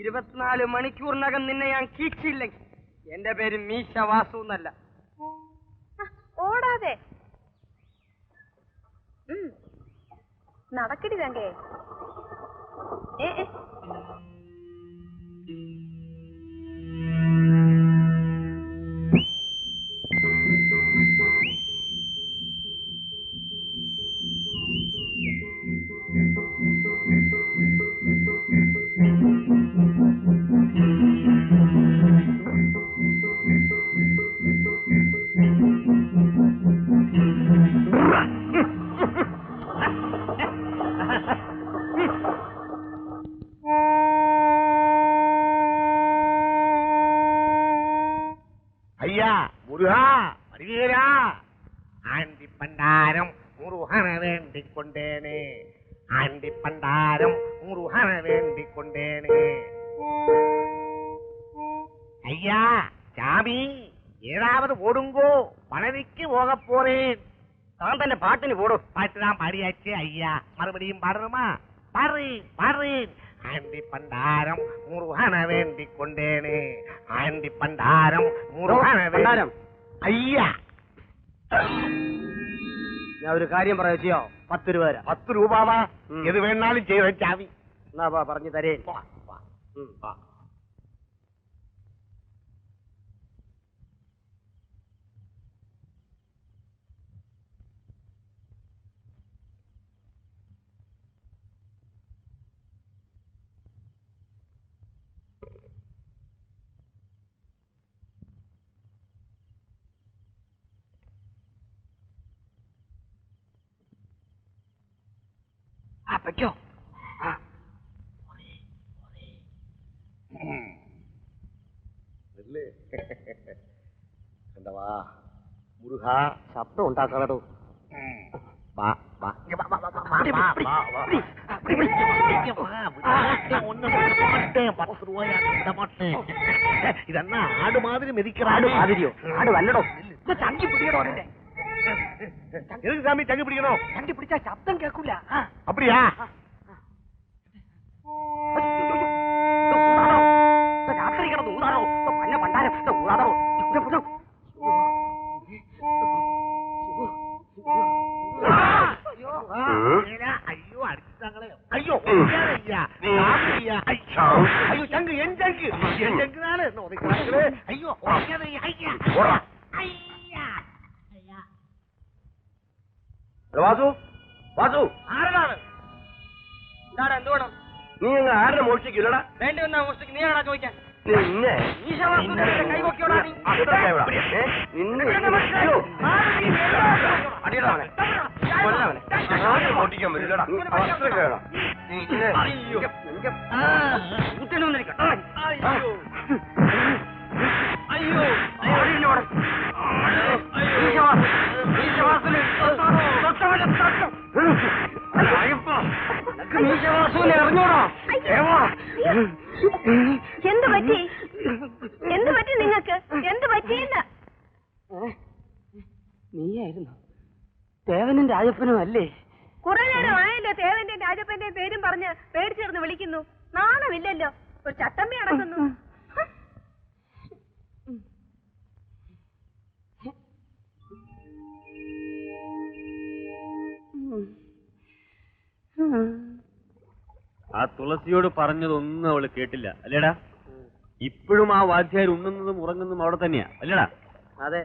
24 മണിക്കൂറിനകം നിന്നെ ഞാൻ കീച്ചില്ലെങ്കിൽ എന്റെ പേര് മീശ വാസു എന്നല്ല. ഓടാതെ നടക്കടി തങ്കേ. ஐயா முருகா வருவீரா, ஆண்டி பண்டாரம் முருகன வேண்டிக் கொண்டேனே, ஆண்டி பண்டாரம் முருகன வேண்டிக் கொண்டேனே. ஐயா சாமி, ஏதாவது ஓடுங்கோ, பழனிக்கு போக போறேன். താൻ തന്നെ പാട്ടിന് പോടും. பாட்டு தான் பாடியாச்சு ஐயா, மறுபடியும் பாடணுமா? பாடுறேன் பாடுறேன். ஆண்டி பண்டாரம் முருகன வேண்டிக் கொண்டேனே, ஆண்டி பண்டாரம் മുരുകന പണ്ടാരം. ஐயா. ഞാൻ ഒരു കാര്യം പറയാ ചെയ്യോ? 10 രൂപ തരാം. 10 രൂപമാ? എത് വേണാലും ചെയ്ത ചാവി. എന്നാ പറഞ്ഞു തരേ. പറ്റോ? കണ്ടവാ മുരുക ശബ്ദം ഉണ്ടാക്കാടോ. ഇതെന്നാ ആട് മാതിരി മെതിക്കാട് മാതിരിയോ? ആട് വല്ലടോ, ചങ്കി പിടിക്കണോ? അതിന്റെ എதுக்கு சாமி ചങ്കി പിടിക്കണോ? ചങ്കി പിടിച്ചാ ശബ്ദം കേൾക്കൂല. அப்படியா? രാത്രി കിടന്ന് ഊതാറോ? പന്ന പണ്ടാരം ഊതാറോ? അയ്യോ അടിച്ചങ്ങളെ. അയ്യോ അയ്യോ ചങ്ക് എൻ ചങ്ക് എൻ ചങ്കിനാണ്. അയ്യോ വാസു, വാസു, ആരാണ്? എന്താടാ, എന്ത് വേണം? നീ അങ്ങ് ആരുടെ മോഷിക്കില്ലടാ? വേണ്ടി വന്നാ മോഷ്ടിക്ക്. നീ ആണോ ചോദിക്കാൻ? നിന്നെ കൈ പൊക്കിയോടാ നീ. മോട്ടിക്കാൻ പറ്റില്ലടാ. എന്ത് പറ്റി? എന്ത് പറ്റി നിങ്ങൾക്ക്? എന്ത് പറ്റിയില്ല? നീയായിരുന്നു ദേവനും രാജപ്പനും അല്ലേ? കുറെ നേരം ആയല്ലോ ദേവന്റെ രാജപ്പന്റെ പേരും പറഞ്ഞ് പേടിച്ചേർന്ന് വിളിക്കുന്നു. നാണമില്ലല്ലോ. ഒരു ചട്ടമ്പി അടക്കുന്നു. ആ തുളസിയോട് പറഞ്ഞതൊന്നും അവള് കേട്ടില്ല അല്ലേടാ? ഇപ്പോഴും ആ വാദ്യാർ ഉണ്ണുന്നതും ഉറങ്ങുന്നതും അവിടെ തന്നെയാ അല്ലേടാ? അതെ,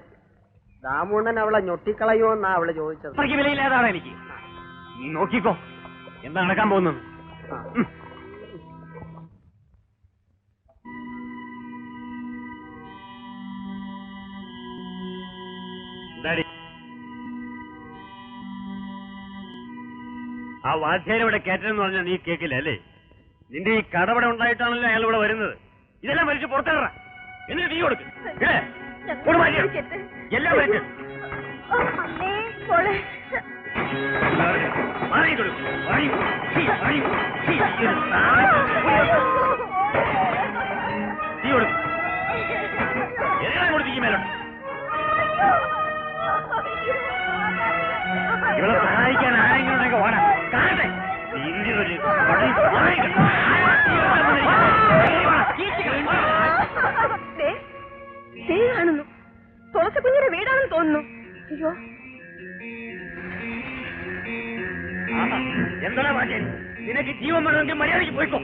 ദാമുണ്ണൻ അവളെ ഞൊട്ടിക്കളയോ എന്നാ അവള് ചോദിച്ചത്. അത്രയ്ക്ക് വിലയില്ലാതാണ് എനിക്ക്. നീ നോക്കിക്കോ എന്താ നടക്കാൻ പോകുന്നത്. എന്താടി ആ വാദ്യാരെ ഇവിടെ കയറ്റെന്ന് പറഞ്ഞാൽ നീ കേക്കില്ല അല്ലേ? നിന്റെ ഈ കടപട ഉണ്ടായിട്ടാണല്ലോ അയാൾ ഇവിടെ വരുന്നത്. ഇതെല്ലാം വലിച്ച് പുറത്തിട. എന്നിട്ട് നീ കൊടുക്കും എല്ലാം വലിച്ച് നീ കൊടുക്കും. എല്ലാം കൊടുത്തേക്ക് മേലോട്ട്. ഇവളെ സഹായിക്കാൻ ആരെങ്കിലും ഉണ്ടെങ്കിൽ ഓടാ. കാണട്ടെ കാണുന്നു. തുളസി കുഞ്ഞിന്റെ വീടാണെന്ന് തോന്നുന്നു. അയ്യോ, എന്താ വാചൻ? നിനക്ക് ജീവൻ വേണമെങ്കിൽ മര്യാദയ്ക്ക് പോയിക്കോ.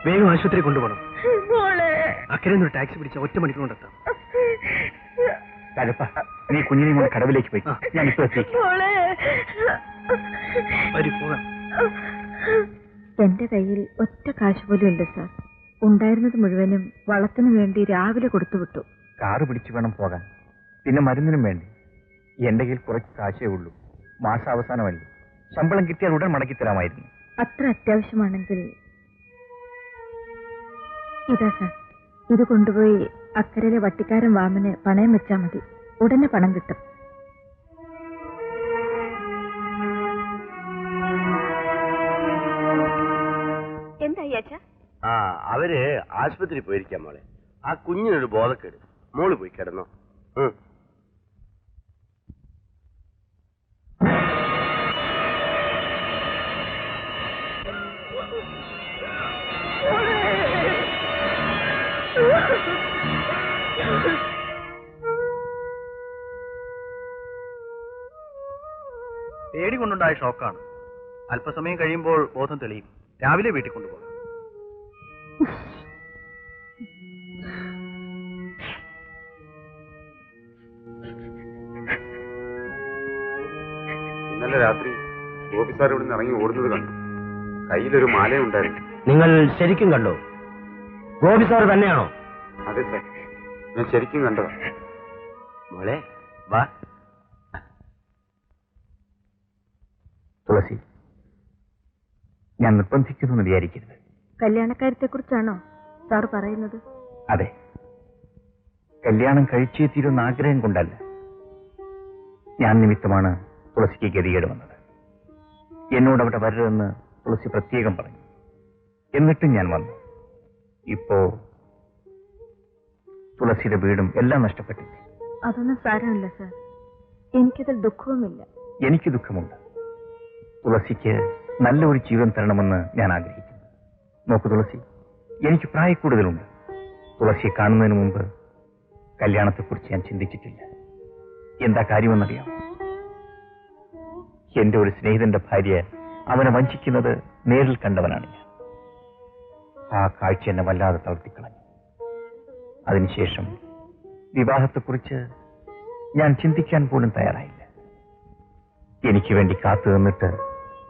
വേഗം ആശുപത്രി കൊണ്ടുപോകണം. അക്കരെ ഒരു ടാക്സി പിടിച്ച 1 മണിക്കൂർ കൊണ്ടെത്താം. കരപ്പ, നീ കുഞ്ഞിനെയും കൊണ്ട് കടവിലേക്ക് പോയി. ഞാൻ ഇപ്പൊ എത്തിക്കും. പോകാം. എന്റെ കയ്യിൽ ഒറ്റ കാശ് പോലും ഇല്ല സാർ. ഉണ്ടായിരുന്നത് മുഴുവനും വളത്തിനു വേണ്ടി രാവിലെ കൊടുത്തുവിട്ടു. കാറ് പിടിച്ചു വേണം പോകാൻ. പിന്നെ മരുന്നിനും വേണ്ടി. എന്റെ കയ്യിൽ കുറച്ച് കാശേ ഉള്ളൂ. മാസാവസാനമല്ലേ. ശമ്പളം കിട്ടിയാൽ ഉടൻ മടക്കി തരാമായിരുന്നു. അത്ര അത്യാവശ്യമാണെങ്കിൽ ഇതാ സാർ, ഇത് കൊണ്ടുപോയി അക്കരയിലെ വട്ടിക്കാരൻ വാമന് പണയം വെച്ചാൽ മതി. ഉടനെ പണം കിട്ടും. എന്തായി അച്ഛാ? അവര് ആശുപത്രി പോയിരിക്കാം മോളെ. ആ കുഞ്ഞിനൊരു ബോധക്കേട്. മോള് പോയി കിടന്നോ. പേടി കൊണ്ടുണ്ടായ ഷോക്കാണ്. അല്പസമയം കഴിയുമ്പോൾ ബോധം തെളിയും. രാവിലെ വീട്ടിൽ കൊണ്ടുപോകാം. ഇന്നലെ രാത്രി ഗോപി സാർ ഇവിടെ നിന്ന് ഇറങ്ങി ഓടുന്നത് കണ്ടു. കയ്യിലൊരു മാലയുണ്ടായിരുന്നു. നിങ്ങൾ ശരിക്കും കണ്ടോ? ഗോപി സാർ തന്നെയാണോ? അതെ സാർ, ഞാൻ ശരിക്കും കണ്ടതാ. മോളെ വാ. തുളസി, ഞാൻ നിർബന്ധിക്കുന്നു എന്ന് വിചാരിക്കരുത്. കല്യാണക്കാര്യത്തെ കുറിച്ചാണോ സാർ പറയുന്നത്? അതെ, കല്യാണം കഴിച്ചേ തീരുന്ന ആഗ്രഹം കൊണ്ടല്ല. ഞാൻ നിമിത്തമാണ് തുളസിക്ക് ഗതികേട് വന്നത്. എന്നോട് അവിടെ വരരുതെന്ന് തുളസി പ്രത്യേകം പറഞ്ഞു. എന്നിട്ടും ഞാൻ വന്നു. ഇപ്പോ തുളസിയുടെ വീടും എല്ലാം നഷ്ടപ്പെട്ടില്ല. അതൊന്നും സാരമില്ല സാർ. എനിക്കതിൽ ദുഃഖവുമില്ല. എനിക്ക് ദുഃഖമുണ്ട്. തുളസിക്ക് നല്ലൊരു ജീവിതം തരണമെന്ന് ഞാൻ ആഗ്രഹിക്കുന്നു. നോക്കൂ തുളസി, എനിക്ക് പ്രായക്കൂടുതലുണ്ട്. തുളസിയെ കാണുന്നതിന് മുമ്പ് കല്യാണത്തെക്കുറിച്ച് ഞാൻ ചിന്തിച്ചിട്ടില്ല. എന്താ കാര്യമെന്നറിയാം? എന്റെ ഒരു സ്നേഹിതന്റെ ഭാര്യ അവനെ വഞ്ചിക്കുന്നത് നേരിൽ കണ്ടവനാണ് ഞാൻ. ആ കാഴ്ച എന്നെ വല്ലാതെ തളർത്തിക്കളഞ്ഞു. അതിനുശേഷം വിവാഹത്തെക്കുറിച്ച് ഞാൻ ചിന്തിക്കാൻ പോലും തയ്യാറായില്ല. എനിക്ക് വേണ്ടി കാത്തു നിന്നിട്ട്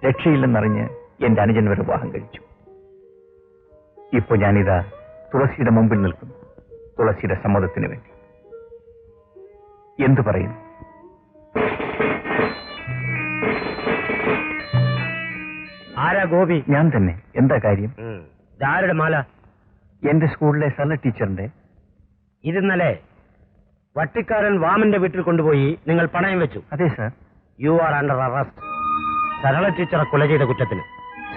രക്ഷയില്ലെന്നറിഞ്ഞ് എന്റെ അനുജൻ വരെ വിവാഹം കഴിച്ചു. ഇപ്പൊ ഞാനിതാ തുളസിയുടെ മുമ്പിൽ നിൽക്കുന്നു, തുളസിയുടെ സമ്മതത്തിന് വേണ്ടി. എന്തു പറയുന്നു? ആരാ ഗോപി? ഞാൻ തന്നെ. എന്താ കാര്യം? ആരുടെ മാല? എന്റെ സ്കൂളിലെ സരള ടീച്ചറിന്റെ. ഇതിന്നലെ വട്ടിക്കാരൻ വാമന്റെ വീട്ടിൽ കൊണ്ടുപോയി നിങ്ങൾ പണയം വെച്ചു. അതെ sir. You are under arrest. Sarala ടീച്ചറെ കൊല ചെയ്ത കുറ്റത്തിന്.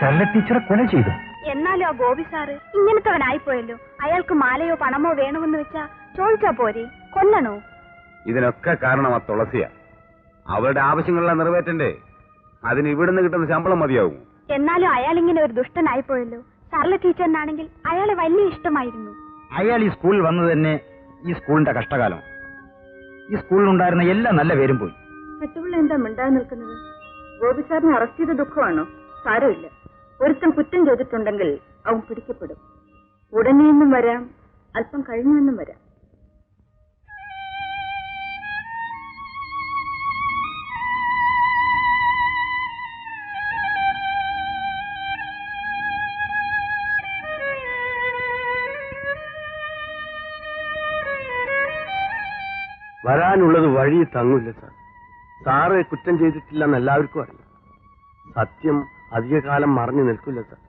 സരള ടീച്ചറെ കൊല ചെയ്തു? എന്നാലും ആ ഗോപി സാറ് ഇങ്ങനത്തവനായിപ്പോയല്ലോ. അയാൾക്ക് മാലയോ പണമോ വേണമെന്ന് വെച്ചാ ചോദിച്ചാ പോരെ? കൊല്ലണോ? ഇതിനൊക്കെ കാരണം ആ തുളസിയാ. അവരുടെ ആവശ്യങ്ങളെല്ലാം നിറവേറ്റണ്ടേ? അതിന് ഇവിടുന്ന് കിട്ടുന്ന ശമ്പളം മതിയാവും. എന്നാലും അയാൾ ഇങ്ങനെ ഒരു ദുഷ്ടനായിപ്പോയല്ലോ. സരള ടീച്ചറിനാണെങ്കിൽ അയാളെ വലിയ ഇഷ്ടമായിരുന്നു. അയാൾ ഈ സ്കൂളിൽ വന്നത് തന്നെ ഈ സ്കൂളിന്റെ കഷ്ടകാലം. ഈ സ്കൂളിലുണ്ടായിരുന്ന എല്ലാ നല്ല പേരും പോയി. മറ്റുള്ള എന്താ മിണ്ടാതെ നിൽക്കുന്നത്? ഗോപി സാറിനെ അറസ്റ്റ് ചെയ്ത ദുഃഖമാണോ? സാരമില്ല. ഒരുത്തൻ കുറ്റം ചെയ്തിട്ടുണ്ടെങ്കിൽ അവൻ പിടിക്കപ്പെടും. ഉടനെയൊന്നും വരാം, അല്പം കഴിഞ്ഞുവെന്നും വരാം. വരാനുള്ളത് വഴി തങ്ങില്ല സാർ. സാറ് കുറ്റം ചെയ്തിട്ടില്ലെന്ന് എല്ലാവർക്കും അറിയാം. സത്യം അധികകാലം മറഞ്ഞു നിൽക്കില്ല സാർ.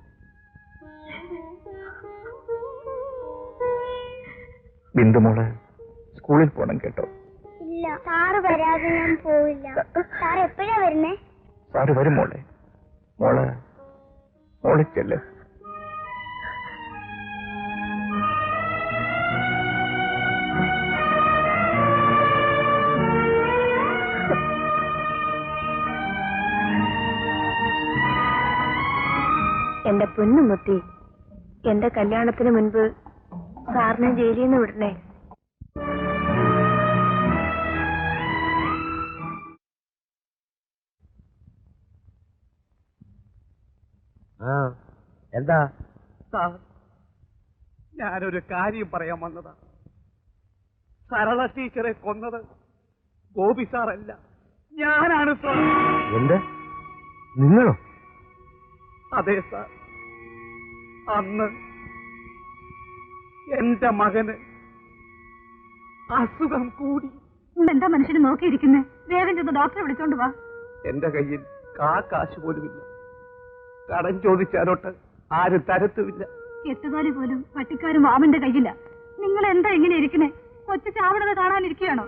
ബിന്ദുമോള് സ്കൂളിൽ പോണം കേട്ടോ. ഇല്ല, സാറ് വരാതെ ഞാൻ പോവില്ല. സാർ എപ്പോഴാ വരുന്നേ? സാറ് വരും മോളെ. മോളെ ചെല്ല്. എന്റെ പൊന്നുമുത്തി, എന്റെ കല്യാണത്തിന് മുൻപ് സാറിനെ ജയിലിൽ നിന്ന് വിടണേ. എന്താ സാർ, ഞാനൊരു കാര്യം പറയാൻ വന്നതാ. സരള ടീച്ചറെ കൊന്നത് ഗോപി സാറല്ല, ഞാനാണ് സാർ. എന്ത്? നിങ്ങളോ? അതെ സാർ. അന്ന് എന്റെ മകന് അസുഖം കൂടി. എന്താ മനുഷ്യനെ നോക്കിയിരിക്കുന്നേ? വേഗം ചെന്ന് ഡോക്ടറെ വിളിച്ചോണ്ട് വാ. എന്റെ കയ്യിൽ കാശ് പോലുമില്ല. കടം ചോദിച്ചാലോട്ട് ആരും തരത്തുമില്ല. കെട്ടുകാലി പോലും പട്ടിക്കാരും മാമന്റെ കയ്യില. നിങ്ങൾ എന്താ ഇങ്ങനെ ഇരിക്കണേ? കൊച്ചു ചാവണത് കാണാനിരിക്കുകയാണോ?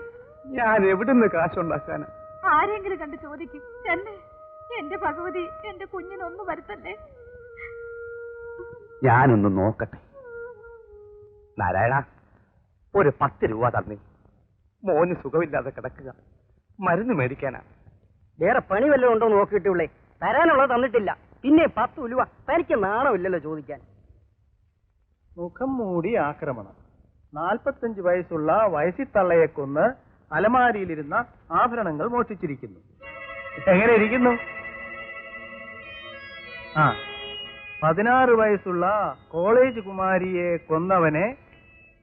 ഞാൻ എവിടുന്ന് കാശുണ്ടാക്കാനാ? ആരെങ്കിലും കണ്ട് ചോദിക്കും. തന്നെ എന്റെ ഭഗവതി, എന്റെ കുഞ്ഞിനൊന്നു വരുത്തല്ലേ. ഞാനൊന്ന് നോക്കട്ടെ. നാരായണ, ഒരു 10 രൂപ തന്നേ. മോന് സുഖമില്ലാതെ കിടക്കുക, മരുന്ന് മേടിക്കാനാ. വേറെ പണി വല്ലതും ഉണ്ടോ നോക്കിയിട്ടുള്ളേ. തരാനുള്ളത് തന്നിട്ടില്ല, പിന്നെ 10 ഉലുവ. തനിക്ക് നാണമില്ലല്ലോ ചോദിക്കാൻ. മുഖം മൂടി ആക്രമണം. 45 വയസ്സുള്ള വയസ്സിത്തള്ളയെ കൊന്ന് അലമാരിയിലിരുന്ന ആഭരണങ്ങൾ മോഷ്ടിച്ചിരിക്കുന്നു. എങ്ങനെ ഇരിക്കുന്നു? 16 വയസ്സുള്ള കോളേജ് കുമാരിയെ കൊന്നവനെ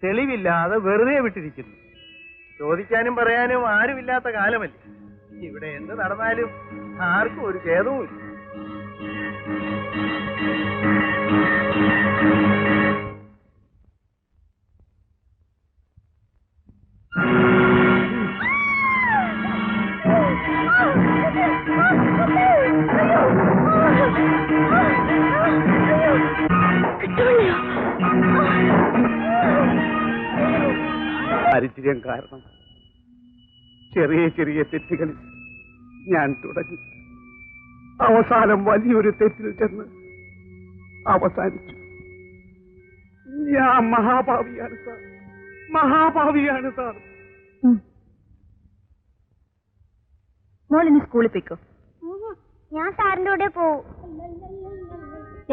തെളിവില്ലാതെ വെറുതെ വിട്ടിരിക്കുന്നു. ചോദിക്കാനും പറയാനും ആരുമില്ലാത്ത കാലമല്ലേ. ഇവിടെ എന്ത് നടന്നാലും ആർക്കും ഒരു ഖേദവുമില്ല. ദാരിദ്ര്യം കാരണം ചെറിയ ചെറിയ തെറ്റുകളിൽ ഞാൻ തുടങ്ങി. അവസാനം വലിയൊരു തെറ്റിൽ ചെന്ന് അവസാനിച്ചു. ഞാൻ മഹാഭാവിയാണ് സാർ, മഹാഭാവിയാണ് സാർ. മോളിനി സ്കൂളിൽ പോയിക്കോ. ഞാൻ സാറിന്റെ കൂടെ പോവും.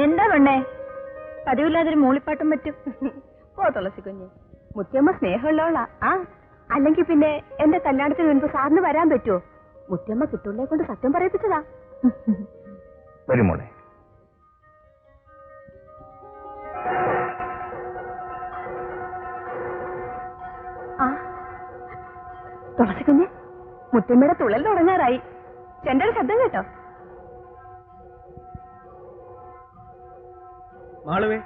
എന്താ വേണ്ടേ? പതിവില്ലാതൊരു മൂളിപ്പാട്ടും പറ്റും. പോ തുളസി കുഞ്ഞ്. മുത്തിയമ്മ സ്നേഹമുള്ളവളാ. അല്ലെങ്കിൽ പിന്നെ എന്റെ കല്യാണത്തിന് മുൻപ് സാറിന് വരാൻ പറ്റുമോ? മുത്തിയമ്മ കിട്ടുള്ളേ കൊണ്ട് സത്യം പറയിപ്പിച്ചതാ. വരുമോളെ. തുളസി കുഞ്ഞ്, മുത്തിയമ്മയുടെ തുള്ളൽ തുടങ്ങാറായി. ചെണ്ടയുടെ ശബ്ദം കേട്ടോ? മാളുവേ,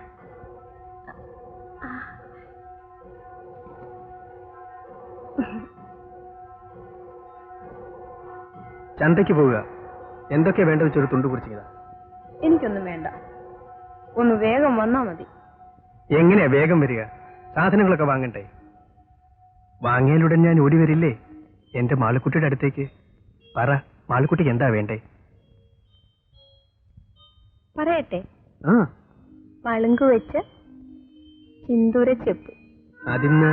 ചന്തയ്ക്ക് പോവുക. എന്തൊക്കെയാ വേണ്ടത് വെച്ചൊരു തുണ്ട് കുറിച്ചിതാ. എനിക്കൊന്നും വേണ്ട, ഒന്ന് വേഗം വന്നാ മതി. എങ്ങനെയാ വേഗം വരിക? സാധനങ്ങളൊക്കെ വാങ്ങണ്ടേ? വാങ്ങിയാലുടൻ ഞാൻ ഓടി വരില്ലേ എന്റെ മാളുക്കുട്ടിയുടെ അടുത്തേക്ക്? പറ, മാളുക്കുട്ടിക്ക് എന്താ വേണ്ടേ? പറയട്ടെ. പളുങ്ക് വെച്ച് സിന്ദൂര ചെപ്പ്. അതിന്ന്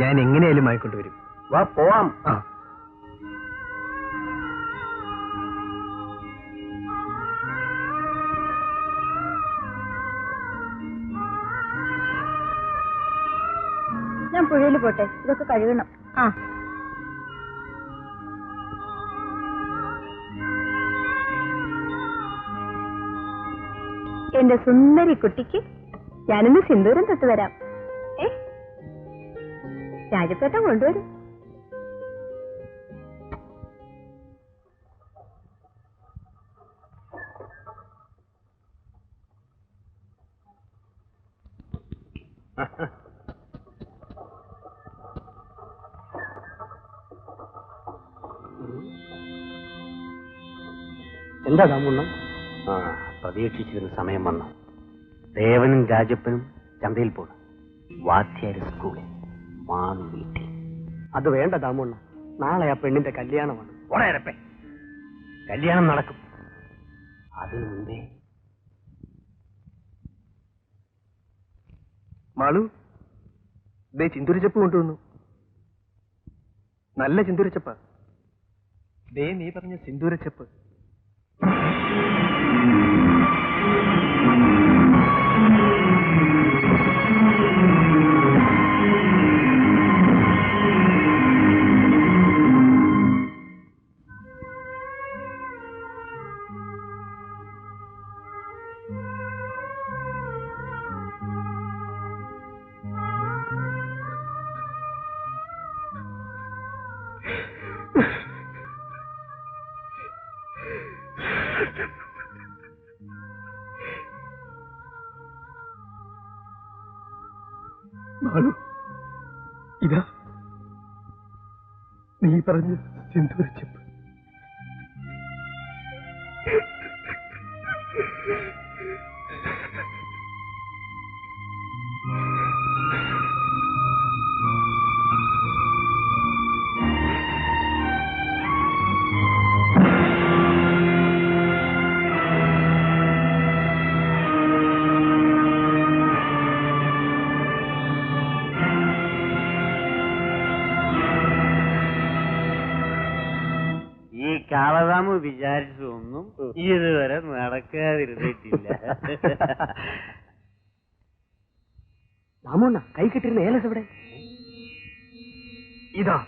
ഞാൻ എങ്ങനെയായാലും വാങ്ങിക്കൊണ്ടുവരും. വാ പോവാം. ഞാൻ പുഴയിൽ പോട്ടെ, ഇതൊക്കെ കഴുകണം. എന്റെ സുന്ദരി കുട്ടിക്ക് ഞാനിന്ന് സിന്ദൂരം തൊട്ട് വരാം. രാജപ്പേട്ട കൊണ്ടുവരും. എന്താ താമുണ്ണം? പ്രതീക്ഷിച്ചിരുന്ന സമയം വന്നു. ദേവനും രാജപ്പനും ചന്തയിൽ പോണം. വാദ്യാര് സ്കൂളിൽ, മാണു വീട്ടിൽ. അത് വേണ്ട താമുണ്ണ, നാളെ ആ പെണ്ണിന്റെ കല്യാണമാണ്. ഉടയരപ്പേ, കല്യാണം നടക്കും. അതിനു മുമ്പേ മാളു, ദേ ചിന്തുരിച്ചപ്പ് കൊണ്ടുവന്നു. നല്ല ചിന്തുരിച്ചപ്പ. ദേ നീ പറഞ്ഞ സിന്ദൂരച്ചപ്പ്. മാളു, ഇതാ നീ പറഞ്ഞ സിന്ദൂര ചെപ്പ്. കാളറാമ് വിചാരിച്ചൊന്നും ഇതുവരെ നടക്കാതിരുന്നിട്ടില്ല. മാമൂണ്ണ കൈ കെട്ടിരുന്ന ഏലസ് എവിടെ? ഇതാ.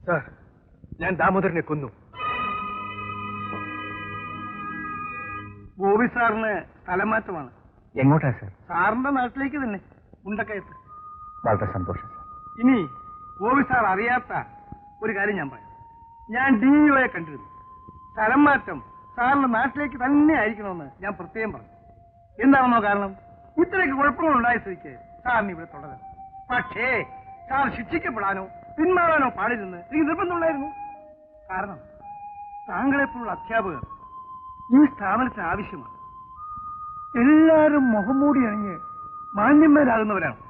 സാർ, ഞാൻ ദാമോദരനെ കൊന്നു. ഗോപി സാറിന് സ്ഥലമാറ്റമാണ്. എങ്ങോട്ടാ സാർ? സാറിന്റെ നാട്ടിലേക്ക് തന്നെ, ഉണ്ടക്കയത്ത്. വളരെ സന്തോഷം സാർ. ഇനി ഗോപി സാർ അറിയാത്ത ഒരു കാര്യം ഞാൻ പറയാം. ഞാൻ DEOയെ കണ്ടിരുന്നു. സ്ഥലം മാറ്റം സാറിന്റെ നാട്ടിലേക്ക് തന്നെ ആയിരിക്കണമെന്ന് ഞാൻ പ്രത്യേകം പറഞ്ഞു. എന്താണെന്നോ കാരണം? ഇത്രയ്ക്ക് കുഴപ്പങ്ങൾ ഉണ്ടായ സ്ഥിതിക്ക് സാറിന് ഇവിടെ തുടരാം. പക്ഷേ സാർ ശിക്ഷിക്കപ്പെടാനോ പിന്മാറാനോ പാടില്ലെന്ന് എനിക്ക് നിർബന്ധമുണ്ടായിരുന്നു. കാരണം താങ്കളെപ്പോലുള്ള അധ്യാപകർ ഈ സ്ഥാപനത്തിന് ആവശ്യമാണ്. എല്ലാവരും മുഖംമൂടി അണിഞ്ഞ് മാന്യന്മാരാകുന്നവരാണ്.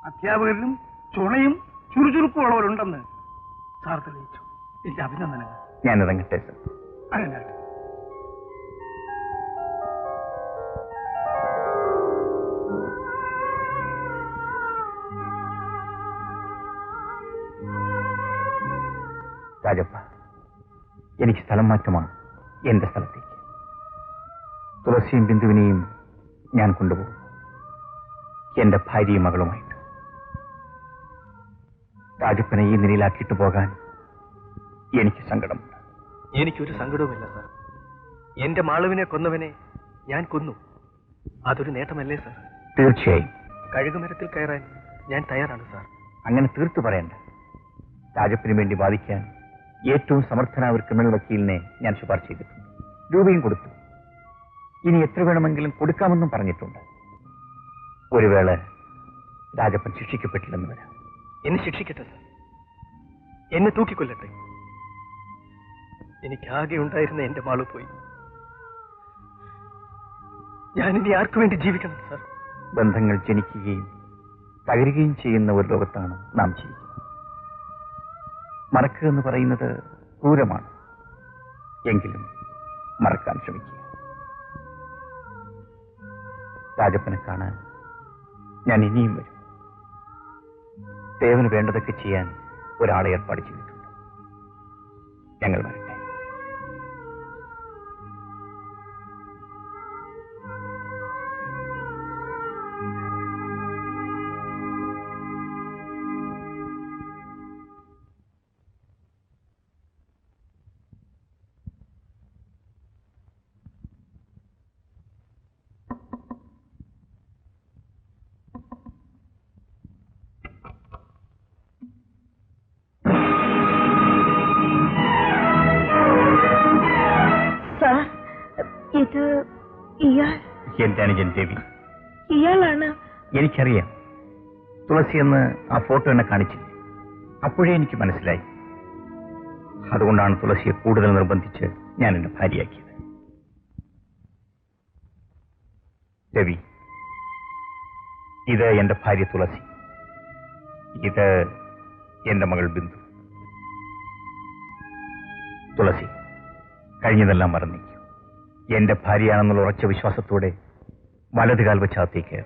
അധ്യാപകരിലും ചുണയും ചുറുചുറുക്കുമുള്ളവരുണ്ടെന്ന് സാർ തെളിയിച്ചു. എന്റെ അഭിനന്ദനങ്ങൾ. ഞാൻ ഇറങ്ങട്ടെ സാർ. അങ്ങനെ രാജപ്പ, എനിക്ക് സ്ഥലം മാറ്റമാണ്. എന്റെ സ്ഥലത്തേക്ക് തുളസിയും ബിന്ദുവിനെയും ഞാൻ കൊണ്ടുപോകും, എന്റെ ഭാര്യയും മകളുമായിട്ട്. രാജപ്പനെ ഈ നിലയിലാക്കിയിട്ട് പോകാൻ എനിക്ക് സങ്കടമുണ്ട്. എനിക്കൊരു സങ്കടവുമില്ല സാർ. എന്റെ മാളുവിനെ കൊന്നവനെ ഞാൻ കൊന്നു. അതൊരു നേട്ടമല്ലേ സാർ? തീർച്ചയായും കഴുകുമരത്തിൽ കയറാൻ ഞാൻ തയ്യാറാണ് സാർ. അങ്ങനെ തീർത്തു പറയണ്ട. രാജപ്പന് വേണ്ടി വാദിക്കാൻ ഏറ്റവും സമർത്ഥനായ ഒരു ക്രിമിനൽ വക്കീലിനെ ഞാൻ ശുപാർശ ചെയ്തിട്ടുണ്ട്. രൂപയും കൊടുത്തു. ഇനി എത്ര വേണമെങ്കിലും കൊടുക്കാമെന്നും പറഞ്ഞിട്ടുണ്ട്. ഒരു വേള രാജപ്പൻ ശിക്ഷിക്കപ്പെട്ടില്ലെന്ന് വരാം. എന്നെ ശിക്ഷിക്കട്ടെ സർ, എന്നെ തൂക്കിക്കൊല്ലട്ടെ. എനിക്കാകെ ഉണ്ടായിരുന്ന എന്റെ മാളു പോയി. ഞാനിനി ആർക്കു വേണ്ടി ജീവിക്കണം സർ? ബന്ധങ്ങൾ ജനിക്കുകയും തകരുകയും ചെയ്യുന്ന ഒരു ലോകത്താണ് നാം ജീവിക്കുന്നത്. മറക്കുക എന്ന് പറയുന്നത് ക്രൂരമാണ്. എങ്കിലും മറക്കാൻ ശ്രമിക്കുക. രാജപ്പനെ കാണാൻ ഞാൻ ഇനിയും വരും. ദേവന് വേണ്ടതൊക്കെ ചെയ്യാൻ ഒരാളെ ഏർപ്പാട് ചെയ്തിട്ടുണ്ട്. ഞങ്ങൾ വരട്ടെ. ഇത് ഇയാൾ? എന്റെ അനുജൻ രവി. ഇയാളാണ്? എനിക്കറിയാം. തുളസി എന്ന് ആ ഫോട്ടോ എന്നെ കാണിച്ചില്ലേ? അപ്പോഴേ എനിക്ക് മനസ്സിലായി. അതുകൊണ്ടാണ് തുളസിയെ കൂടുതൽ നിർബന്ധിച്ച് ഞാൻ എന്റെ ഭാര്യയാക്കിയത്. രവി, ഇത് എന്റെ ഭാര്യ തുളസി. ഇത് എന്റെ മകൾ ബിന്ദു. തുളസി, കഴിഞ്ഞതെല്ലാം മറന്നേക്കും. എന്റെ ഭാര്യയാണെന്നുള്ള ഉറച്ച വിശ്വാസത്തോടെ വലതുകാൽ വെച്ച് അകത്തേക്ക്